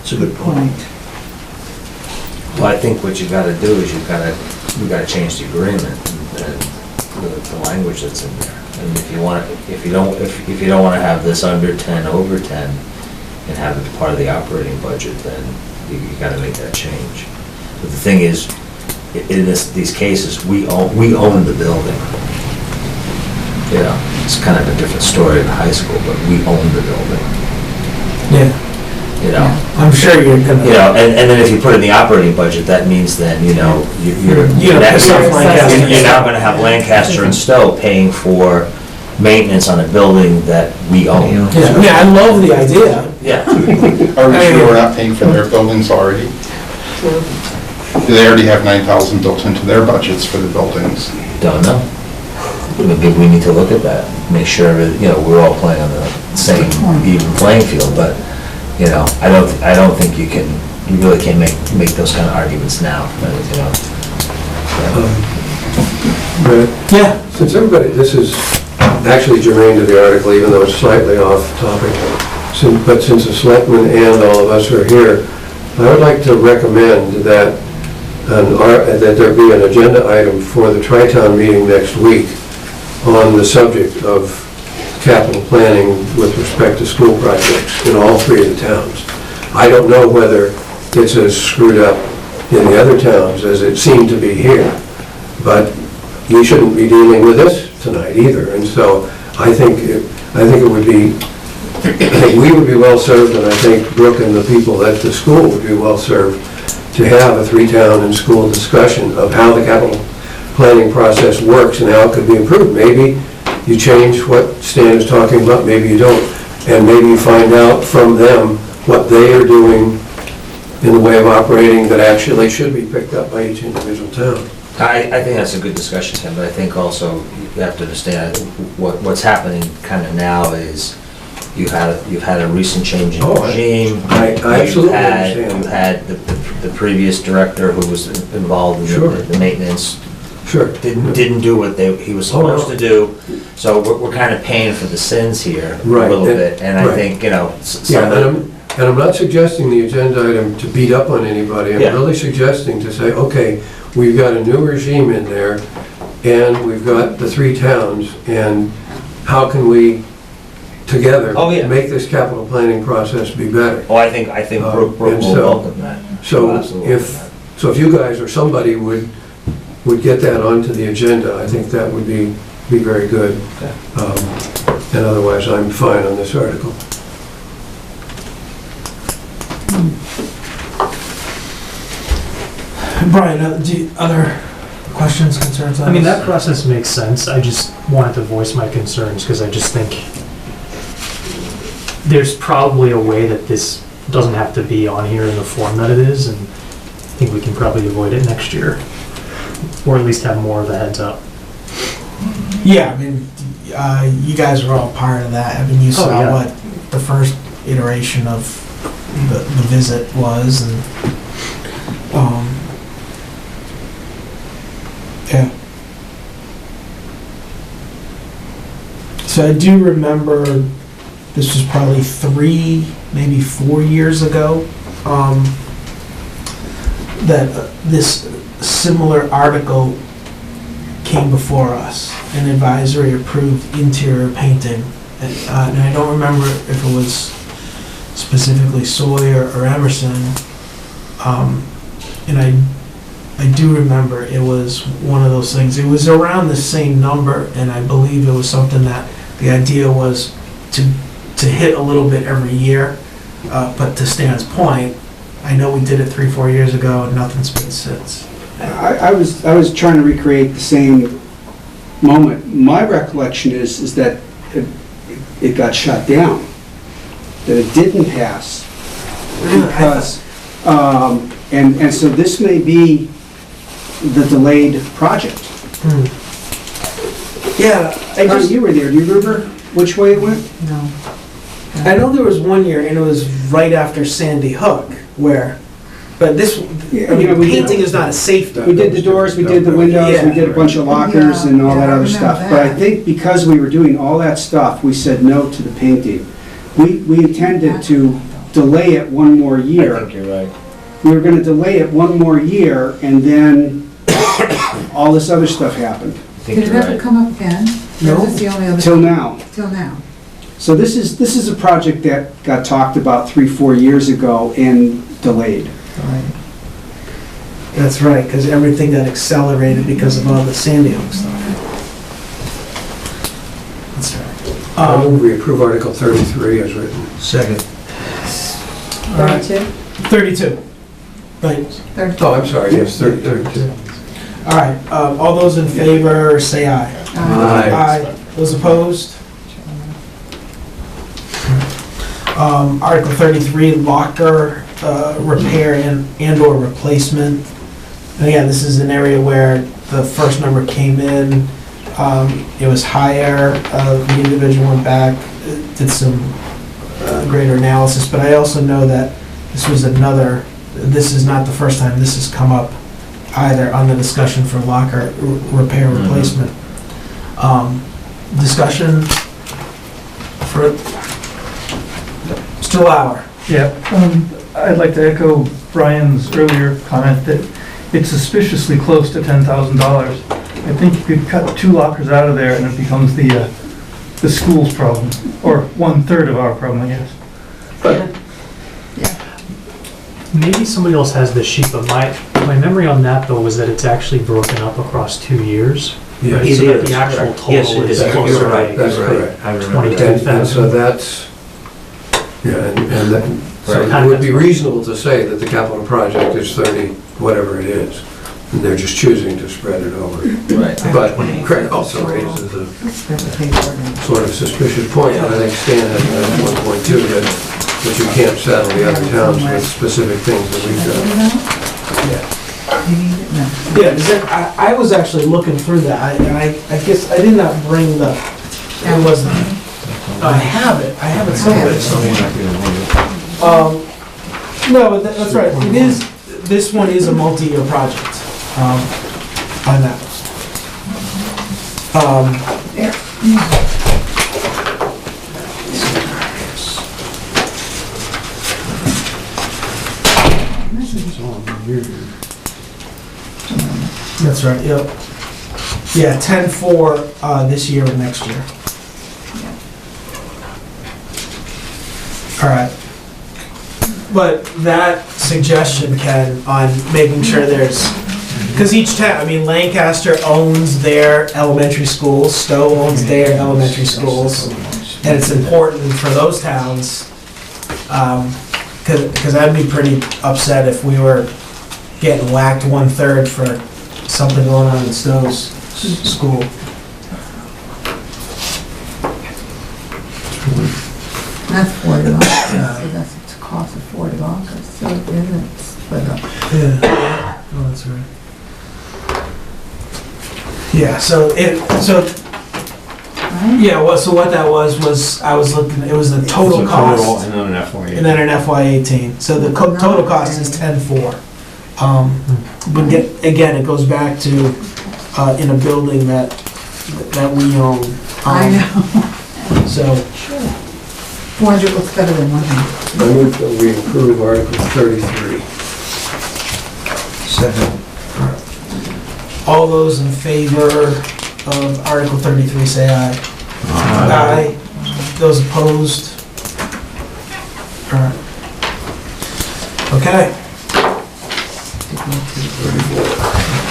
It's a good point. Point. Well, I think what you gotta do is we gotta change the agreement, the language that's in there. And if you don't wanna have this under 10, over 10, and have it part of the operating budget, then you gotta make that change. But the thing is, in these cases, we own the building. You know, it's kind of a different story in high school, but we own the building, Yeah, you know? I'm sure you're gonna. You know, and then if you put it in the operating budget, that means then, you know, you're piss off Lancaster. you're now gonna have Lancaster and Stowe paying for maintenance on a building that we own. Yeah, I love the idea. Yeah. Are we sure we're not paying for their buildings already? Do they already have 9,000 built into their budgets for the buildings? Don't know. Maybe we need to look at that, make sure, you know, we're all playing on the same even playing field, but, you know, I don't think you really can't make those kind of arguments now, you know. But Yeah. since this is actually germane to the article, even though it's slightly off topic, but since the selectmen and all of us are here, I would like to recommend that that there be an agenda item for the Tri-Town meeting next week on the subject of capital planning with respect to school projects in all three of the towns. I don't know whether it's as screwed up in the other towns as it seemed to be here, but you shouldn't be dealing with this tonight either. And so I think it would be, I think we would be well served, and I think Brooke and the people at the school would be well served to have a three-town and school discussion of how the capital planning process works and how it could be improved. Maybe you change what Stan is talking about, maybe you don't. And maybe you find out from them what they are doing in the way of operating that actually should be picked up by each individual town. I think that's a good discussion, Tim, but I think also you have to understand what's happening kind of now is you've had a recent change in regime. I absolutely understand. You had the previous director who was involved in the maintenance. Sure. Didn't do what he was supposed to do. So we're kind of paying for the sins here a little bit. And I think, And I'm not suggesting the agenda item to beat up on anybody. I'm really suggesting to say, okay, we've got a new regime in there, and we've got the three towns, and how can we together make this capital planning process be better? Oh, I think Brooke will welcome that. So if you guys or somebody would get that onto the agenda, I think that would be very good. And otherwise, I'm fine on this article. Brian, other questions, concerns on I mean, this? that process makes sense. I just wanted to voice my concerns because I just think there's probably a way that this doesn't have to be on here in the form that it is, and I think we can probably avoid it next year, or at least have more of a heads up. Yeah, I mean, you guys are all part of that. I mean, you saw what the first iteration of the visit was, and yeah. So I do remember this was probably 3, maybe 4 years ago, that this similar article came before us. An advisory approved interior painting. And I don't remember if it was specifically Sawyer or Emerson. And I do remember it was one of those things. It was around the same number, and I believe it was something that the idea was to hit a little bit every year. But to Stan's point, I know we did it 3-4 years ago, and nothing's been since. I was trying to recreate the same moment. My recollection is that it got shut down, that it didn't pass because, and so this may be the delayed project. Yeah, You were there. Do you remember which way it went? No. I know there was one year, and it was right after Sandy Hook, where, but this, I mean, painting is not a safety. We did the doors, we did the windows, we did a bunch of lockers and all that other stuff. But I think because we were doing all that stuff, we said no to the painting. We intended to delay it one more year. I think you're right. We were gonna delay it one more year, and then all this other stuff happened. Did it ever come up again? No. Or is this the only other? Till now. Till now. So this is a project that got talked about 3-4 years ago and delayed. Right. That's right, because everything got accelerated because of all the Sandy Hook stuff. That's right. I move we approve Article 33 as written. Second. 32? 32. Right. 32. Oh, I'm sorry, yes, 32. All right, all those in favor, say aye. Aye. Those opposed? Article 33, locker repair and/or replacement. And again, this is an area where the first number came in, it was higher, the individual went back, did some greater analysis, but I also know that this is not the first time this has come up either on the discussion for locker repair replacement. Discussion for Mr. Lauer. Yeah, I'd like to echo Brian's earlier comment that it's suspiciously close to $10,000. I think you could cut 2 lockers out of there and it becomes the school's problem, or 1/3 of our problem, I guess. But Maybe somebody else has this sheet, but my memory on that though was that it's actually broken up across 2 years. Yeah, Right, it so that is, the actual correct. total Yes, it is is. closer You're right, to that's correct. I remember that. 22,000. And so that's, yeah, and that, So it would be reasonable to say that the capital project is 30, whatever it is, and they're just choosing to spread it over. Right. But Craig also raises a sort of suspicious point, and I think Stan had at one point too, that you can't saddle the other towns with specific things that we've done. Yeah, I was actually looking through that, I guess I did not bring the, it wasn't, I have it somewhere. No, but that's right, it is, this one is a multi-year project, on that. That's right, yep. Yeah, 10-4, this year and next year. All right. But that suggestion, Ken, on making sure there's, because each town, I mean, Lancaster owns their elementary schools, Stowe owns their elementary schools, and it's important for those towns, because I'd be pretty upset if we were getting whacked 1/3 for something going on in Stowe's school. That's $40, so that's the cost of $40, so it isn't split up. Yeah, oh, that's right. Yeah, so what that was I was looking, it was the total cost. And then an FY18. And then an FY18, so the total cost is 10-4. But again, it goes back to, in a building that we own. I know. So. 400 looks better than 100. I move that we approve Article 33. Second. All those in favor of Article 33, say aye. Aye. Those opposed? All right. Okay.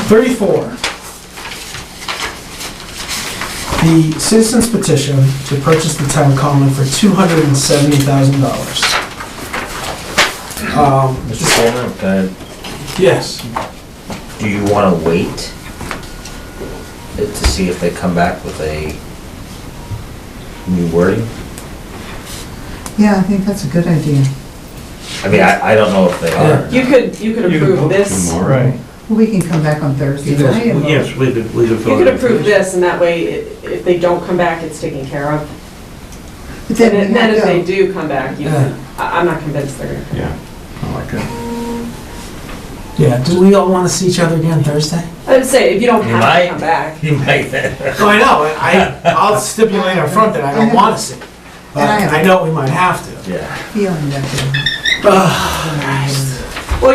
34. The citizens petition to purchase the town common for $270,000. Mr. Chairman, Yes. do you want to wait to see if they come back with a new wording? Yeah, I think that's a good idea. I mean, I don't know if they are. You could approve this. Right. We can come back on Thursday night and vote. Yes, we could You could approve this, and that way, if they don't come back, it's taken care of. But And we then have if to- they do come back, I'm not convinced they're gonna come back. Yeah, I like it. Yeah, do we all want to see each other again Thursday? I would say, if you don't You have might. to come back. You might. Oh, I know, I'll stipulate up front that I don't want to see. But And I have- I know we might have to. Yeah. Feeling that Well,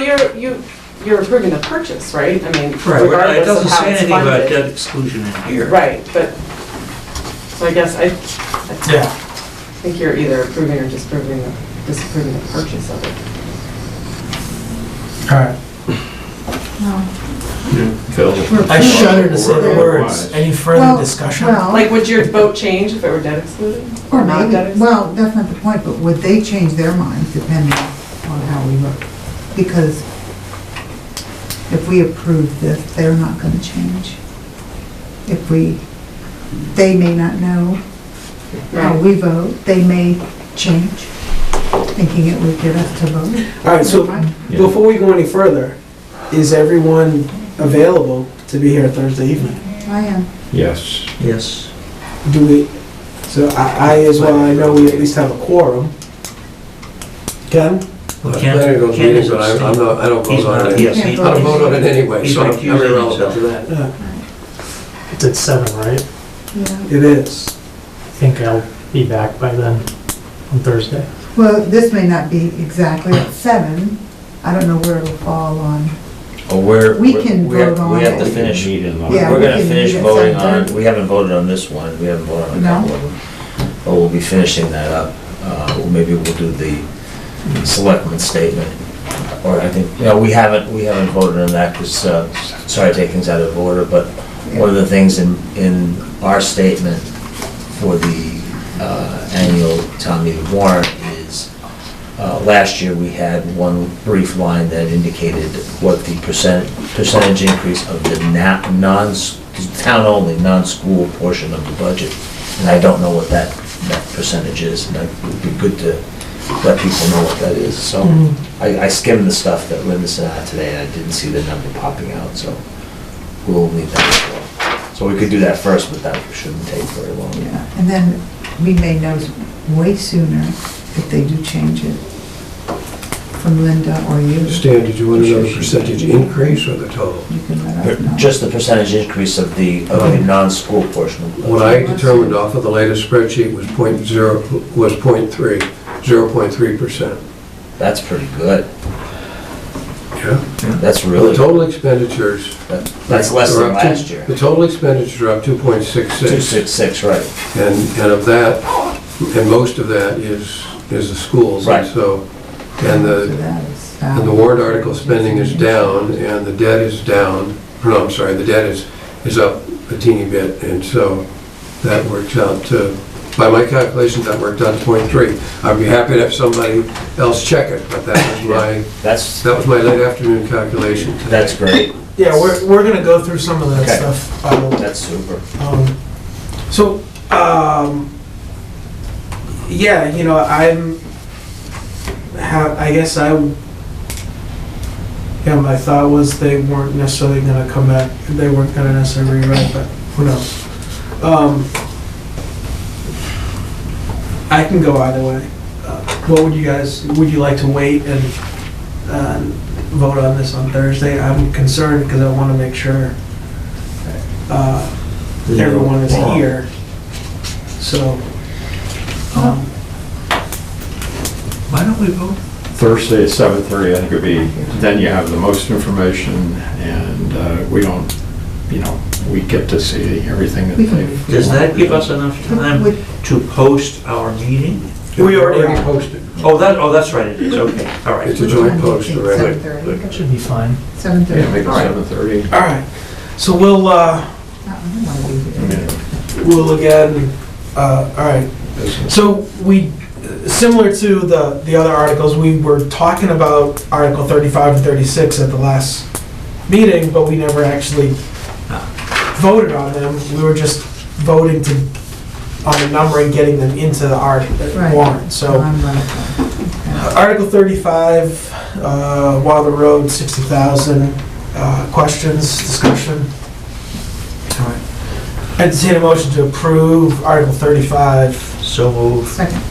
you're approving the purchase, right? I mean, It regardless of doesn't how say it's anything about funded. debt exclusion in here. Right, but, so I guess I Yeah. think you're either approving or disapproving the purchase of it. All right. Phil? I shudder to say the words. Any further Well, discussion? well- Like, would your vote change if it were debt excluded? Or not maybe, debt excluded? well, that's not the point, but would they change their minds depending on how we vote? Because if we approve this, they're not gonna change. They may not know how Right. we vote, they may change, thinking it would get us to vote. All right, so before we go any further, is everyone available to be here Thursday evening? I am. Yes. Yes. Do we, so I as well, I know we at least have a quorum. Ken? Well, planning goes Ken meeting, is but I abstaining. don't He's vote on not- it. yes, I he's don't vote on it anyway, He's so I'm recusing irrelevant to himself. that. Yeah, It's at 7, right? Yeah. it is. I think I'll be back by then on Thursday. Well, this may not be exactly at 7. I don't know where it'll fall on. Well, We can vote on We have to it. finish, Meet in the- Yeah, we're we gonna can finish meet at voting on, 7:30. we haven't voted on this one, we haven't voted on a No. couple of them. But we'll be finishing that up. Or maybe we'll do the selectmen's statement. Or I think, we haven't voted on that because, sorry to take things out of order, but one of the things in our statement for the annual town meeting warrant is last year, we had one brief line that indicated what the percentage increase of the town-only, non-school portion of the budget. And I don't know what that percentage is, and it would be good to let people know what that is. So I skimmed the stuff that Linda sent out today, and I didn't see the number popping out, so we'll need that as well. So we could do that first, but that shouldn't take very long. Yeah, and then we may know way sooner if they do change it from Linda or you. Stan, did you want to know the percentage increase or the total? You can let us know. Just the percentage increase of the non-school portion of the budget. What I determined off of the latest spreadsheet was 0.3%. That's pretty good. Yeah. That's The really, total expenditures. that's less are than up to- last year. The total expenditures are up 2.66. 266, right. And of that, and most of that is the schools. Right. And so, and the warrant article spending is down, and the debt is down. No, I'm sorry, the debt is up a teeny bit, and so that works out to, by my calculations, that worked out to 0.3. I'd be happy to have somebody else check it, but that was my late afternoon calculation today. That's great. Yeah, we're gonna go through some of that Okay. stuff. That's super. So, yeah, you know, my thought was they weren't necessarily gonna come back, they weren't gonna necessarily rewrite, but who knows? I can go either way. What would you like to wait and vote on this on Thursday? I'm concerned because I want to make sure everyone is here. So, Why don't we vote? Thursday at 7:30, I think would be, then you have the most information, and we don't, we get to see everything that they've... Does that give us enough time to post our meeting? we already posted. Oh, that's right, it is, okay, all right. It's a joint post already. 7:30. That should be fine. 7:30. Yeah, make it 7:30. All right. So we'll again. All right. So similar to the other articles, we were talking about Article 35 and 36 at the last meeting, but we never actually voted on them. We were just voting on the number and getting them into the warrant. So Article 35, Wilder Road, 60,000. Questions, discussion? All right. Entertain a motion to approve Article 35. So moved. Second.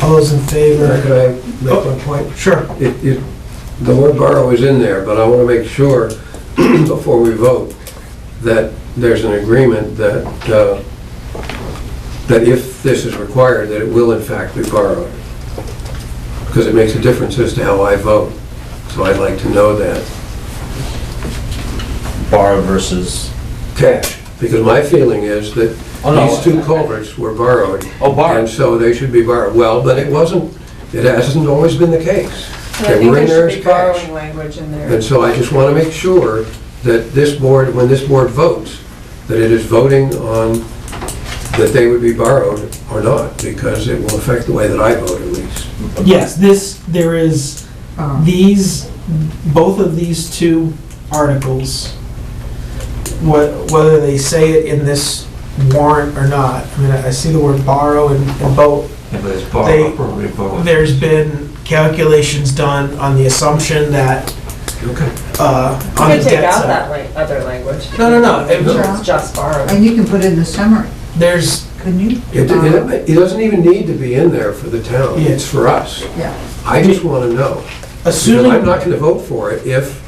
All those in favor? Could I make one point? Sure. The word borrow is in there, but I want to make sure before we vote that there's an agreement that if this is required, that it will in fact be borrowed. Because it makes a difference as to how I vote. So I'd like to know that. Borrow versus... Cash. Because my feeling is that these two culverts were borrowed. Oh, borrowed. And so they should be borrowed. Well, but it hasn't always been the case. And I They think were in there there should as be cash. borrowing language in there. And so I just want to make sure that this board, when this board votes, that it is voting on that they would be borrowed or not, because it will affect the way that I vote at least. Yes, there is both of these two articles, whether they say it in this warrant or not. I mean, I see the word borrow in both. Yeah, but it's borrow, probably borrow. There's been calculations done on the assumption that You on could the take debt out side. that other language. No. Make sure it's just borrowed. And you can put it in the summary, There's, couldn't you? It doesn't even need to be in there for the town. Yeah. It's for us. Yeah. I just want to know. Because assuming, I'm not going to vote for it if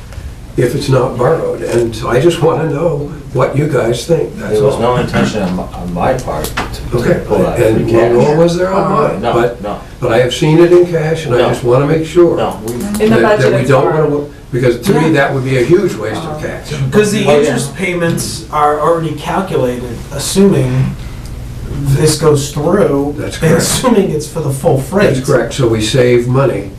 it's not borrowed. And so I just want to know what you guys think. That's There was all. no intention on my part to Okay, pull that free and cash. nor was there on mine. No, But I have seen it in cash, and I No. just want to make sure No, we... In the that budget, we it's don't borrowed. want to, because to me, that would be a huge waste of cash. because the Oh, yeah. interest payments are already calculated, assuming this goes through. That's And correct. assuming it's for the full freight. That's correct, so we save money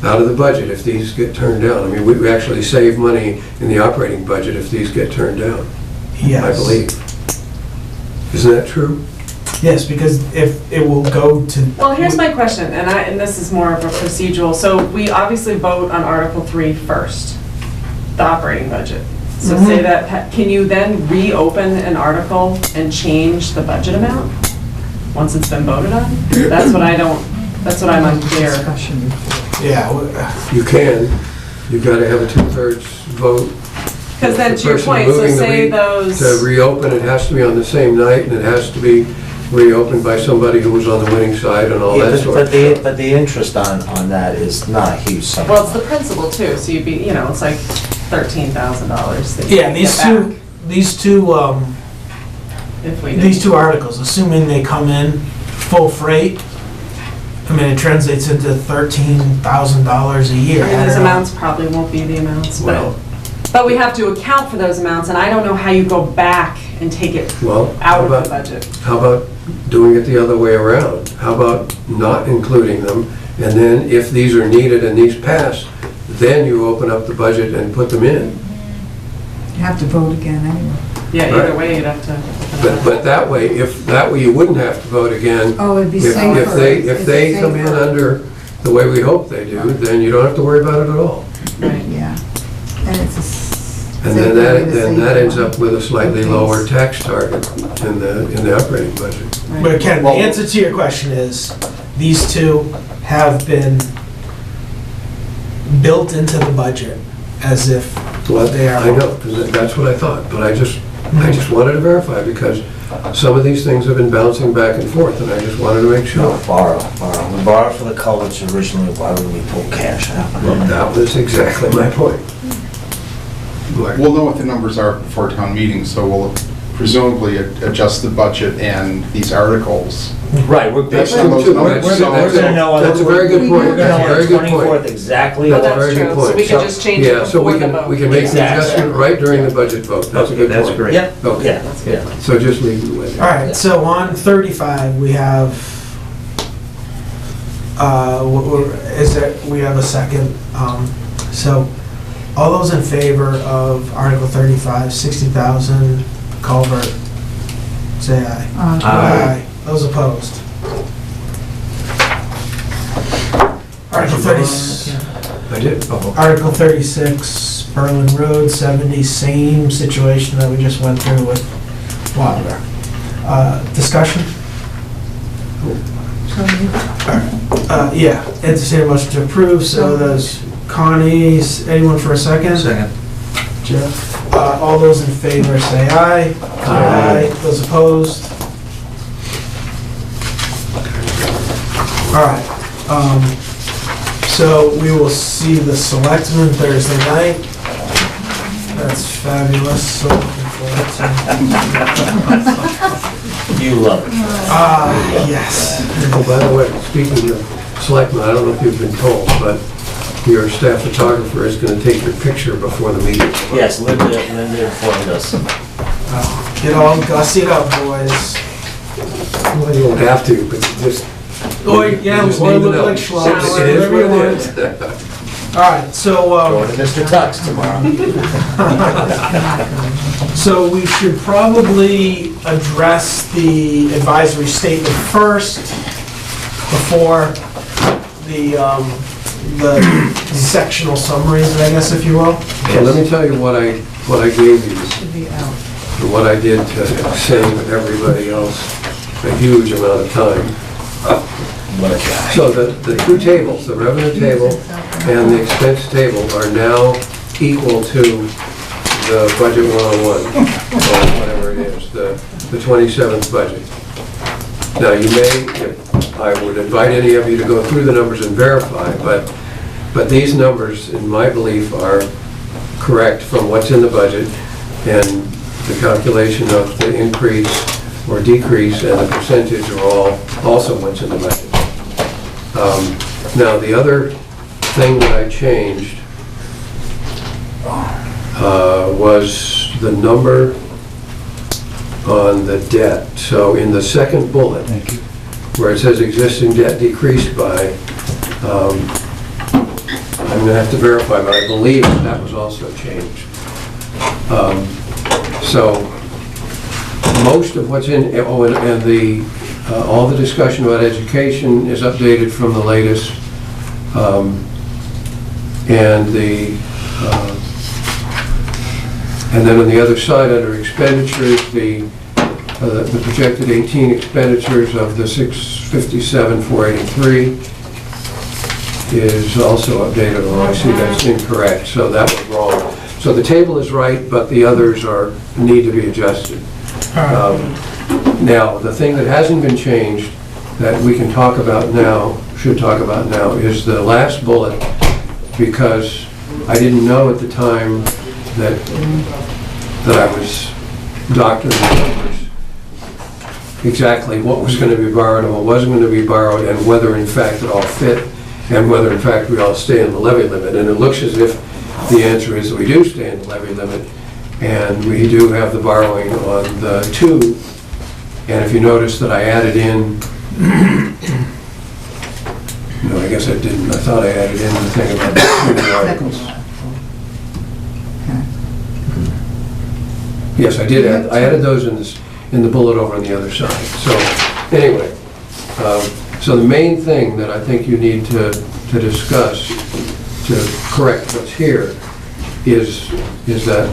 out of the budget if these get turned down. I mean, we actually save money in the operating budget if these get turned down, Yes. I believe. Isn't that true? Yes, because if it will go to. Well, here's my question, and this is more of a procedural. So we obviously vote on Article 3 first, the operating budget. So say that, can you then reopen an article and change the budget amount once it's been voted on? That's what I'm unclear. Yeah. You can, you've got to have a 2/3 vote. Because then, The to your person point, so moving the say re- those. To reopen, it has to be on the same night, and it has to be reopened by somebody who was on the winning side and all Yeah, that sort but of stuff. but the interest on that is not a huge sum. Well, it's the principal too, so you'd be, it's like $13,000 that you Yeah, can these get two, back if we did. these two articles, assuming they come in full freight, I mean, it translates into $13,000 a year. I mean, these amounts probably won't be the amounts, Well- but we have to account for those amounts, and I don't know how you go back and take it Well, out of the budget. how about doing it the other way around? How about not including them, and then if these are needed and these pass, then you open up the budget and put them in? You have to vote again anyway. Yeah, either Right. way, you'd have to. But that way, you wouldn't have to vote again. Oh, it'd be If safer. if It's they come in safer. under the way we hope they do, then you don't have to worry about it at all. Right. Yeah. And it's a And safer then way that, to then save that ends money. up with a slightly lower tax target in the operating budget. But Ken, the answer to your question is, these two have been built into the budget as if Well, they are. I know, 'cause that's what I thought, but I just wanted to verify, because some of these things have been bouncing back and forth, and I just wanted to make sure. No, borrow. We borrowed for the culverts originally, why would we pull cash out? Well, that was exactly my point. Mark? We'll know what the numbers are before town meeting, so we'll presumably adjust the budget and these articles. Right, we're Based gonna on those numbers. know. That's a very good point. We're gonna That's a know on very the good point. 24th exactly. That's a That's very good true, point. so we can just change it Yeah, so before the vote. we can make the Exactly. adjustment right during the budget vote. That's a good point. That's great. Yep, Okay. yeah. So just leave it with it. All right, so on 35, we have, we have a second. So all those in favor of Article 35, 60,000 culvert, say aye. Aye. Those opposed? Article 30, I did. Oh. Article 36, Berlin Road, 70, same situation that we just went through with Wilder. Discussion? Yeah, entertain a motion to approve, so there's Connie's, anyone for a second? Second. Jeff? All those in favor say aye. Aye. Those opposed? All right, so we will see the selectmen Thursday night. That's fabulous, so looking forward to. You love it. Yes. Oh, by the way, speaking of selectmen, I don't know if you've been told, but your staff photographer is going to take your picture before the meeting. Yes, Linda informed us. Get all gussied up, boys. Well, you don't have to, but you just. Or, yeah, you just or need to look know. like schlubs. It is what whatever it you is. want. All right, so, Going to Mr. Tux tomorrow. so we should probably address the advisory statement first before the sectional summaries, I guess, if you will. So let me tell you what I gave you, and what I did to save everybody else a huge amount of time. So the two tables, the revenue table and the expense table, are now equal to the budget 101, or whatever it is, the 27th budget. Now, you may, I would invite any of you to go through the numbers and verify, but these numbers, in my belief, are correct from what's in the budget, and the calculation of the increase or decrease and the percentage are all also what's in the budget. Now, the other thing that I changed was the number on the debt. So in the second bullet, where it says existing debt decreased by, I'm going to have to verify, but I believe that was also changed. So most of what's in, and All the discussion about education is updated from the latest. And then on the other side, under expenditures, the projected 18 expenditures of the 657,483 is also updated, although I see that's incorrect, so that was wrong. So the table is right, but the others need to be adjusted. Now, the thing that hasn't been changed that we can talk about now, should talk about now, is the last bullet, because I didn't know at the time that I was doctoring the numbers exactly what was going to be borrowed and what wasn't going to be borrowed, and whether in fact it all fit, and whether in fact we all stay in the levy limit. And it looks as if the answer is that we do stay in the levy limit, and we do have the borrowing on the two. And if you notice that I added in, no, I guess I didn't. I thought I added in the thing about the two articles. Yes, I did. I added those in the bullet over on the other side. So anyway, so the main thing that I think you need to discuss to correct what's here is that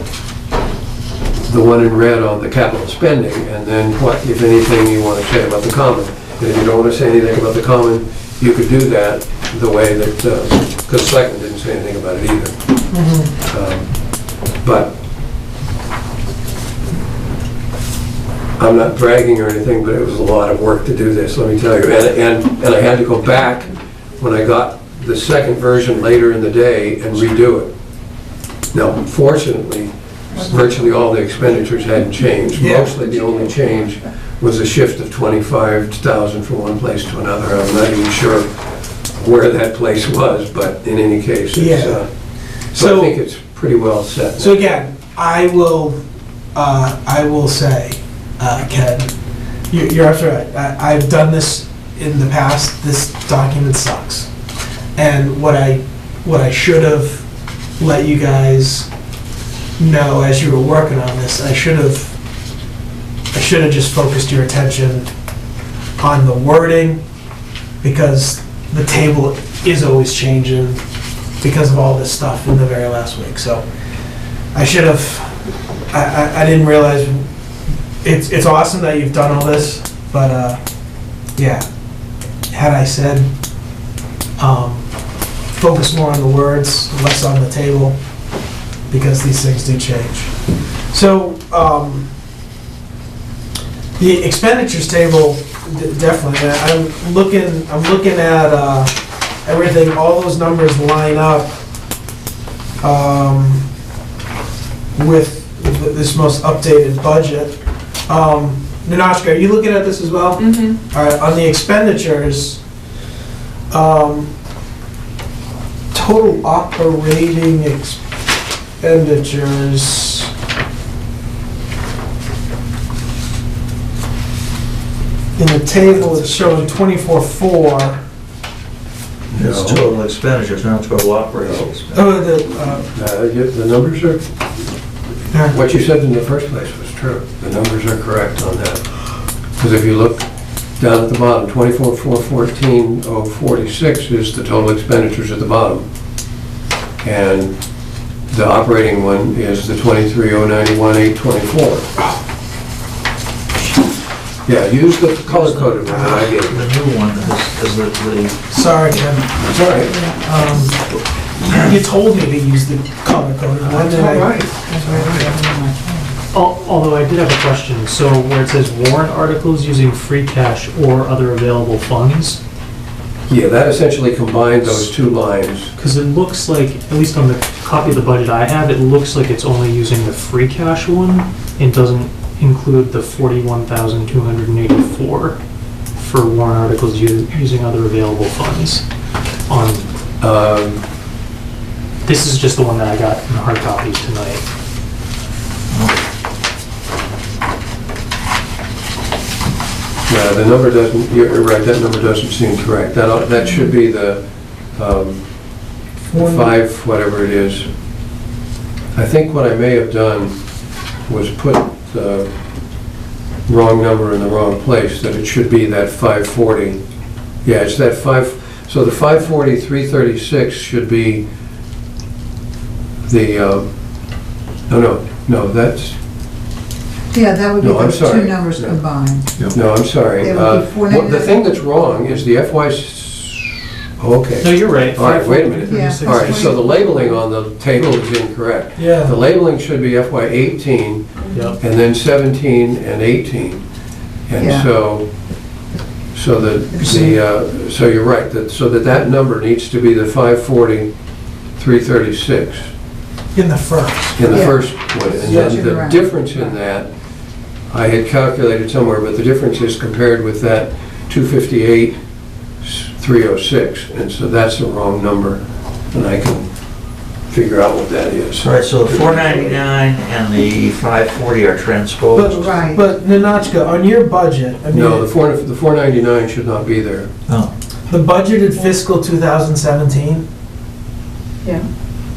the one in red on the capital spending, and then what, if anything, you want to say about the common. And if you don't want to say anything about the common, you could do that the way that, because Selectman didn't say anything about it either. But I'm not bragging or anything, but it was a lot of work to do this, let me tell you. And I had to go back when I got the second version later in the day and redo it. Now, fortunately, virtually all the expenditures hadn't changed. Mostly the only change was a shift of 25,000 from one place to another. I'm not even sure where that place was, but in any case, it's, so I think it's pretty well set. So again, I will say, Ken, you're absolutely right. I've done this in the past. This document sucks. And what I should have let you guys know as you were working on this, I should have just focused your attention on the wording, because the table is always changing because of all this stuff in the very last week. So I should have, I didn't realize, it's awesome that you've done all this, but yeah, had I said, focus more on the words, less on the table, because these things do change. So the expenditures table, definitely. I'm looking at everything. All those numbers line up with this most updated budget. Ninoshka, are you looking at this as well? Mm-hmm. All right. On the expenditures, total operating expenditures. In the table, it's showing 24,4. It's total expenditures, not total operating expenses. Oh, The numbers are, what you said in the first place was true. The numbers are correct on that. Because if you look down at the bottom, 24,414,046 is the total expenditures at the bottom. And the operating one is the 23,091,824. Yeah, use the color-coded one that I gave you. The new one is the... sorry, Ken. It's all right. You told me to use the color-coded one. That's all right. Although I did have a question, so where it says warrant articles using free cash or other available funds, Yeah, that essentially combines those two lines. because it looks like, at least on the copy of the budget I have, it looks like it's only using the free cash one. It doesn't include the 41,284 for warrant articles using other available funds. This is just the one that I got in the hard copies tonight. Yeah, the number doesn't, you're right, that number doesn't seem correct. That should be the 5, whatever it is. I think what I may have done was put the wrong number in the wrong place, that it should be that 540. Yeah, it's that 5, so the 540, 336 should be the, no, that's, Yeah, that would be No, I'm those sorry. two numbers No. combined. no, I'm sorry. It would be 499. The thing that's wrong is the okay. No, you're right. All right, wait a minute. Yeah. All right, so the labeling on the table is incorrect. The Yeah, labeling should be FY 18, Yep. and then 17 and 18. And Yeah. so so you're right, so that number needs to be the 540, 336 in the first. in the Yeah. first one. And Yeah, then you're the right. difference in that, I had calculated somewhere, but the difference is compared with that 258, 306, and so that's the wrong number, and I can figure out what that is. All right, so the 499 and the 540 are transposed. Right. But Nanachka, on your budget, I No, the mean, the 499 should not be there. Oh, the budgeted fiscal 2017, Yeah.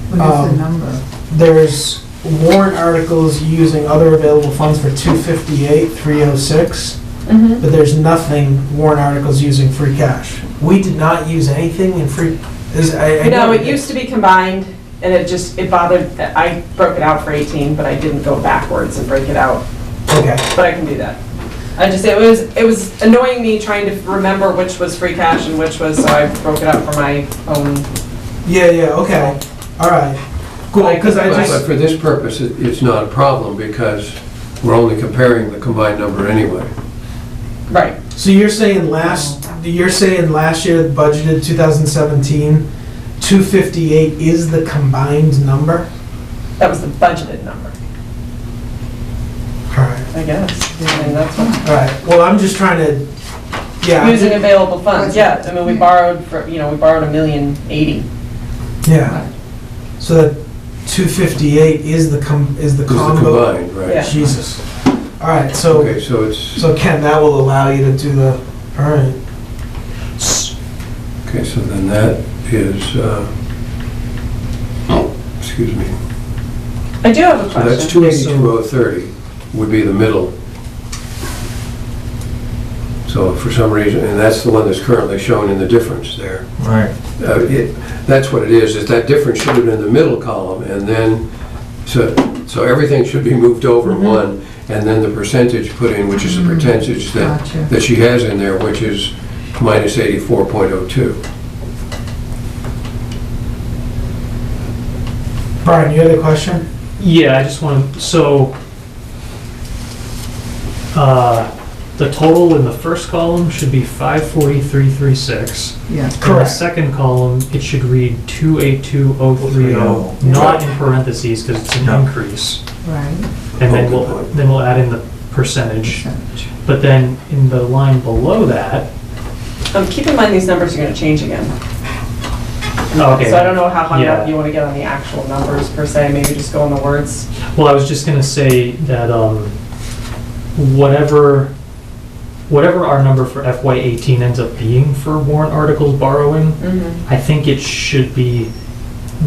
What is the number? there's warrant articles using other available funds for 258, 306, Mm-hmm. but there's nothing warrant articles using free cash. We did not use anything in free, I No, know- it used to be combined, and it bothered, I broke it out for 18, but I didn't go backwards and break it out, Okay, but I can do that. It was annoying me trying to remember which was free cash and which was, so I broke it out for my own. yeah, okay, all right. Cool, because I But just, for this purpose, it's not a problem, because we're only comparing the combined number anyway. Right. so you're saying last year budgeted 2017, 258 is the combined number? That was the budgeted number, All right, I guess. I mean, that's what, all right, well, I'm just trying to, yeah. using available funds, yeah. I mean, we borrowed $1,080,000. Yeah, so that 258 is the Is the combo? combined, right? Yeah. Jesus. All right, so, Okay, so it's, so Ken, that will allow you to do the, all right. okay, so then that is, excuse me. I do have a So that's question. 282,030 would be the middle. So for some reason, and that's the one that's currently shown in the difference there. right. That's what it is that difference should have been in the middle column, and then, so everything should be moved over one, and then the percentage put in, which is the percentage Gotcha. that she has in there, which is minus 84.02. Brian, you had a question? Yeah, I just want to, so, the total in the first column should be 543,336. Yeah. In the Correct. second column, it should read 282,030, not in parentheses, because it's an No. increase. Right. And then Oh, good we'll, point. then we'll add in the percentage. Percentage. But then in the line below that, Keep in mind, these numbers are gonna change again. okay. So I don't know how hung Yeah. up you wanna get on the actual numbers per se, maybe just go on the words. Well, I was just gonna say that, whatever our number for FY 18 ends up being for warrant articles borrowing, I think it should be,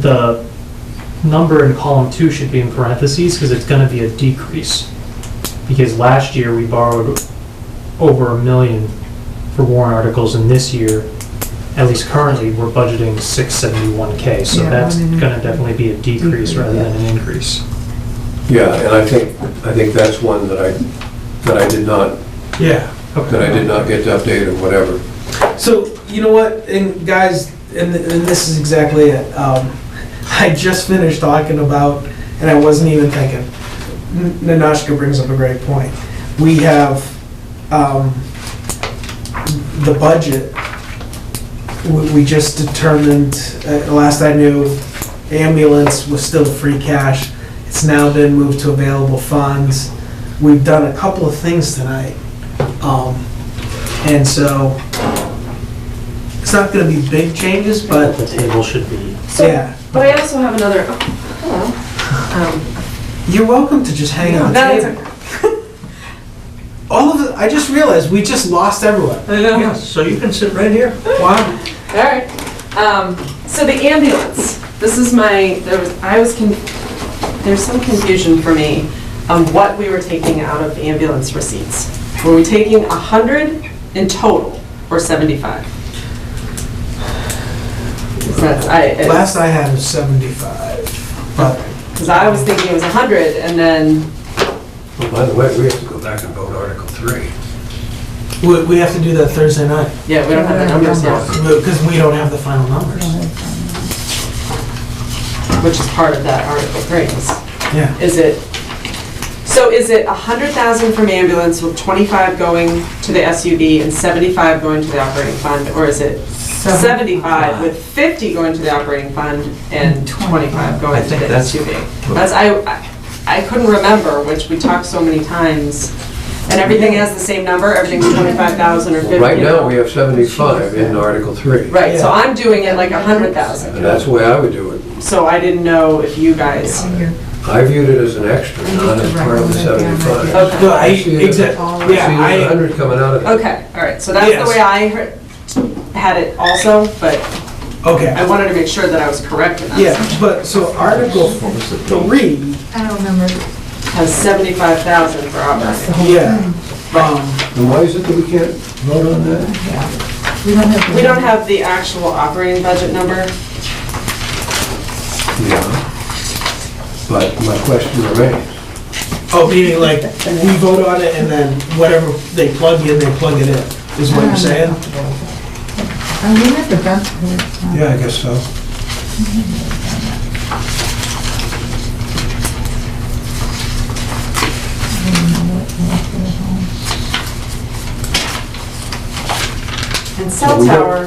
the number in column 2 should be in parentheses, because it's gonna be a decrease. Because last year we borrowed over $1 million for warrant articles, and this year, at least currently, we're budgeting $671K, so Yeah, that's I mean, gonna definitely be a decrease rather than an increase. Yeah, and I think that's one that I did not, Yeah. that I did not get to update or whatever. So, you know what, and guys, and this is exactly it. I just finished talking about, and I wasn't even thinking, Nanashka brings up a great point. We have the budget, we just determined, last I knew, ambulance was still free cash. It's now been moved to available funds. We've done a couple of things tonight. And so, it's not gonna be big changes, but The table should be, yeah. But I also have another, hello. You're welcome to just hang on the No, it's table. All of it, I just realized we just lost everyone. I know. Yeah, so you can sit right here. Wow. All right. So the ambulance, this is my, there's some confusion for me. on what we were taking out of ambulance receipts. Were we taking 100 in total or 75? Last I had was 75, but Because I was thinking it was 100 and then, Well, by the way, we have to go back and vote Article 3. we have to do that Thursday night, yeah, we don't have the numbers yet, because we don't have the final numbers. which is part of that Article 3. Yeah. Is it 100,000 from ambulance with 25 going to the SUV and 75 going to the operating fund? Or is it 75 with 50 going to the operating fund and 25 going to the SUV? I couldn't remember, which we talked so many times. And everything has the same number, everything's 25,000 or 50. Right now, we have 75 in Article 3. Right, so I'm doing it like 100,000. And that's the way I would do it. So I didn't know if you guys, I viewed it as an extra, not as part of the 75. Okay. No, I see it as a 100 coming out of it. okay, all right, so that's Yes. the way I had it also, but Okay. I wanted to make sure that I was correct in that. Yeah, but so Article 3, I don't remember. Has 75,000 for operating. yeah, And why is it that we can't vote on that? We don't have the actual operating budget number. Yeah. But my question remains. oh, meaning like, we vote on it and then whatever they plug in, they plug it in, is what you're saying? I remember that. Yeah, I guess so. And cell we tower,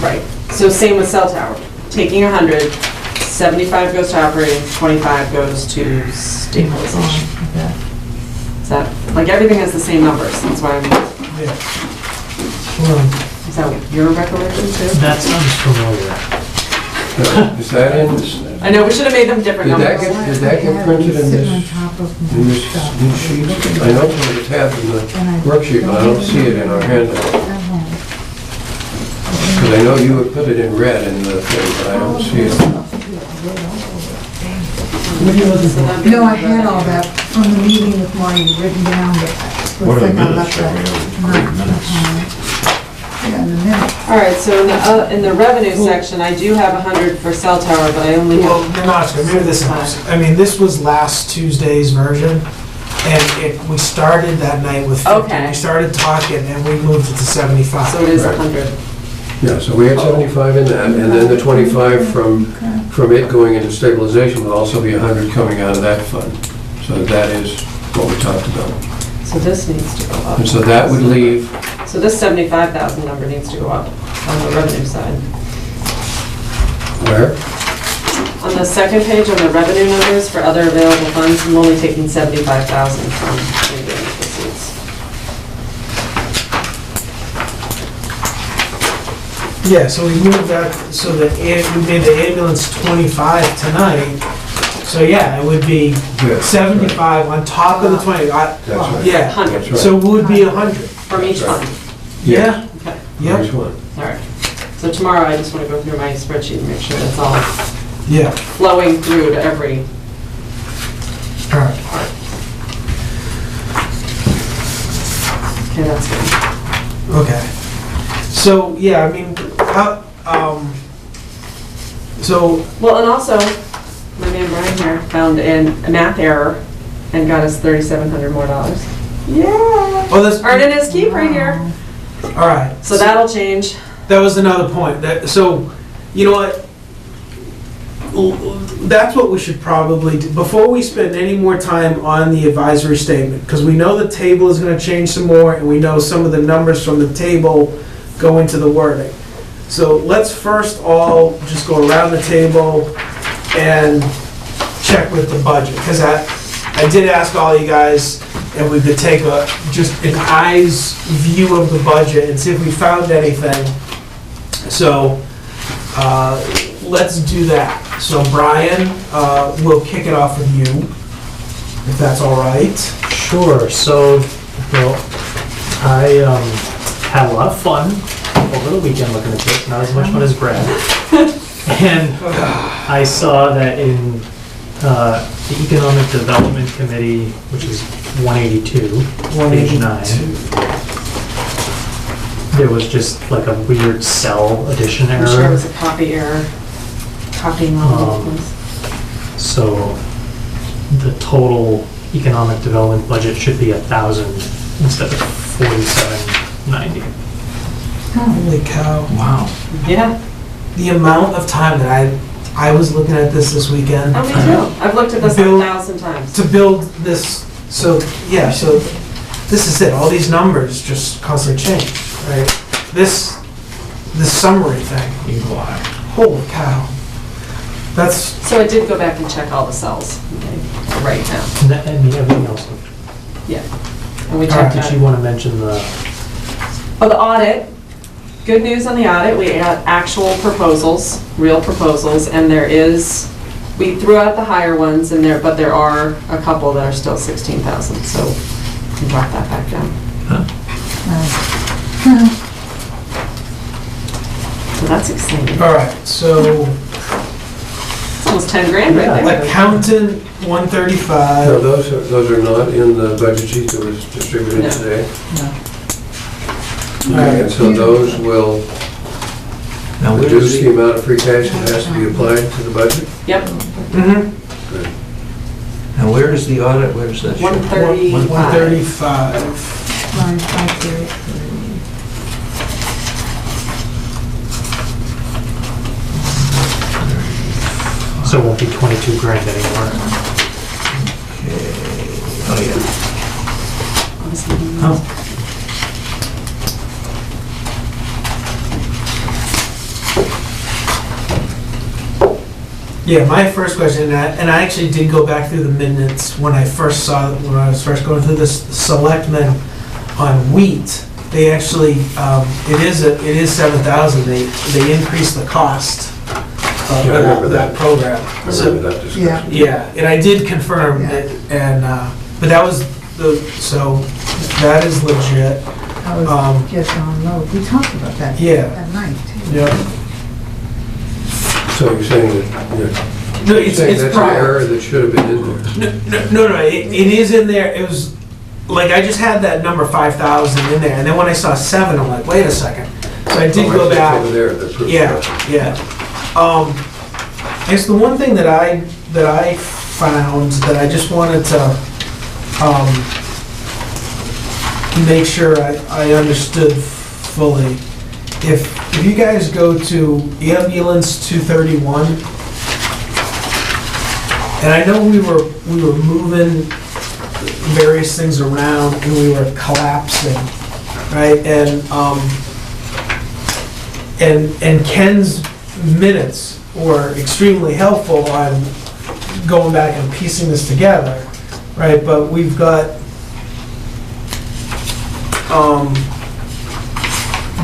right, so same with cell tower, taking 100, 75 goes to operating, 25 goes to stabilization. Is that, like, everything has the same numbers, that's why I'm, Yeah. Hold on. is that your recollection too? That sounds familiar. Is that in this? I know, we should have made them different Did that numbers. get printed in this sheet? I know there was a tab in the worksheet, but I don't see it in our handout. Because I know you would put it in red in the thing, but I don't see it. No, I had all that from the meeting with Marty written down, but What are the I left minutes? that. Yeah, in the minutes. All right, so in the revenue section, I do have 100 for cell tower, but I only Well, have, no, it's good. Maybe this is, I mean, this was last Tuesday's version, and we started that night with 50. Okay. We started talking, and we moved it to 75. so it is Right. 100. Yeah, so we had 75 in that, and then the 25 from it going into stabilization will also be 100 coming out of that fund. So that is what we talked about. So this needs to go up. And so that would leave, So this 75,000 number needs to go up on the revenue side. where? On the second page, on the revenue numbers for other available funds, I'm only taking 75,000 from ambulance receipts. Yeah, so we moved that, so that we made the ambulance 25 tonight. So yeah, it would be Yeah, 75 on top of the 20. That's right. Yeah, 100 That's right. so it would be 100. from each That's right. fund. Yeah, Okay, yeah, Which one? all right. So tomorrow, I just want to go through my spreadsheet and make sure that's all yeah. flowing through to every All right. part. Okay, that's good. Okay. So, yeah, I mean, so, Well, and also, my man Brian here found a math error and got us $3,700 more. Yeah! oh, that's, Earning his keep right here. all right. So that'll change. That was another point. So, you know what? That's what we should probably do, before we spend any more time on the advisory statement, because we know the table is gonna change some more, and we know some of the numbers from the table go into the wording. So let's first all just go around the table and check with the budget, because I did ask all you guys, and we could take just an eye's view of the budget and see if we found anything. So, let's do that. So Brian, we'll kick it off with you, if that's all right. Sure, so, well, I had a lot of fun over the weekend looking at this, not as much fun as Brad. And I saw that in The Economic Development Committee, which is 182, page 9. There was just like a weird cell addition I'm sure it error. was a copy error, copying all of those. So the total economic development budget should be 1,000 instead of 4790. Holy cow. Wow. Yeah, The amount of time that I was looking at this weekend. oh, me too. I've looked at this Bill- 1,000 times. To build this, so, yeah, so this is it. All these numbers just constantly change, right? This summary thing. Holy cow. That's, So I did go back and check all the cells, okay, right now. And everything else. Yeah. And we All checked Did that. you want to mention the, Oh, the audit. Good news on the audit, we got actual proposals, real proposals, and there is, we threw out the higher ones in there, but there are a couple that are still 16,000, so we can drop that back down. So that's exciting. all right, so It's almost 10 grand right there. accountant, 135. No, those are not in the budget sheet that was distributed No. today. All right. And so those will Now, where reduce does the amount of free cash that has to be applied to the budget. Yep, Mhm. now where is the audit, where does that show? 135. 135. Line 503. so it won't be 22 grand anymore. Oh, yeah. Oh. Yeah, my first question, and I actually did go back through the minutes when I first saw, when I was first going through this selectmen on wheat. They actually, it is 7,000. They increased the cost of Yeah, I remember that program. I So, remember that discussion. yeah, and I did confirm it, and, but that was so that is legit. I was just on low. We talked about that Yeah. at night, too. Yeah. So you're saying that, No, you're it's saying that's an prior. error that should have been in there? No, it is in there. It was, like, I just had that number 5,000 in there, and then when I saw 7, I'm like, wait a second. So I did Oh, go see, it's back. over there, the proof. Yeah. I guess the one thing that I found that I just wanted to make sure I understood fully. If you guys go to ambulance 231, and I know we were moving various things around and we were collapsing, right? And Ken's minutes were extremely helpful on going back and piecing this together, right? But we've got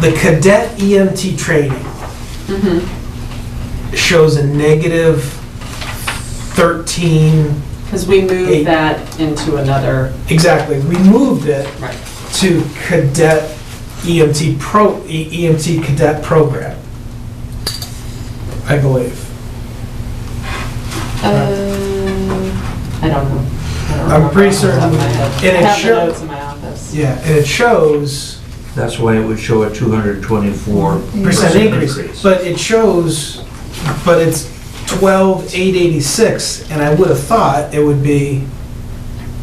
the cadet EMT training shows a negative 13. Because we moved 8. that into another, Exactly, we moved it right. to cadet EMT cadet program, I believe. I don't know. I'm pretty certain, I and it have the shows, notes in my office. yeah, and it shows That's why it would show a 224% increase, but it shows, but it's 12,886, and I would have thought it would be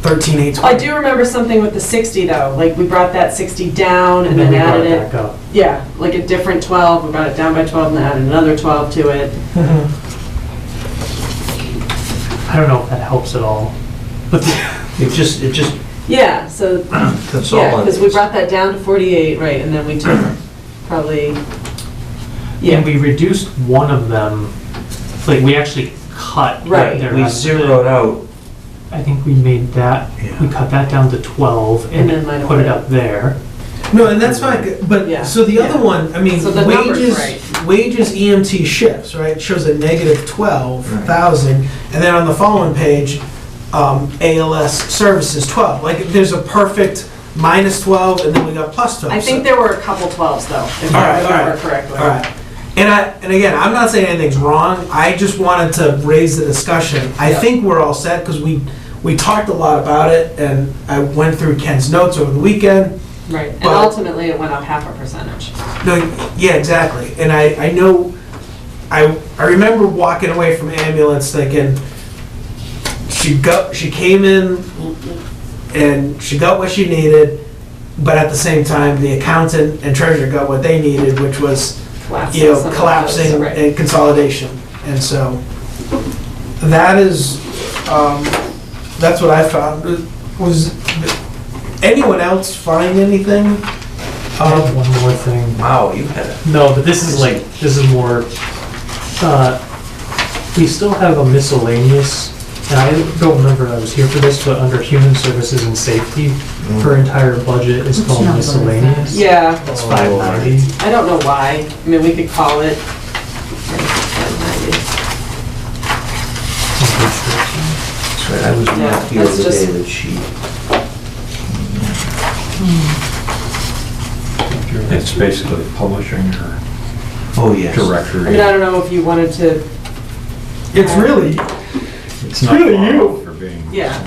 13,820. I do remember something with the 60 though, like we brought that 60 down and then we brought added it it. back up. Yeah, like a different 12, we brought it down by 12 and added another 12 to it. I don't know if that helps at all. But It just Yeah, so, That's all yeah, it because we is. brought that down to 48, right, and then we took probably, And yeah, we reduced one of them, like, we actually cut. Right. their We estimate. zeroed out, I think we made that, we cut that down to 12 And then might and have put it put it- up there. No, and that's fine, but, Yeah. so the other Yeah. one, I mean, So the number's wages, right. wages EMT shifts, right, shows a negative 12,000, and then on the following page, ALS services 12, like, there's a perfect minus 12, and then we got plus 12. I think so- there were a couple 12s though, if All I right, all remember right. correctly. All right, And again, I'm not saying anything's wrong, I just wanted to raise the discussion. I Yeah. think we're all set, because we talked a lot about it, and I went through Ken's notes over the weekend. Right, and But- ultimately it went up 0.5%. No, yeah, exactly, and I know, I remember walking away from ambulance thinking, she came in and she got what she needed, but at the same time, the accountant and treasurer got what they needed, which was, you know, collapsing and consolidation. And so, that is, that's what I found. Was anyone else find anything? I have one more thing. Wow, you had a... No, but this is more, we still have a miscellaneous, and I don't remember I was here for this, but under Human Services and Safety, her entire budget is called number is that? miscellaneous. Yeah, It's 590. I don't know why. I mean, we could call it. That's right, I was Yeah, not here that's the just- day that she... It's basically publishing her Oh, yes. I mean, directory. I don't know if you wanted to, It's really, It's not really far you. off for being. Yeah.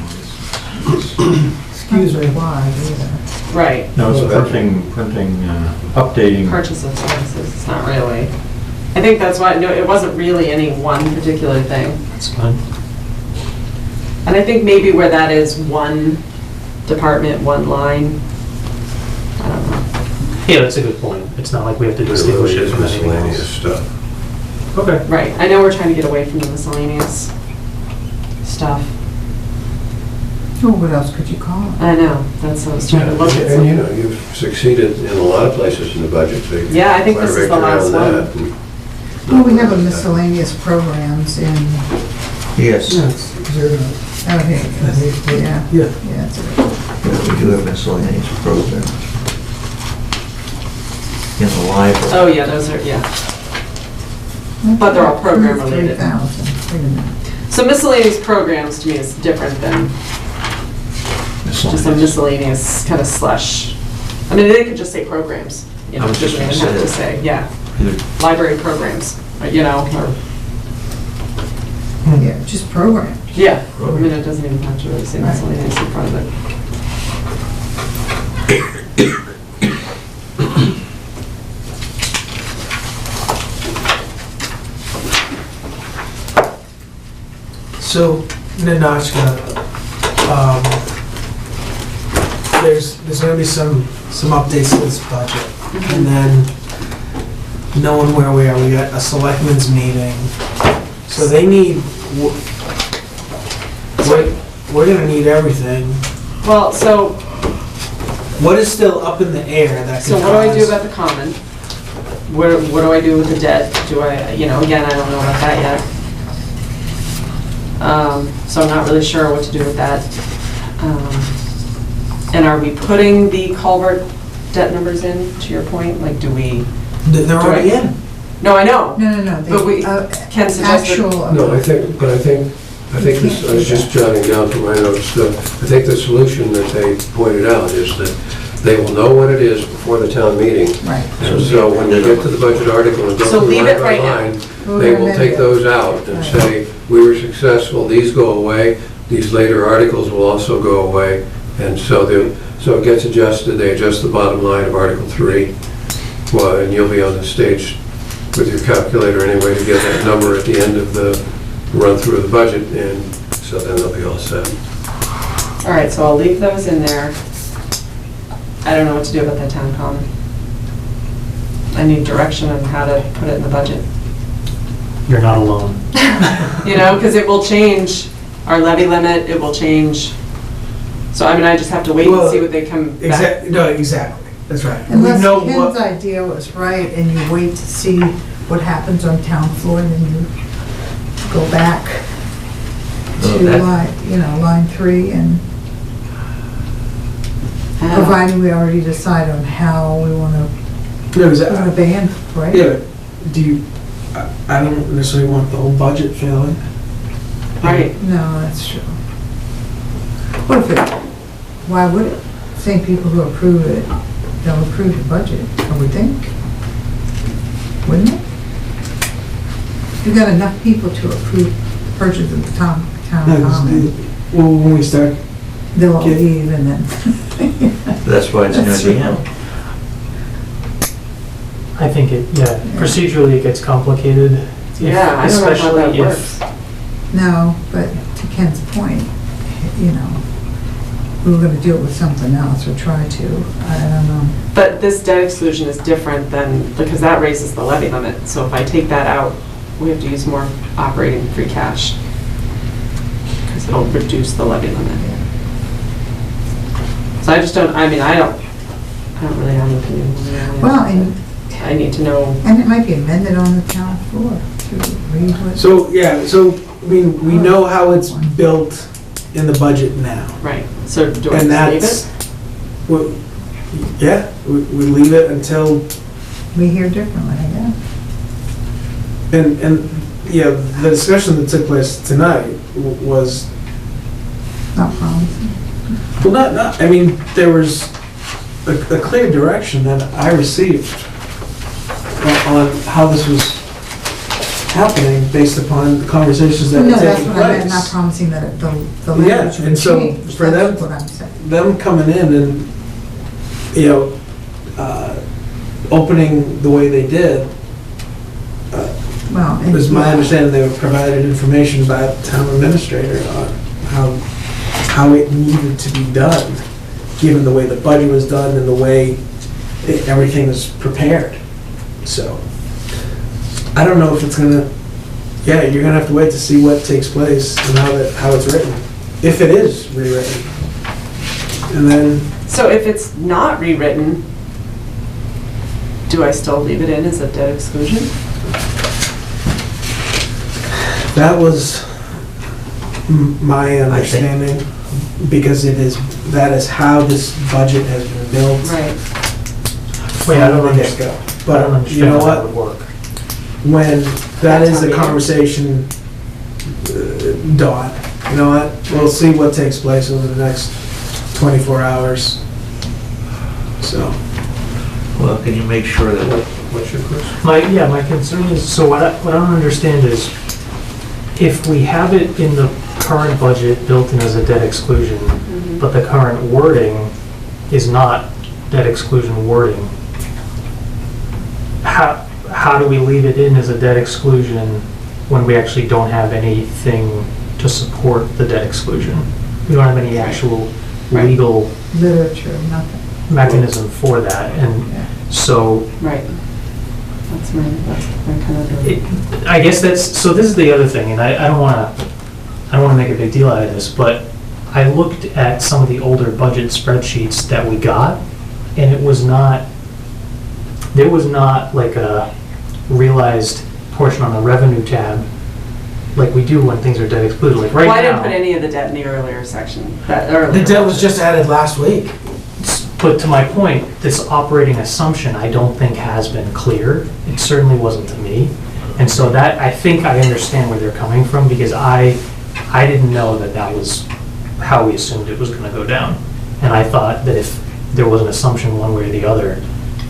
Excuse me, why, either. right, No, it's printing, updating. purchase of services, it's not really. I think that's why, no, it wasn't really any one particular thing. That's fine. And I think maybe where that is one department, one line, I don't know. Yeah, that's a good point. It's not like we have to distinguish it from anything else. stuff. Okay. Right, I know we're trying to get away from the miscellaneous stuff. Oh, what else could you call it? I know, that's what I was trying to look at. And you know, you've succeeded in a lot of places in the budget, so you Yeah, I think this is the clarify last around one. that. Well, we have a miscellaneous programs in, Yes, oh, here, yeah. Yeah. Yeah, it's right. we do have miscellaneous program. In the library. Oh, yeah, those are, yeah. But they're all program related. 3,000, wait a minute. So miscellaneous programs to me is different than just a miscellaneous kind of slush. I mean, they could just say programs, you know, I was just doesn't even gonna have to say say, yeah, Either library programs, you know, or, Yeah, just program. yeah. I mean, it doesn't even have to really say miscellaneous in front of it. so, Ninotchka, there's gonna be some updates to this budget. And then, knowing where we are, we got a selectmen's meeting, so they need, we're gonna need everything. Well, so, What is still up in the air that could so what do I do cause- about the common? What do I do with the debt? Do I, you know, again, I don't know about that yet. So I'm not really sure what to do with that. And are we putting the culvert debt numbers in, to your point? Like, do we? They're already in. No, I know. No. But we can suggest that. Actual. No, I think this, I was just jotting down from my notes, I think the solution that they pointed out is that they will know what it is before the town meeting. Right. And so when you get to the budget article and go So through leave line it by right now. line, they will take those out and Right. say, we were successful, these go away, these later articles will also go away. And so it gets adjusted, they adjust the bottom line of Article 3. Well, and you'll be on the stage with your calculator anyway to get that number at the end of the run through of the budget, and so then they'll be all set. All right, so I'll leave those in there. I don't know what to do about that town common. I need direction on how to put it in the budget. You're not alone. You know, because it will change our levy limit, it will change. So I mean, I just have to wait and Well, see what they come back. Exactly, no, exactly, that's right. We Unless know Ken's what, idea was right and you wait to see what happens on town floor, then you go back No, to that- line 3 and providing we already decide on how we want to no, put a exactly. band, right? Yeah, but do you, I don't necessarily want the whole budget failing. Right. No, that's true. What if it, why would it? Same people who approve it, they'll approve the budget, I would think. Wouldn't it? We've got enough people to approve purchase of the town No, common. well, when we start, They'll all Get- leave and then. That's why it's That's near the true. end. I think procedurally it gets complicated. Yeah, I don't know how that especially works. No, but to Ken's point, you know, we were gonna deal with something else, or try to, I don't know. But this debt exclusion is different than, because that raises the levy limit. So if I take that out, we have to use more operating free cash. Because it'll reduce the levy limit. So I just don't, I mean, I don't really have an opinion. one way or the Well, other. and, I need to know, and it might be amended on the town floor to read what. so, yeah, so, I mean, we know how it's built in the budget now. right, so do I And just leave it? that's, yeah, we leave it until, We hear differently, I guess. and, yeah, the discussion that took place tonight was, Not promising. well, not, I mean, there was a clear direction that I received on how this was happening based upon the conversations that No, were that's taking what I meant, not place. promising that the Yeah, language and would so change. for That's them- what I'm saying. Them coming in and, you know, opening the way they did, Well, it was my and- understanding they provided information by the town administrator on how it needed to be done, given the way the budget was done and the way everything was prepared. So, I don't know if it's gonna, yeah, you're gonna have to wait to see what takes place and how it's written, if it is rewritten. And then, So if it's not rewritten, do I still leave it in as a debt exclusion? that was my understanding, because that is how this budget has been built. Right. Wait, I don't from the understand. get-go. I don't But you understand know how that what? would work. When that is the That's how we- conversation, Dawn, you know what? We'll see what takes place over the next 24 hours. So, Well, can you make sure that, What's your question? My concern is, so what I don't understand is, if we have it in the current budget built in as a debt exclusion, but the current wording is not debt exclusion wording, how do we leave it in as a debt exclusion when we actually don't have anything to support the debt exclusion? We don't have any actual legal Literature, nothing. mechanism for that, and so Right. That's my kind of. I guess so this is the other thing, and I don't wanna make a big deal out of this, but I looked at some of the older budget spreadsheets that we got, and there was not like a realized portion on the revenue tab, like we do when things are debt excluded, like right Well, I didn't put now. any of the debt in the earlier section, that earlier. the debt was just added last week. But to my point, this operating assumption, I don't think has been clear. It certainly wasn't to me. And so that, I think I understand where they're coming from, because I didn't know that was how we assumed it was gonna go down. And I thought that if there was an assumption one way or the other,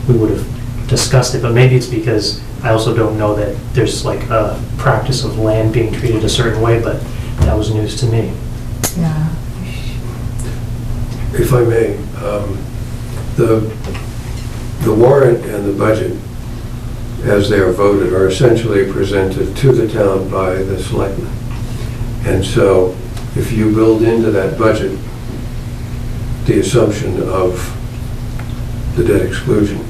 we would have discussed it. But maybe it's because I also don't know that there's like a practice of land being treated a certain way, but that was news to me. Yeah. If I may, the warrant and the budget, as they are voted, are essentially presented to the town by the selectmen. And so, if you build into that budget the assumption of the debt exclusion,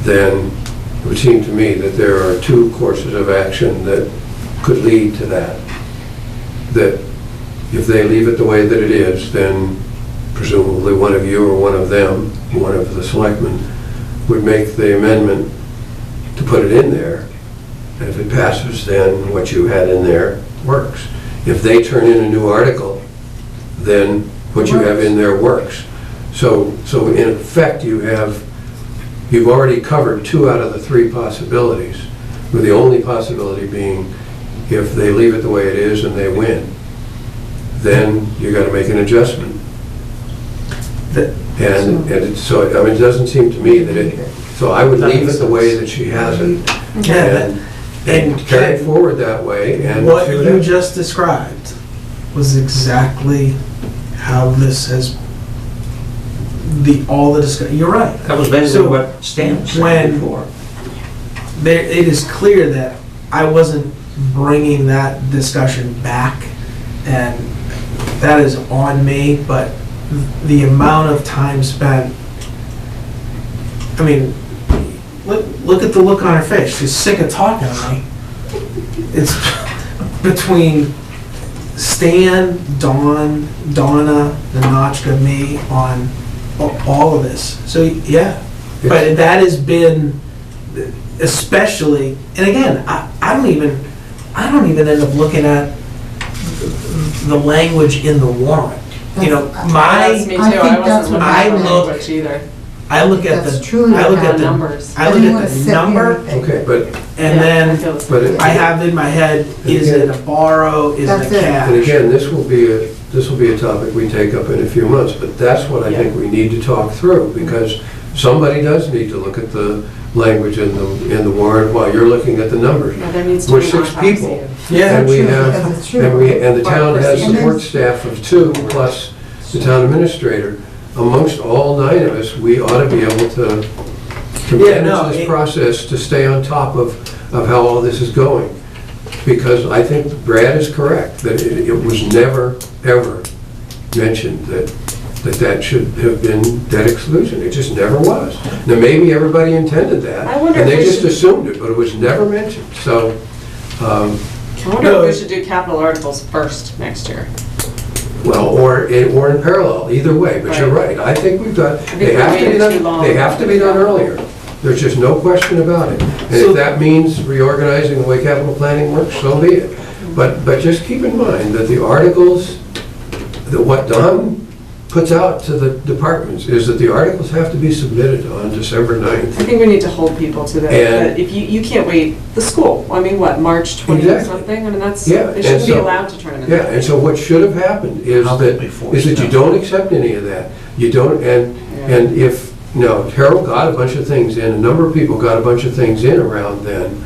then it would seem to me that there are two courses of action that could lead to that. That if they leave it the way that it is, then presumably one of you or one of them, one of the selectmen, would make the amendment to put it in there. And if it passes, then what you had in there works. If they turn in a new article, then what you have in there works. So in effect, you've already covered 2 out of the 3 possibilities, with the only possibility being if they leave it the way it is and they win, then you got to make an adjustment. And it doesn't seem to me that so I would leave it the way that she has it. And carry it forward that way and what see what you happens. just described was exactly how this has, all the discussion, you're right. That was basically So what Stan was when- saying before. It is clear that I wasn't bringing that discussion back, and that is on me, but the amount of time spent, I mean, look at the look on her face. She's sick of talking to me. It's between Stan, Dawn, Donna, Nanachka, me on all of this. So, yeah. But that has been, especially, and again, I don't even end up looking at the language in the warrant. You know, That's me too, I think I that's wasn't looking what at I the look- language either. I look at That's the, truly I look what at the numbers. I look I at wanna the sit here number, and think. Okay, but, and Yeah, I then feel the same. but it- I have in my head, is it a borrow, is it That's a it. cash? and again, this will be a topic we take up in a few months, but that's what I think we need to talk through, because somebody does need to look at the language in the warrant while you're looking at the numbers. Yeah, there needs to We're be an 6 autopsy. people. Yeah. And we True, have, because it's true. and the town has And support then- staff of 2, plus the town administrator. Amongst all 9 of us, we ought to be able to Yeah, no, manage this it- process to stay on top of how all this is going. Because I think Brad is correct, that it was never, ever mentioned that should have been debt exclusion. It just never was. Now, maybe everybody intended that, I wonder and if they we just should- assumed it, but it was never mentioned. So, I wonder if we should do capital articles first next year. well, or in parallel, either way, but you're right. I think we've got, think they we have to be waited too done, long. they have to be done earlier. There's just no question about it. And So- if that means reorganizing the way capital planning works, so be it. But just keep in mind that the articles, that what Don puts out to the departments is that the articles have to be submitted on December 9th. I think we need to hold people to that, And- that if you can't wait, the school, I mean, what, March 20 or Exactly. something? I mean, that's, Yeah, they and shouldn't be so- allowed to turn it in. Yeah, and so what should have happened is How that can we force you them? don't accept any of that. You don't, and if, Harold got a bunch of things in, a number of people got a bunch of things in around then,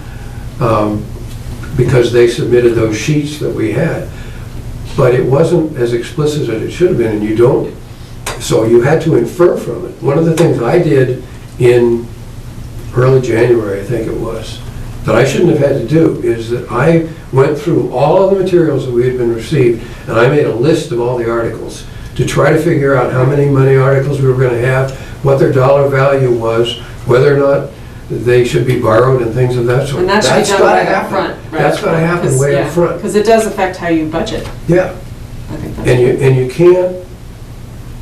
because they submitted those sheets that we had. But it wasn't as explicit as it should have been, and you don't, so you had to infer from it. One of the things I did in early January, I think it was, that I shouldn't have had to do, is that I went through all of the materials that we had been received, and I made a list of all the articles to try to figure out how many money articles we were going to have, what their dollar value was, whether or not they should be borrowed and things of that sort. And that should be That's done gotta right up happen. front. That's got to happen way up front. Because it does affect how you budget. Yeah, I think that's. and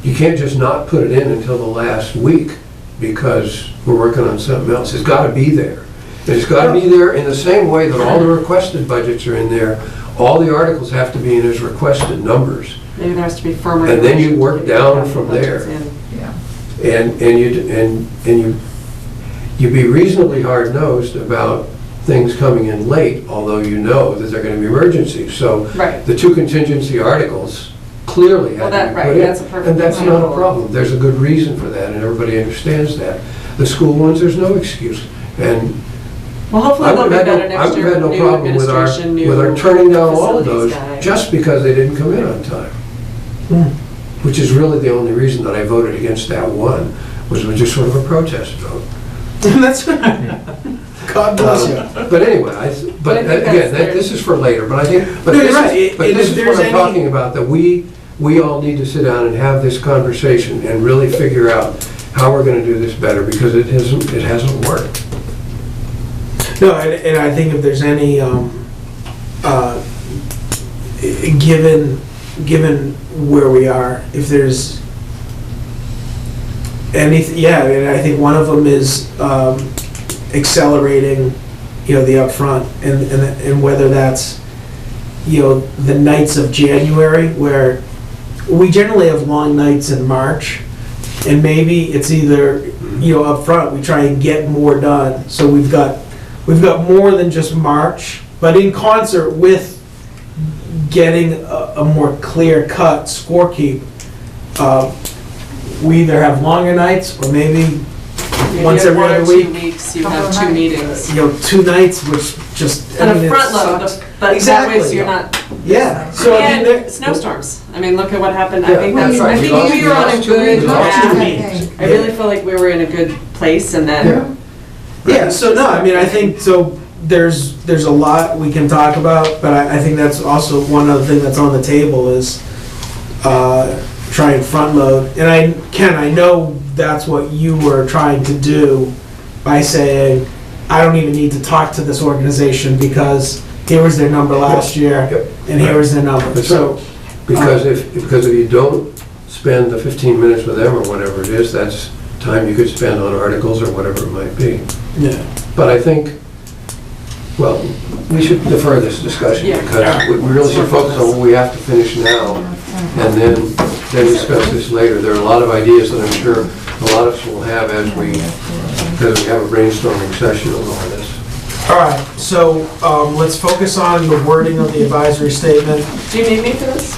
you can't just not put it in until the last week because we're working on something else. It's got to be there. And it's got to be there in the same way that all the requested budgets are in there. All the articles have to be in as requested numbers. Maybe there has to be firmer. And then you direction to work get down capital from budgets there. in. And you be reasonably hard-nosed about things coming in late, although you know that they're going to be emergencies. So Right. the 2 contingency articles clearly Well, had that- to be right, put in. that's a perfect And that's not a example. problem. There's a good reason for that, and everybody understands that. The school ones, there's no excuse. And Well, hopefully I they'll would be have better I next would year, have no new problem with administration, new our turning down all of facilities those guy. just because they didn't come in on time. Which is really the only reason that I voted against that one, was just sort of a protest vote. That's right. God bless you. But anyway, But I think again, that's their- this is for later, but I think, but No, you're this right. is, but And this if is there's what I'm any- talking about, that we all need to sit down and have this conversation and really figure out how we're gonna do this better, because it hasn't worked. No, and I think if there's any, given where we are, if there's anything, yeah, and I think one of them is accelerating, the upfront, and whether that's, the nights of January, where we generally have long nights in March, and maybe it's either, upfront, we try and get more done, so we've got more than just March, but in concert with getting a more clear-cut scorekeep, we either have longer nights, or maybe Maybe once in every 1 or other 2 week, weeks, you have 2 meetings. 2 nights, which just. And I mean, a it front load, sucks. but that way Exactly. so you're not. Yeah, so I mean, And snowstorms. I mean, look at what happened. I Yeah, think that's that's, right. I We think lost- we we were on lost a two good meetings. path. I really feel like we were in a good place and then. Yeah, so no, I mean, I think, so there's a lot we can talk about, but I think that's also one other thing that's on the table is try and front load. And Ken, I know that's what you were trying to do by saying, I don't even need to talk to this organization because here was their number last year and here was their number. That's So, Because if you don't spend the 15 minutes with them or whatever it is, that's time you could spend on articles or whatever it might be. yeah. But I think, well, we should defer this discussion Yeah. because we really should focus on what we have to finish now and then discuss this later. There are a lot of ideas that I'm sure a lot of us will have as we have a brainstorming session on all this. All right, so let's focus on the wording of the advisory statement. Do you need me for this?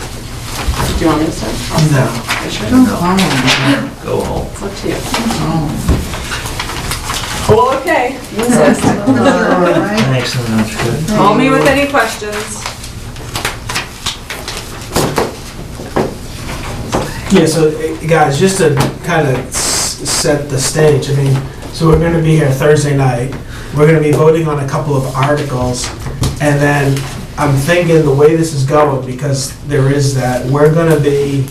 Do you want me to start? No. I should. Don't call me. Go home. It's up to you. Well, okay, you insist. All right. Thanks, that's good. Call me with any questions. Yeah, so guys, just to kind of set the stage, I mean, so we're going to be here Thursday night. We're going to be voting on a couple of articles, and then I'm thinking the way this is going, because there is that, we're going to be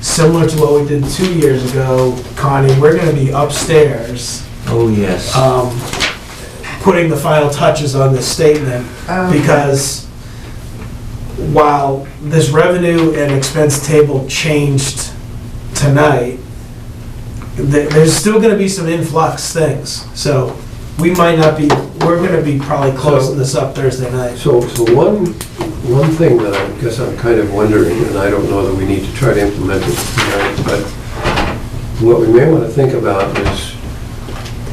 similar to what we did 2 years ago, Connie. We're going to be upstairs, Oh, yes. putting the final touches on this statement, because while this revenue and expense table changed tonight, there's still gonna be some influx things, so we might not be, we're gonna be probably closing this up Thursday night. So one thing that I guess I'm kind of wondering, and I don't know that we need to try to implement it tonight, but what we may want to think about is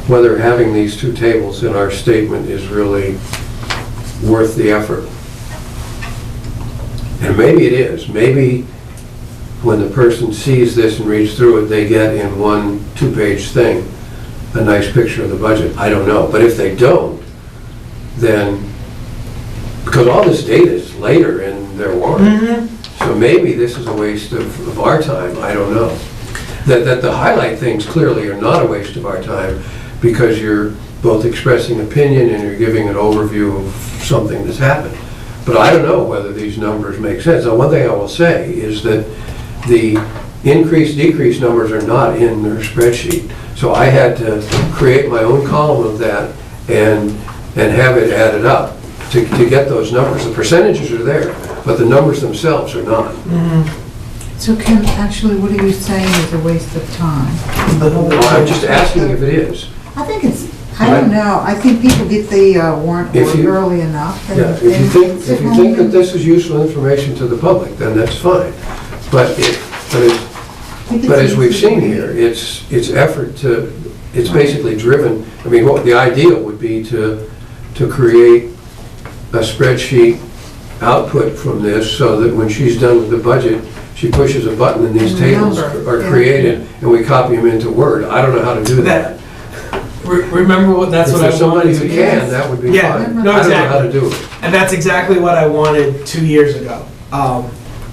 whether having these two tables in our statement is really worth the effort. And maybe it is. Maybe when the person sees this and reads through it, they get in one two-page thing a nice picture of the budget. I don't know. But if they don't, then, because all this data is later in their warrant, so maybe this is a waste of our time. I don't know. That the highlight things clearly are not a waste of our time because you're both expressing opinion and you're giving an overview of something that's happened. But I don't know whether these numbers make sense. Now, one thing I will say is that the increase, decrease numbers are not in their spreadsheet. So I had to create my own column of that and have it added up to get those numbers. The percentages are there, but the numbers themselves are not. So Ken, actually, what are you saying is a waste of time? I'm just asking if it is. I think it's, I don't know, I think people get the warrant If you- early enough. and- Yeah, if you think that this is useful information to the public, then that's fine. But as we've seen here, it's effort to, it's basically driven, I mean, what the ideal would be to create a spreadsheet output from this so that when she's done with the budget, she pushes a button and these tables are created and we copy them into Word. I don't know how to do that. Remember what, that's what I If there's somebody wanted who to. can, that would be Yeah, fine. no, I don't know how to exactly. do it. And that's exactly what I wanted 2 years ago.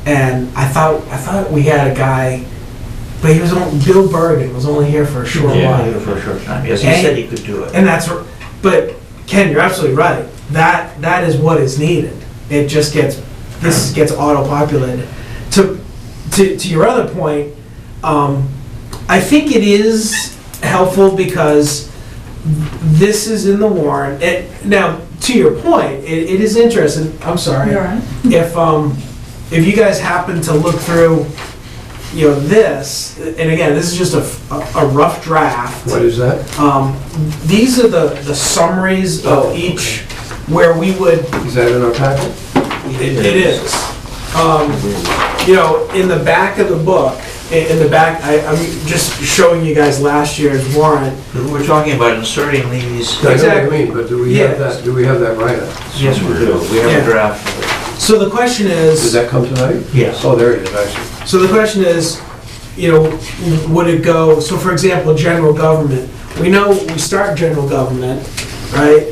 And I thought we had a guy, but he was on, Bill Bergen was only here for a short while. For a short time, yes, he And- said he could do it. And that's, but Ken, you're absolutely right. That is what is needed. It just gets, this gets auto-populated. To your other point, I think it is helpful because this is in the warrant. Now, to your point, it is interesting, I'm sorry. You're right. If you guys happen to look through, this, and again, this is just a rough draft. What is that? These are the summaries of each, where we would, Is that in our packet? it is. In the back of the book, in the back, I'm just showing you guys last year's warrant. We're talking about inserting these. I know what Exactly. you mean, but do we have Yeah. that, do we have that write-up? Yes, we do. We have Yeah. a draft of it. So the question Does is, that come tonight? Yes. Oh, there it is, I see. so the question is, would it go, so for example, general government, we know we start general government, right?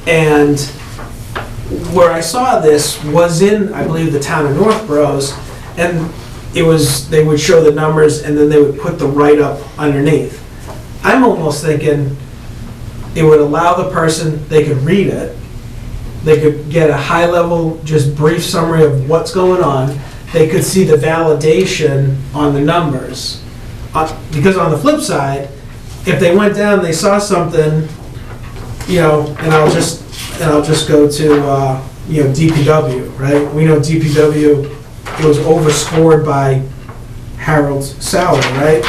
And where I saw this was in, I believe, the town of Northborough's, and it was, they would show the numbers and then they would put the write-up underneath. I'm almost thinking it would allow the person, they could read it, they could get a high-level, just brief summary of what's going on, they could see the validation on the numbers. Because on the flip side, if they went down, they saw something, you know, and I'll just go to, you know, DPW, right? We know DPW, it was overscored by Harold's salary, right?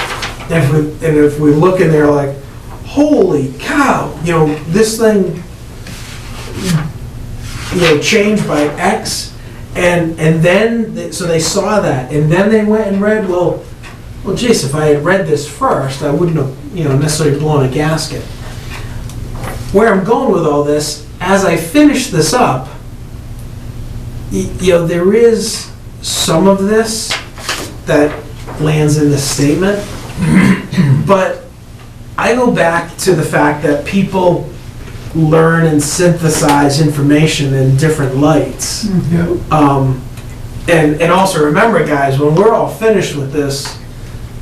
And if we look in there like, holy cow, you know, this thing, you know, changed by X, and then, so they saw that, and then they went and read, well, geez, if I had read this first, I wouldn't have, you know, necessarily blown a gasket. Where I'm going with all this, as I finish this up, you know, there is some of this that lands in this statement, but I go back to the fact that people learn and synthesize information in different lights. And also remember, guys, when we're all finished with this,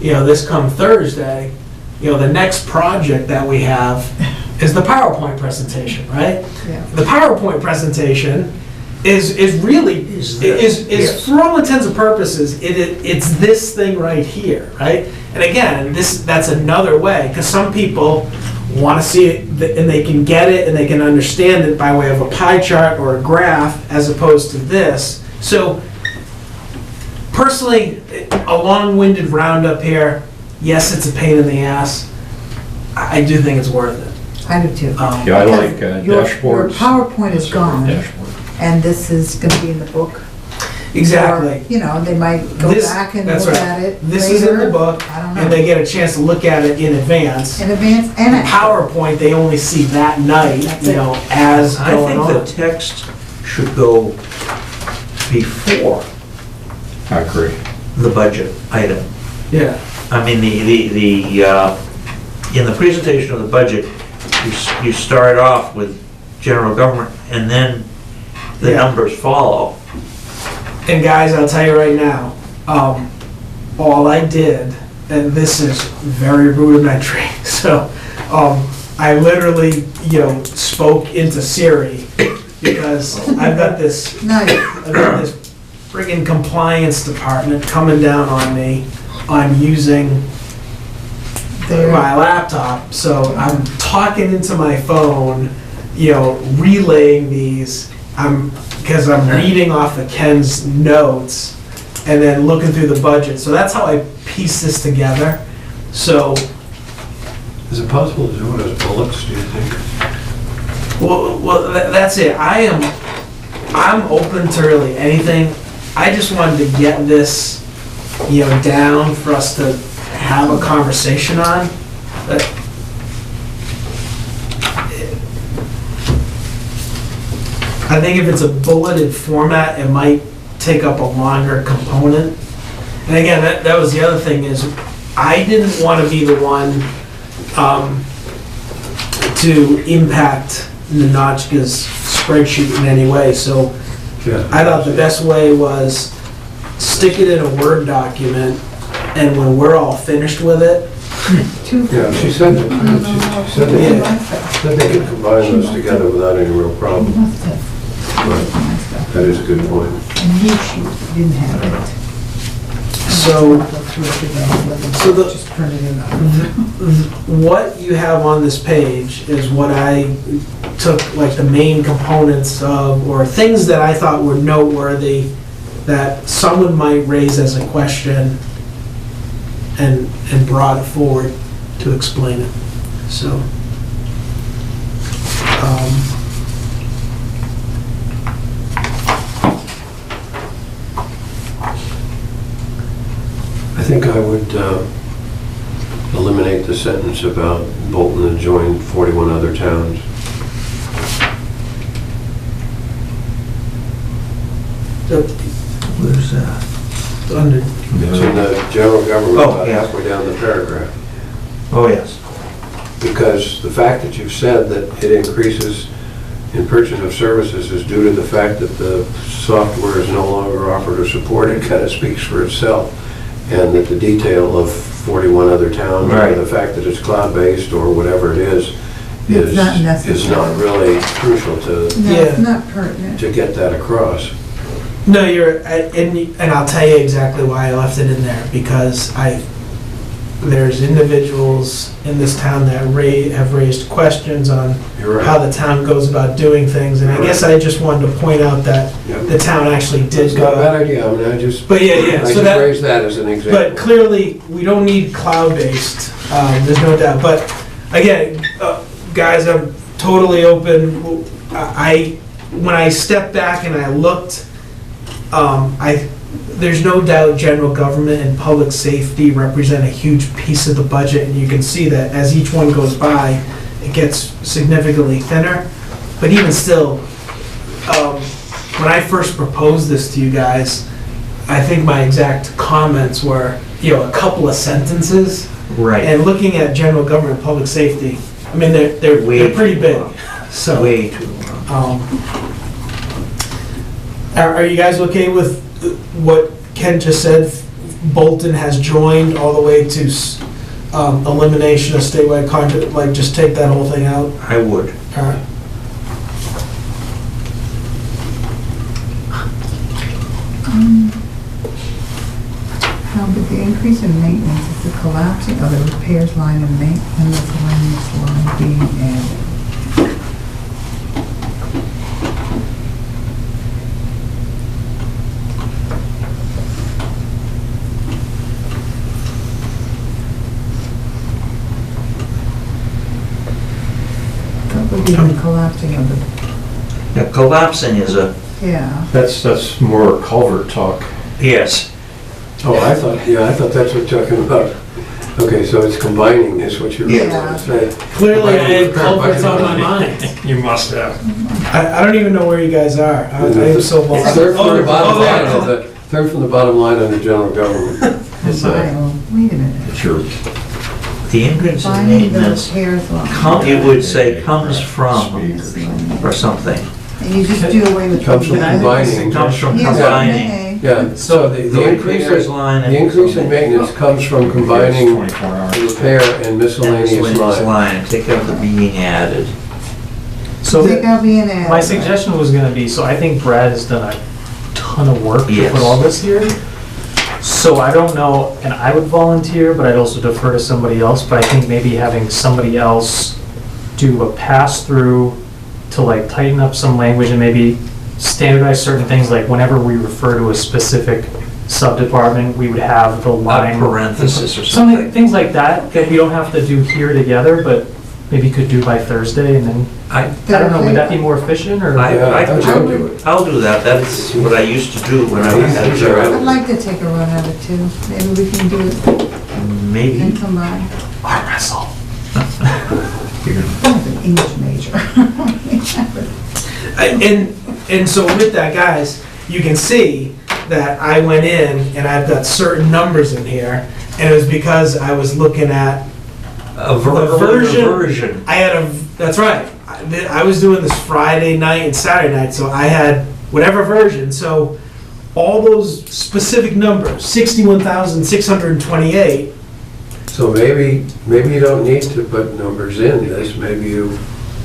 you know, this come Thursday, you know, the next project that we have is the PowerPoint presentation, right? Yeah. The PowerPoint presentation is really, is for all intents and purposes, it's this thing right here, right? And again, that's another way, because some people want to see it, and they can get it, and they can understand it by way of a pie chart or a graph, as opposed to this. So, personally, a long-winded roundup here, yes, it's a pain in the ass. I do think it's worth it. I do too. Yeah, I like Your dashboards. PowerPoint is gone, Dashboard. and this is gonna be in the book. Exactly. Or, you know, they might go This- back and that's look right. at it This is in the later. book, I don't and know. they get a chance to look at it in advance. In advance, and The PowerPoint, they only see that night, That's you it. know, as I going think the on. text should go before I agree. the budget item. Yeah. I mean, in the presentation of the budget, you start off with general government, and then the Yeah. numbers follow. And guys, I'll tell you right now, all I did, and this is very rudimentary, so I literally, you know, spoke into Siri because I've got this friggin' compliance department coming down on me on using my laptop. So I'm talking into my phone, you know, relaying these. Because I'm reading off of Ken's notes and then looking through the budget. So that's how I piece this together. So, Is it possible to do it as bullets, do you think? well, that's it. I'm open to really anything. I just wanted to get this, you know, down for us to have a conversation on. I think if it's a bulleted format, it might take up a longer component. And again, that was the other thing is, I didn't want to be the one to impact Nanotchka's spreadsheet in any way. So I thought the best way was stick it in a Word document, and when we're all finished with it. Yeah, she said that. She said they could combine those together without any real problem. But that is a good point. And he didn't have it. So Just print it in. what you have on this page is what I took, like the main components of, or things that I thought were noteworthy that someone might raise as a question, and brought it forward to explain it. So, I think I would eliminate the sentence about Bolton and joined 41 other towns. Where's that? under, It's in the general government, Oh, about yeah. halfway down the paragraph. Oh, yes. Because the fact that you've said that it increases in purchase of services is due to the fact that the software is no longer offered or supported, kind of speaks for itself. And that the detail of 41 other towns, or Right. the fact that it's cloud-based or whatever it is not necessary. is not really crucial to No, Yeah. it's not pertinent. get that across. No, and I'll tell you exactly why I left it in there, because there's individuals in this town that have raised questions on You're how right. the town goes about doing things, and I guess I just wanted to point out that Yep. the town actually did It's not a go. bad idea, I mean, I just But yeah, I so just that, raised that as an example. but clearly, we don't need cloud-based, there's no doubt. But again, guys, I'm totally open. When I stepped back and I looked, there's no doubt general government and public safety represent a huge piece of the budget, and you can see that as each one goes by, it gets significantly thinner. But even still, when I first proposed this to you guys, I think my exact comments were, a couple of sentences. Right. And looking at general government and public safety, I mean, they're pretty big, so. Way too long. Are you guys okay with what Ken just said? Bolton has joined all the way to elimination of statewide contract, like just take that whole thing out? I would. All right. No, but the increase in maintenance is the collapsing of the repairs line and maintenance line being added. That would be the collapsing of the, Now, collapsing is a, yeah. That's more culvert talk. yes. Oh, I thought that's what you're talking about. Okay, so it's combining is what you're Yeah. trying to say. Clearly, I had culverts on my mind. You must have. I don't even know where you guys are. I am so lost. Third from the bottom line there. of the, third from the bottom line on the general government. It's Wait a minute. it's your, The increase in Finding the maintenance, repairs line. it would say comes from, or something. And you just do away with. Comes from combining. Comes from Yes, combining. okay. Yeah, so the increase repairs line in, the increase in maintenance comes from combining 24 hours. repair and miscellaneous Miscellaneous line. line, take out the being added. So Take out being added. My suggestion was gonna be, so I think Brad has done a ton of work to Yes. put all this here. So I don't know, and I would volunteer, but I'd also defer to somebody else, but I think maybe having somebody else do a pass-through to like tighten up some language and maybe standardize certain things, like whenever we refer to a specific sub-department, we would have the A line. parenthesis or Something, something. things like that, that we don't have to do here together, but maybe could do by Thursday, and then, I don't know, would that be more efficient, or? I'll do that, that's what I used to do when I was at I'd Gerald. like to take a run at it too. Maybe we can do it and Maybe. combine. Arm wrestle. I'm an English major. And so with that, guys, you can see that I went in and I've got certain numbers in here, and it was because I was looking at A the version. I had that's right. I was doing this Friday night and Saturday night, so I had whatever version. So all those specific numbers, 61,628. So maybe you don't need to put numbers in this, maybe you,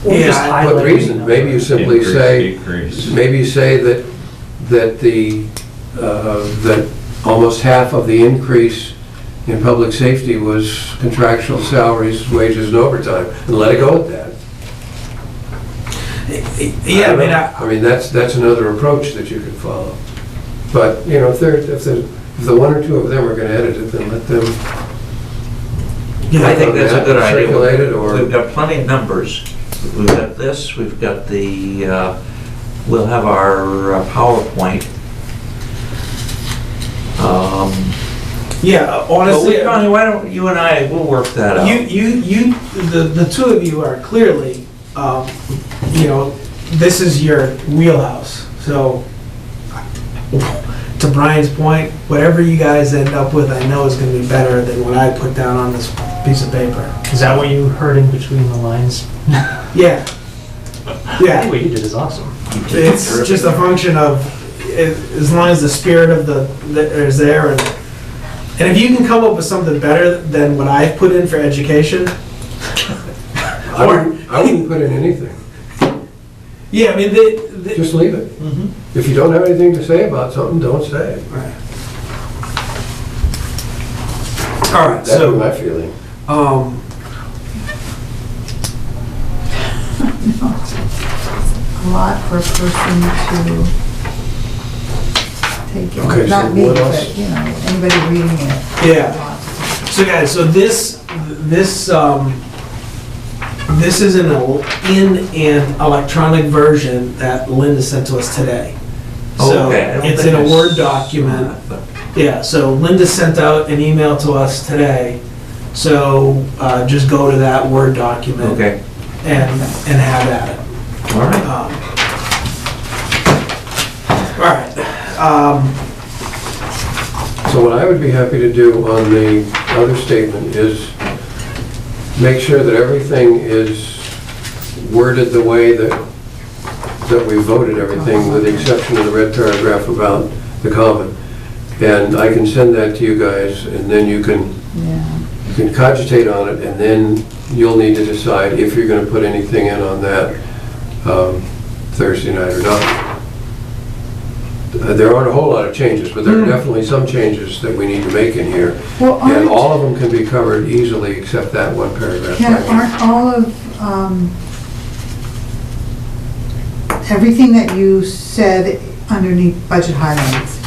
Or just Yeah, highlight what reason? any Maybe you number. simply say, Decrease. maybe you say that that almost half of the increase in public safety was contractual salaries, wages, and overtime, and let it go at that. Yeah, I mean, that's another approach that you could follow. But, you know, if the one or two of them are gonna edit it, then let them. I think that's a good idea. Circulate it, or. We've got plenty of numbers. We've got this, we've got the, we'll have our PowerPoint. Yeah, honestly, Connie, why don't you and I, we'll work that out. the two of you are clearly, this is your wheelhouse. So, to Brian's point, whatever you guys end up with, I know is going to be better than what I put down on this piece of paper. Is that what you heard in between the lines? Yeah. Yeah. I think what you did is awesome. It's just a function of, as long as the spirit of is there, and if you can come up with something better than what I've put in for education, I wouldn't put in anything. yeah, I mean, Just leave it. Mhm. If you don't have anything to say about something, don't say it. Right. All right, That's so, my feeling. A lot for a person to take Okay, in, so not me, what else? but, you know, anybody reading it. yeah. So guys, so this is in an electronic version that Linda sent to us today. So Okay, I don't it's think in a I Word saw document. that. Yeah, so Linda sent out an email to us today. So just go to that Word document Okay, and have at it. all right. All right. So what I would be happy to do on the other statement is make sure that everything is worded the way that we voted everything, with the exception of the red paragraph about the common. And I can send that to you guys, and then you can cogitate on it, and then you'll need to decide if you're gonna put anything in on that Thursday night or not. There aren't a whole lot of changes, but there are definitely some changes that we need to make in here. Well, And all of them can be covered easily, except that one paragraph. Aren't all of, everything that you said underneath budget highlights,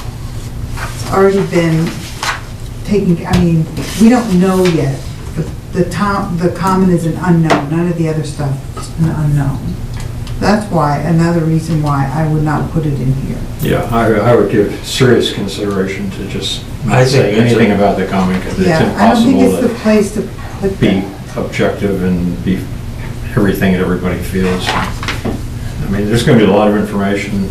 it's already been taken, I mean, we don't know yet. The common is an unknown, none of the other stuff is an unknown. That's why, another reason why I would not put it in here. Yeah, I would give serious consideration to just I not think saying that's anything about the common, because it's Yeah, I don't think impossible it's the to place to put be that. objective and be everything that everybody feels. I mean, there's gonna be a lot of information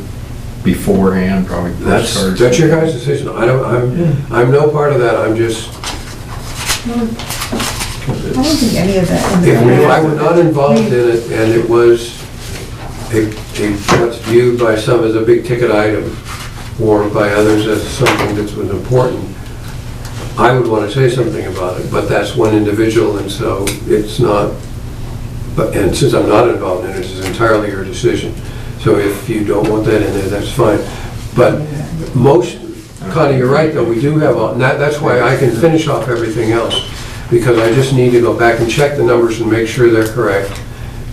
beforehand, probably postcards. That's your guys' decision. I'm no part of that, I'm just, I don't think any of that. in if there. I were not involved in it and it was what's viewed by some as a big ticket item, or by others as something that was important, I would want to say something about it, but that's one individual, and so it's not, and since I'm not involved in it, it's entirely your decision. So if you don't want that in there, that's fine. But most, Connie, you're right, though, we do have, and that's why I can finish off everything else, because I just need to go back and check the numbers and make sure they're correct,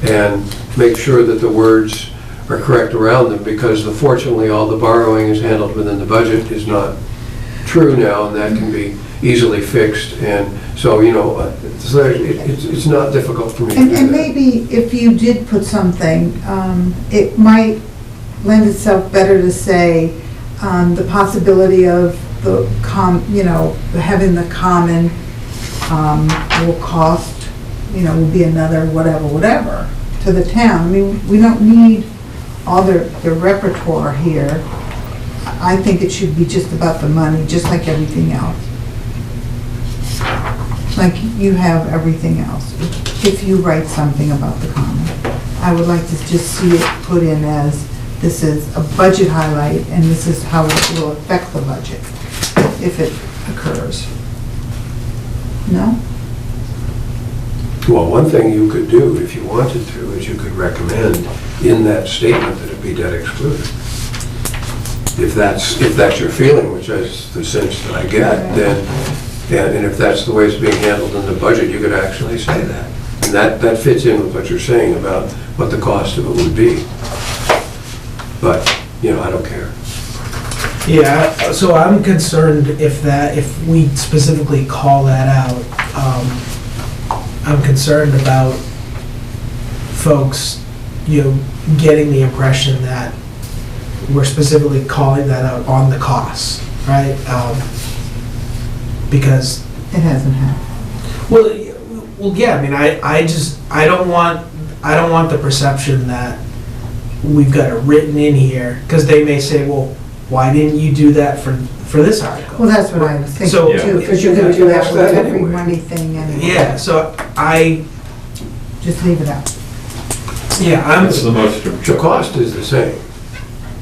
and make sure that the words are correct around them, because fortunately, all the borrowing is handled within the budget is not true now, and that can be easily fixed, and so, you know, it's not difficult for me to do And that. maybe if you did put something, it might lend itself better to say, the possibility of having the common will cost, will be another whatever to the town. I mean, we don't need all the repertoire here. I think it should be just about the money, just like everything else. Like you have everything else. If you write something about the common, I would like to just see it put in as, this is a budget highlight, and this is how it will affect the budget, if it occurs. No? Well, one thing you could do, if you wanted to, is you could recommend in that statement that it be debt excluded. If that's your feeling, which is the sense that I get, then, and if that's the way it's being handled in the budget, you could actually say that. And that fits in with what you're saying about what the cost of it would be. But, I don't care. Yeah, so I'm concerned if we specifically call that out, I'm concerned about folks, getting the impression that we're specifically calling that out on the costs, right? Because it hasn't happened. Well, yeah. I mean, I don't want the perception that we've got it written in here, because they may say, well, why didn't you do that for this article? Well, that's what I was thinking So- too, because you're gonna do that with every money thing anyway. Yeah, so I Just leave it out. Yeah, It's the most. The cost is the same.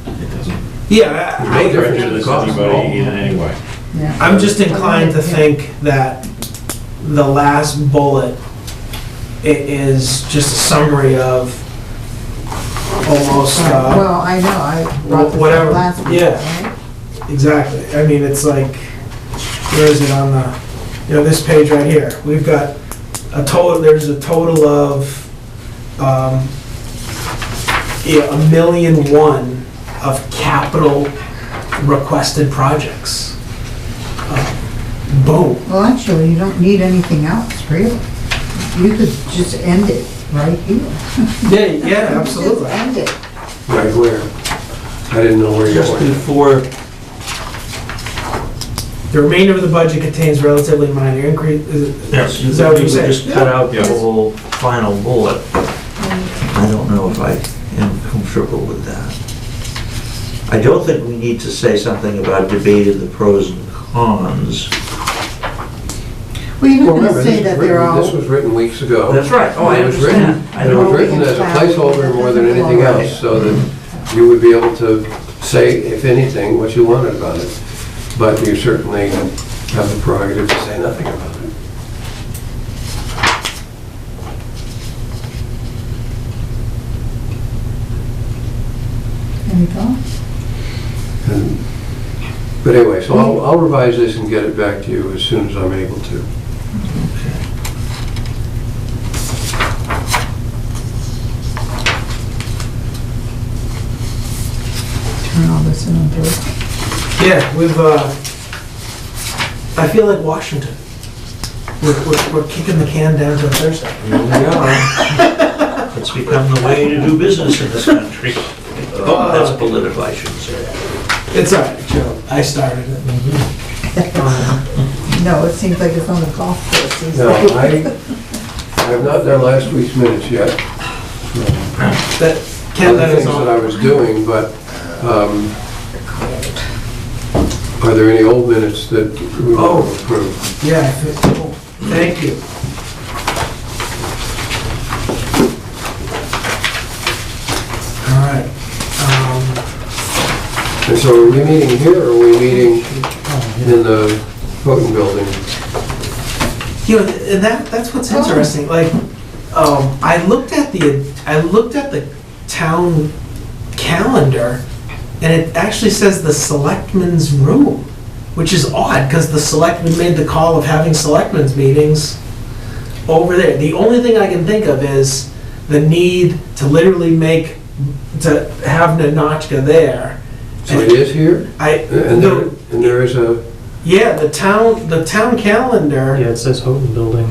It doesn't. yeah, No difference in the prejudice cost at all. anybody in any way. Yeah. I'm just inclined to think that the last bullet is just a summary of almost, Well, I know, I brought this whatever, up last week, yeah. right? Exactly. I mean, it's like, where is it on the, this page right here? We've got a total, there's a total of, $1.1 million of capital requested projects. Boom. Well, actually, you don't need anything else, really. You could just end it right here. Yeah, absolutely. Just end it. Right where? I didn't know where you Just were. before, The remainder of the budget contains relatively minor increase. yes, Is that what we you would said? just cut out the Yes. whole final bullet. I don't know if I am comfortable with that. I don't think we need to say something about debating the pros and cons. Well, you're not Well, gonna remember, say this that was they're written- all. This was written weeks ago. That's right, oh, I It was written- understand. I It was know. written as a placeholder more than anything else, so that you would be able to say, if anything, what you wanted about it. But you certainly have the prerogative to say nothing about it. Any thoughts? And- But anyway, so I'll revise this and get it back to you as soon as I'm able to. Turn all this in on Thursday. Yeah, I feel like Washington. We're kicking the can down to Thursday. Here we are. It's become the way to do business in this country. Oh, that's political, I shouldn't say that. It's all right, Joe. I started it. No, it seems like it's on the golf course. these No, days. I have not done last week's minutes yet. That, Ken, Other that is things that I all. was doing, but are there any old minutes that we want to approve? Yeah, thank you. All right. And so are we meeting here, or are we meeting in the Houghton building? And that's what's interesting, like, I looked at the town calendar, and it actually says the selectmen's room, which is odd, because the selectmen made the call of having selectmen's meetings over there. The only thing I can think of is the need to literally to have Nanotchka there. So it is here? And there is a, Yeah, the town calendar. Yeah, it says Houghton Building.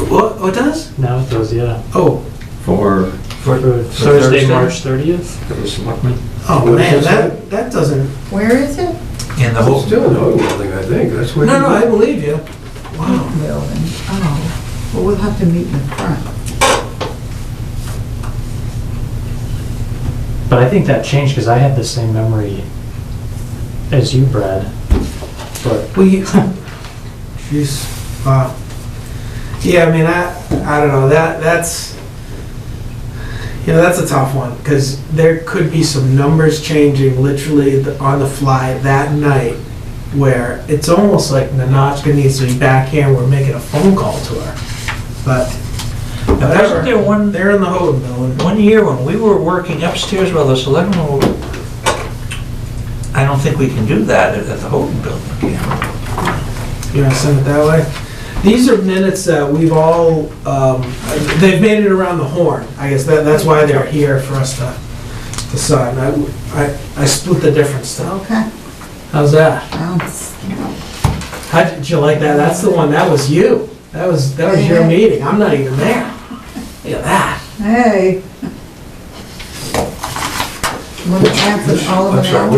What it does? Now it does, yeah. Oh, For Thursday, March 30th. for the selectmen. oh What man, does it that doesn't. Where is it? In the it's whole, still in the Houghton building, I think, that's where. No, I believe you. Wow. Building. Oh, well, we'll have to meet in the front. But I think that changed because I had the same memory as you, Brad. But Well, jeez, wow. Yeah, I mean, I don't know, that's a tough one, because there could be some numbers changing literally on the fly that night, where it's almost like Nanotchka needs to be back here and we're making a phone call to her. But wasn't there one, they're in the Houghton building. one year when we were working upstairs while the selectmen were, I don't think we can do that at the Houghton building. You want to send it that way? These are minutes that we've all, they've made it around the horn. I guess that's why they're here for us to sign. I split the difference though. Okay. How's that? Sounds- How did you like that? That's the one, that was you. That was your meeting. I'm not even there. Look at that. Hey. Want to answer all of I'm it sorry, now?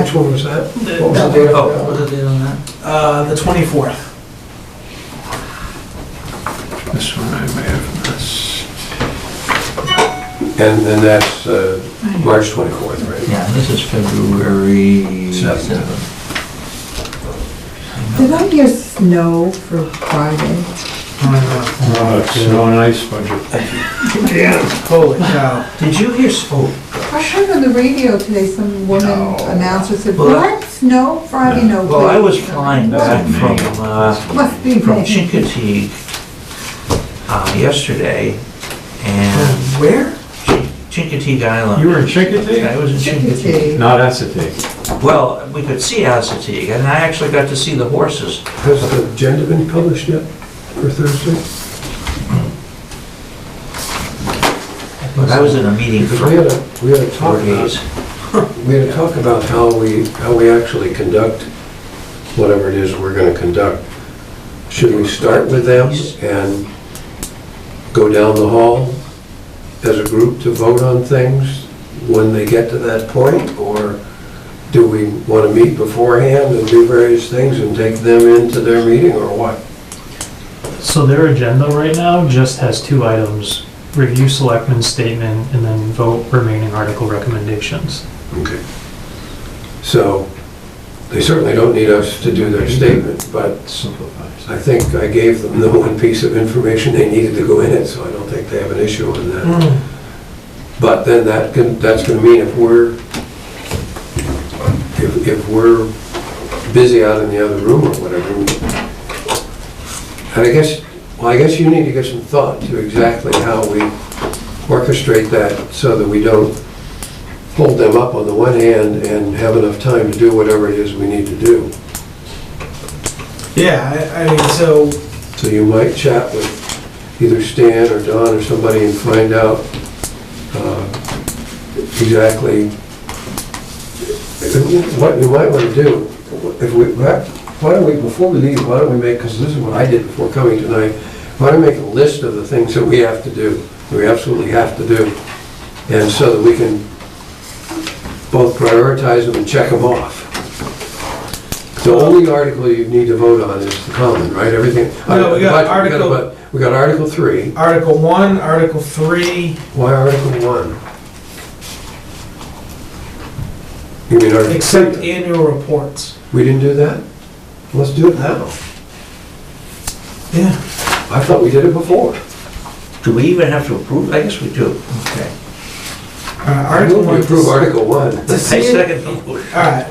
which one was that? What was the date? Oh, what was the date on that? The 24th. This one I may have missed. And that's March 24th, right? Yeah, this is February 7th. 7th. Did I hear snow for Friday? Snow and ice budget. Holy cow. Did you hear, oh, I heard on the radio today, some woman announcer said, Well, what? Snow Friday? No. well, I was please." flying back Must be from May. Chincoteague yesterday, and Where? Chincoteague Island. You were in Chincoteague? I was in Chincoteague. Chickadee. Not Assateague. Well, we could see Assateague, and I actually got to see the horses. Has the agenda been published yet for Thursday? But I was in a meeting Because for we had a 4 talk days. we had a talk about how we actually conduct whatever it is we're going to conduct. Should we start with them and go down the hall as a group to vote on things when they get to that point? Or do we want to meet beforehand and do various things and take them into their meeting, or what? So their agenda right now just has 2 items: review selectmen's statement and then vote remaining article recommendations. Okay. So they certainly don't need us to do their statement, but Simplifies. I think I gave them the one piece of information they needed to go in it, so I don't think they have an issue on that. But then that's going to mean if we're busy out in the other room or whatever, and I guess you need to give some thought to exactly how we orchestrate that so that we don't hold them up on the one hand and have enough time to do whatever it is we need to do. Yeah, I mean, so, So you might chat with either Stan or Don or somebody and find out exactly what you might want to do. Why don't we, before we leave, why don't we make, because this is what I did before coming tonight, why don't we make a list of the things that we have to do, that we absolutely have to do, and so that we can both prioritize them and check them off. The only article you need to vote on is the common, right? Everything. No, we got We got Article 3. Article 1, Article 3, Why Article 1? You mean Article 3? accept annual reports. We didn't do that? Let's do it now. Yeah. I thought we did it before. Do we even have to approve? I guess we do. Okay. Article 1. We approve Article 1. To I see it- second the motion. All right,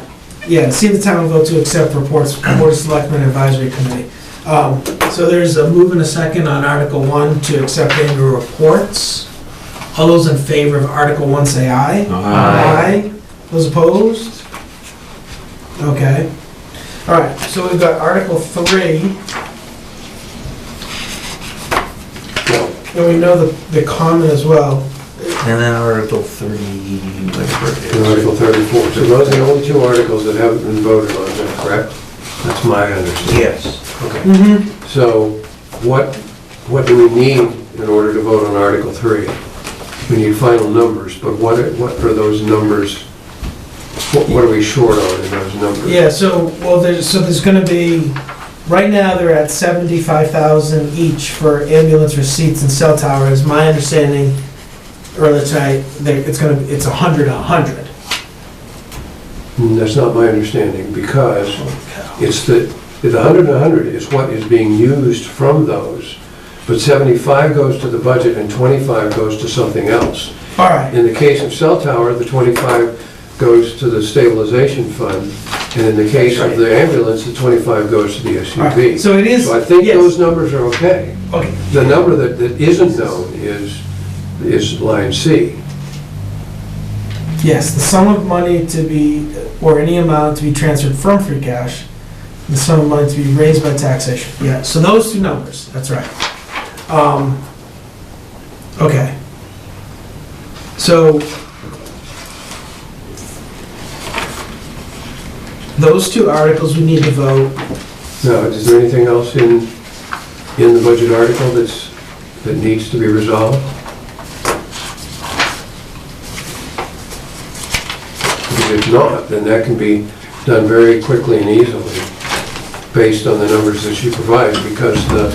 yeah, see the town will vote to accept reports from Board of Selectmen Advisory Committee. So there's a move and a second on Article 1 to accept annual reports. All those in favor of Article 1 say aye. Aye. Those opposed? Okay. All right, so we've got Article 3, and we know the common as well. And then Article 30, whatever it And is. Article 34. So those are the only 2 articles that haven't been voted on, is that correct? That's my understanding. Yes. Okay. Mm-hmm. So what do we need in order to vote on Article 3? We need final numbers, but what are those numbers? What are we short on in those numbers? Yeah, so, well, there's gonna be, right now, they're at 75,000 each for ambulance receipts and cell towers. My understanding earlier tonight, it's 100, 100. That's not my understanding, because it's the 100 and 100 is what is being used from those, but 75 goes to the budget and 25 goes to something else. All right, In the case of cell tower, the 25 goes to the stabilization fund, and in the case of the ambulance, the 25 goes to the all right, SUV. so it is, So I think yes. those numbers are okay. Okay, The number that isn't known is line C. yes, the sum of money to be, or any amount to be transferred from free cash, the sum of money to be raised by taxation. Yeah, so those 2 numbers, that's right. Okay. So, those 2 articles we need to vote. Now, is there anything else in the budget article that needs to be resolved? Because if not, then that can be done very quickly and easily, based on the numbers that she provides, because the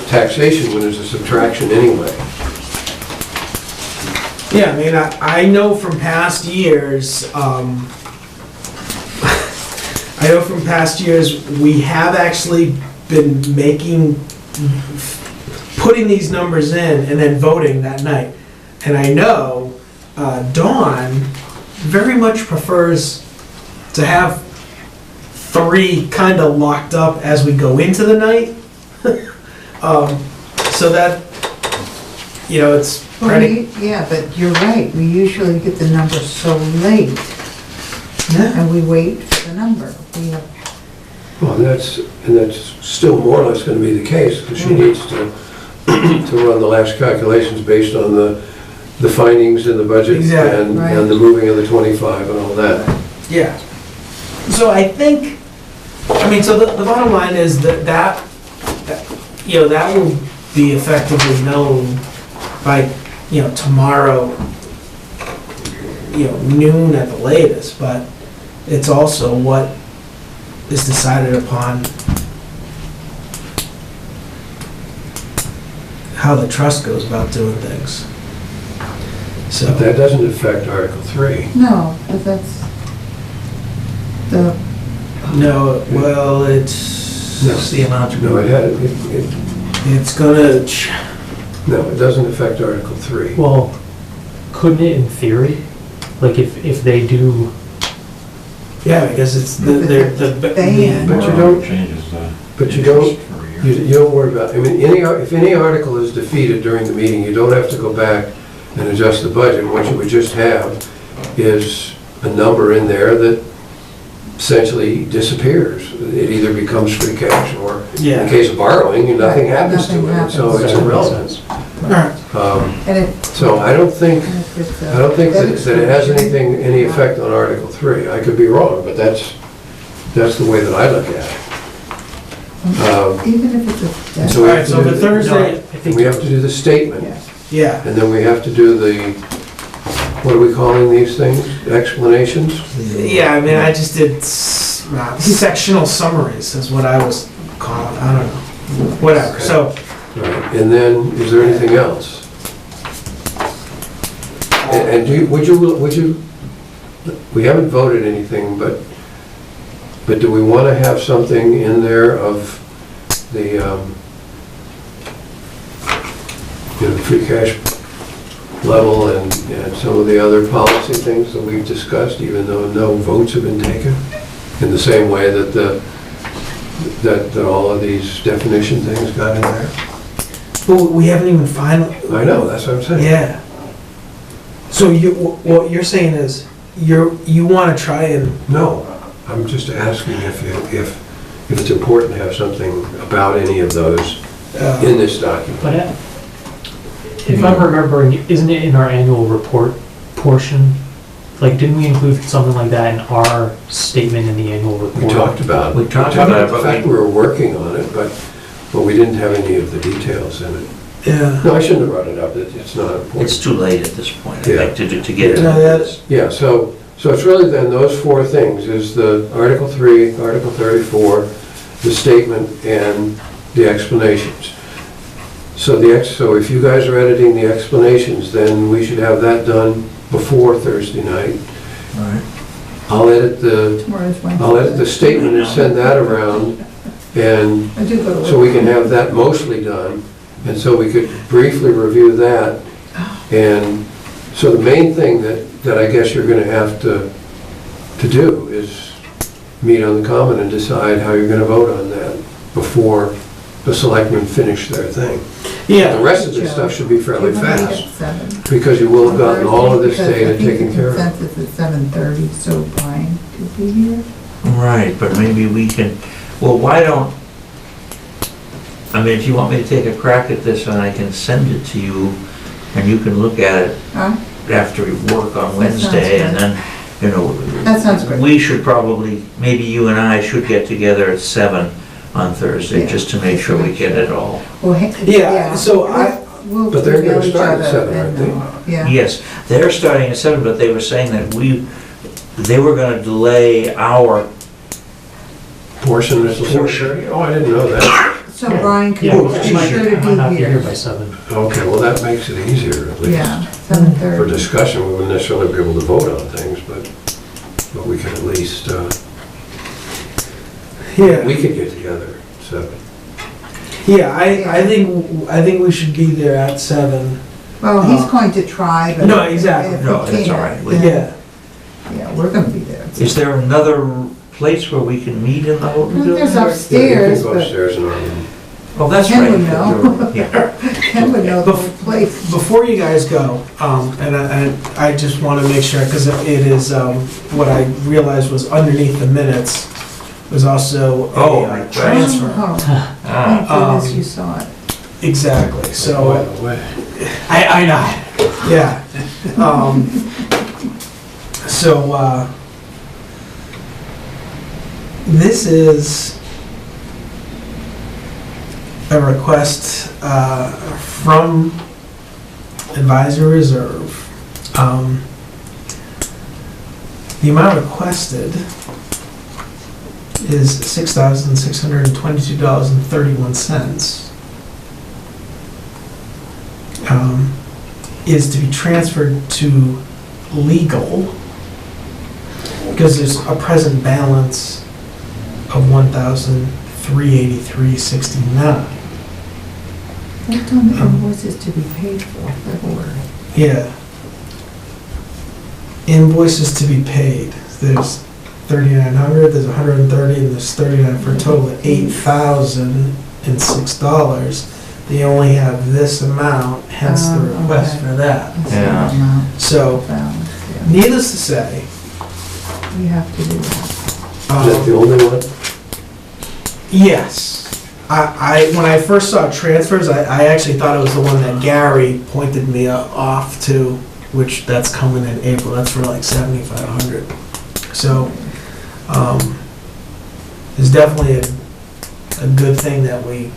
taxation one is a subtraction anyway. Yeah, I mean, I know from past years, we have actually been making putting these numbers in and then voting that night. And I know Dawn very much prefers to have 3 kind of locked up as we go into the night. So that, it's pretty. Yeah, but you're right, we usually get the number so late, Yeah. and we wait for the number. We have, Well, that's still more or less gonna be the case, because she needs to run the last calculations based on the findings in the budget Exactly, and right. the moving of the 25 and all that. Yeah. So I think, so the bottom line is that will be effectively known by, tomorrow, noon at the latest, but it's also what is decided upon how the trust goes about doing things. So. But that doesn't affect Article 3. no, but that's the, No, well, it's the amount. No, It's gonna, no, it doesn't affect Article 3. Well, couldn't it in theory? Like if they do, yeah, because it's the ban. But you don't, Changes the. but you don't, you don't worry about, if any article is defeated during the meeting, you don't have to go back and adjust the budget. What you would just have is a number in there that essentially disappears. It either becomes free cash or, in Yeah. the case of borrowing, nothing happens to Nothing it, so happens. it's irrelevant. Alright. and it, So I don't think it's a. that it has any effect on Article 3. I could be wrong, but that's the way that I look at it. Even if it's a. So we have Alright, to so do the the- Thursday, We have to do the statement, Yeah. yeah, and then we have to do the, what are we calling these things? Explanations? yeah, I just did sectional summaries is what I was calling, I don't know, whatever, Okay. so. Right. And then, is there anything else? And would you, we haven't voted anything, but do we want to have something in there of the, free cash level and some of the other policy things that we've discussed, even though no votes have been taken? In the same way that that all of these definition things got in there? But we haven't even finally. I know, that's what I'm saying. Yeah. So what you're saying is, you wanna try and, No, I'm just asking if it's important to have something about any of those in this document. but if I'm remembering, isn't it in our annual report portion? Like, didn't we include something like that in our statement in the annual report? We talked about We talked about it, the but fact we were working on it, but we didn't have any of the details in it. yeah. No, I shouldn't have brought it up, it's not important. it's too late at this point, I Yeah. think, to get it. No, that's, Yeah, so it's really then those 4 things, is the Article 3, Article 34, the statement, and the explanations. So so if you guys are editing the explanations, then we should have that done before Thursday night. Right. I'll edit the Tomorrow's Wednesday. I'll edit the statement and send that around, and I do go to work. so we can have that mostly done, and so we could briefly review that. And so the main thing that I guess you're gonna have to do is meet on the common and decide how you're gonna vote on that before the selectmen finish their thing. yeah. The rest of this stuff should be fairly Do you wanna meet fast, at 7? because you will have gotten all of this Because data taken care I of. think the consensus is 7:30, so Brian could be here. Right, but maybe we can, well, why don't, if you want me to take a crack at this, and I can send it to you, and you can look at it Huh? after we work on That Wednesday, sounds and then, That sounds great. we should probably, maybe you and I should get together at 7 on Thursday, Yeah. just to make sure we get it all. Well, Yeah, so we'll But they're gonna email each start at other 7, aren't and, Yeah. Yes, they're starting at 7, but they were saying that they were gonna delay our Portion is Portion. Oh, I didn't know that. So Brian could, Yeah, should she might not be here by here. 7. Okay, well, that makes it easier, at least. Yeah, For 7:30. discussion, we wouldn't necessarily be able to vote on things, but we can at least, Yeah. we could get together at 7. Yeah, I think we should be there at 7. Well, he's going to try, but. No, exactly. if he No, that's all right. can't, Yeah. Yeah, we're gonna be there. Is there another place where we can meet in the whole building? There's Yeah, you upstairs, can go but upstairs and on. Oh, that's Ken right. would know. Yeah. Ken would know the place. Before you guys go, and I just want to make sure, because it is, what I realized was underneath the minutes was also Oh, a right. transfer. Oh, Ah. thank goodness you saw it. Exactly, By so, the way, I know, yeah. So, this is a request from Advisory Reserve. The amount requested is $6,622.31. Is to be transferred to legal because there's a present balance of $1,383.69. What on the invoices to be paid for February? Yeah. Invoices to be paid. There's 3,900, there's 130, and there's 39 for a total of $8,006. They only have this amount, hence the request okay. for that. That's the Yeah. amount So, balance, yeah. needless to say, We have to do that. is that the only one? yes. When I first saw transfers, I actually thought it was the one that Gary pointed me off to, which that's coming in April. That's for like 7,500. So, it's definitely a good thing that we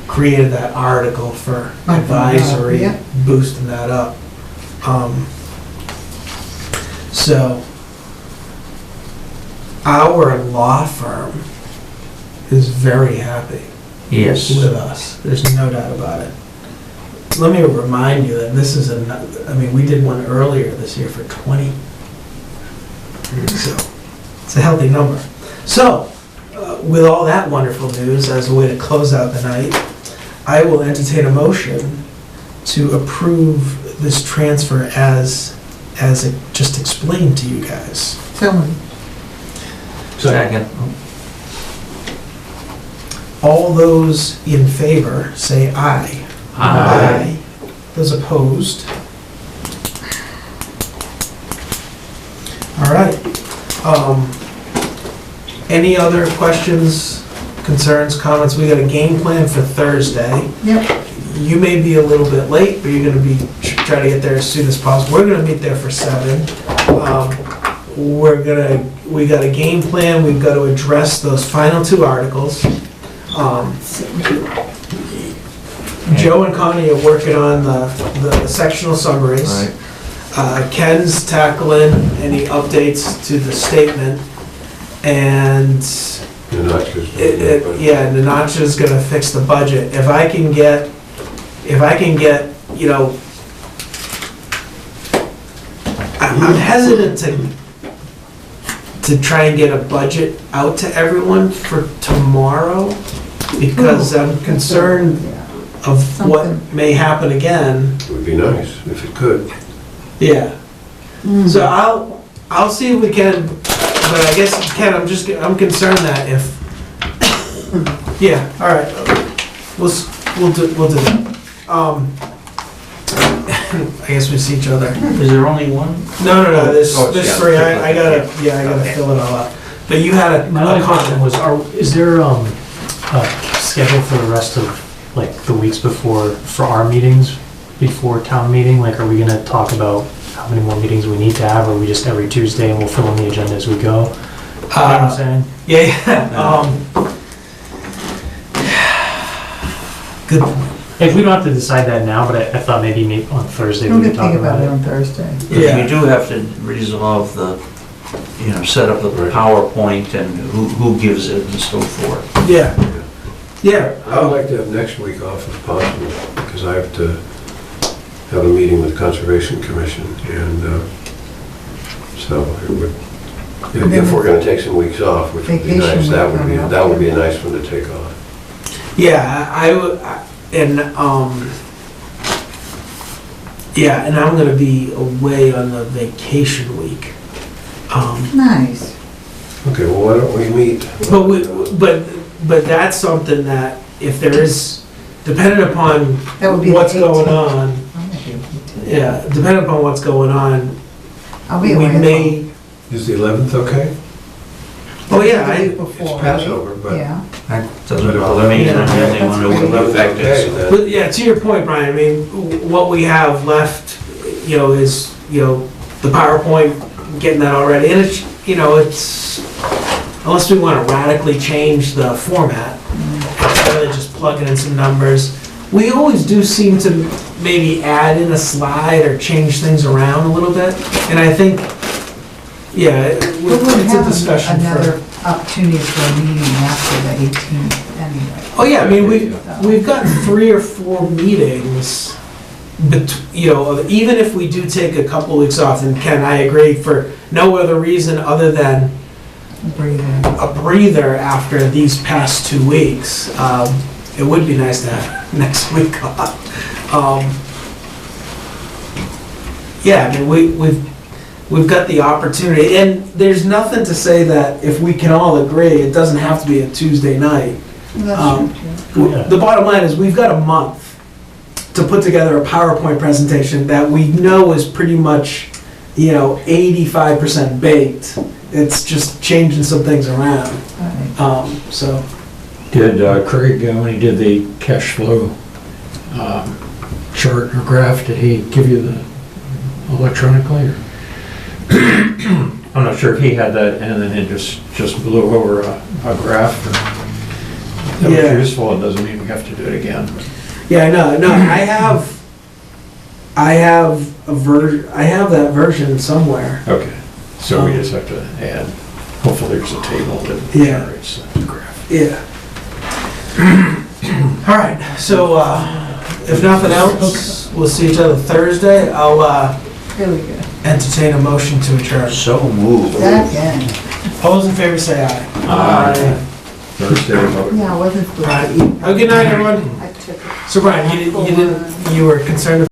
created that article for advisory, Yeah. boosting that up. So, our law firm is very happy Yes. with us. There's no doubt about it. Let me remind you that this is we did one earlier this year for 20. So, it's a healthy number. So, with all that wonderful news, as a way to close out the night, I will entertain a motion to approve this transfer as it just explained to you guys. So moved. Second. All those in favor, say aye. Aye. Those opposed? All right. Any other questions, concerns, comments? We got a game plan for Thursday. Yep. You may be a little bit late, but you're gonna be, try to get there as soon as possible. We're gonna meet there for 7. We got a game plan, we've got to address those final 2 articles. Joe and Connie are working on the sectional summaries. Right. Ken's tackling any updates to the statement, and Nanach's gonna fix the budget. If I can get, I'm hesitant to try and get a budget out to everyone for tomorrow, because I'm concerned of what may happen again. It would be nice if it could. Yeah. So I'll see if we can, but I guess, Ken, I'm concerned that if, yeah, all right, we'll do that. I guess we see each other. Is there only one? No, there's 3, yeah. I gotta fill it all up. But you had My a only question comment. was, is there a schedule for the rest of, like, the weeks before, for our meetings, before town meeting? Like, are we gonna talk about how many more meetings we need to have, or are we just every Tuesday and we'll fill in the agenda as we go? You know what I'm saying? Yeah. Good point. Like, we don't have to decide that now, but I thought maybe on Thursday we We're could gonna talk think about about it it. on Thursday. Yeah. You do have to resolve set up the PowerPoint and who gives it and so forth. Yeah. I would like to have next week off if possible, because I have to have a meeting with the Conservation Commission, and so it would, if we're gonna take some weeks off, which would be nice, Vacation that week would be coming up. a nice one to take off. Yeah, and I'm gonna be away on the vacation week. Nice. Okay, well, why don't we meet? But that's something that if there is, depending upon That would be what's the going 18th. on, yeah, depending upon what's going on, I'll we be away. may, Is the 11th okay? oh yeah, The week I, before, It's Passover, but. Yeah. Doesn't bother me, I don't really want to affect Okay, it. then. but yeah, to your point, Brian, I mean, what we have left, is, the PowerPoint, getting that already, and it's, it's, unless we want to radically change the format, rather than just plugging in some numbers, we always do seem to maybe add in a slide or change things around a little bit, and I think, yeah, We'll it's a have discussion another for. opportunity for a meeting after the 18th anyway. Oh yeah, I mean, we've got 3 or 4 meetings, but, even if we do take a couple weeks off, and Ken, I agree, for no other reason other than a breather after these past 2 weeks, it would be nice to have next week off. Yeah, I mean, we've got the opportunity, and there's nothing to say that if we can all agree, it doesn't have to be a Tuesday night. That's true, too. The bottom line is, we've got a month to put together a PowerPoint presentation that we know is pretty much, 85% baked. It's just changing some things around. Right. So, Did Craig, when he did the cash flow chart or graph, did he give you the electronically? Or? I'm not sure if he had that and then it just blew over a graph. That was useful. It doesn't mean we have to do it again. yeah, no, I have that version somewhere. Okay, so we just have to add, hopefully there's a table that Yeah. generates the graph. Yeah. All right, so, if nothing else, we'll see each other Thursday. I'll, Really good. entertain a motion to adjourn. So moved. Second. All those in favor say aye. Aye. Thursday vote. Yeah, I wasn't supposed All right. to eat. Have a good night, everyone. I took it. So Brian, you were concerned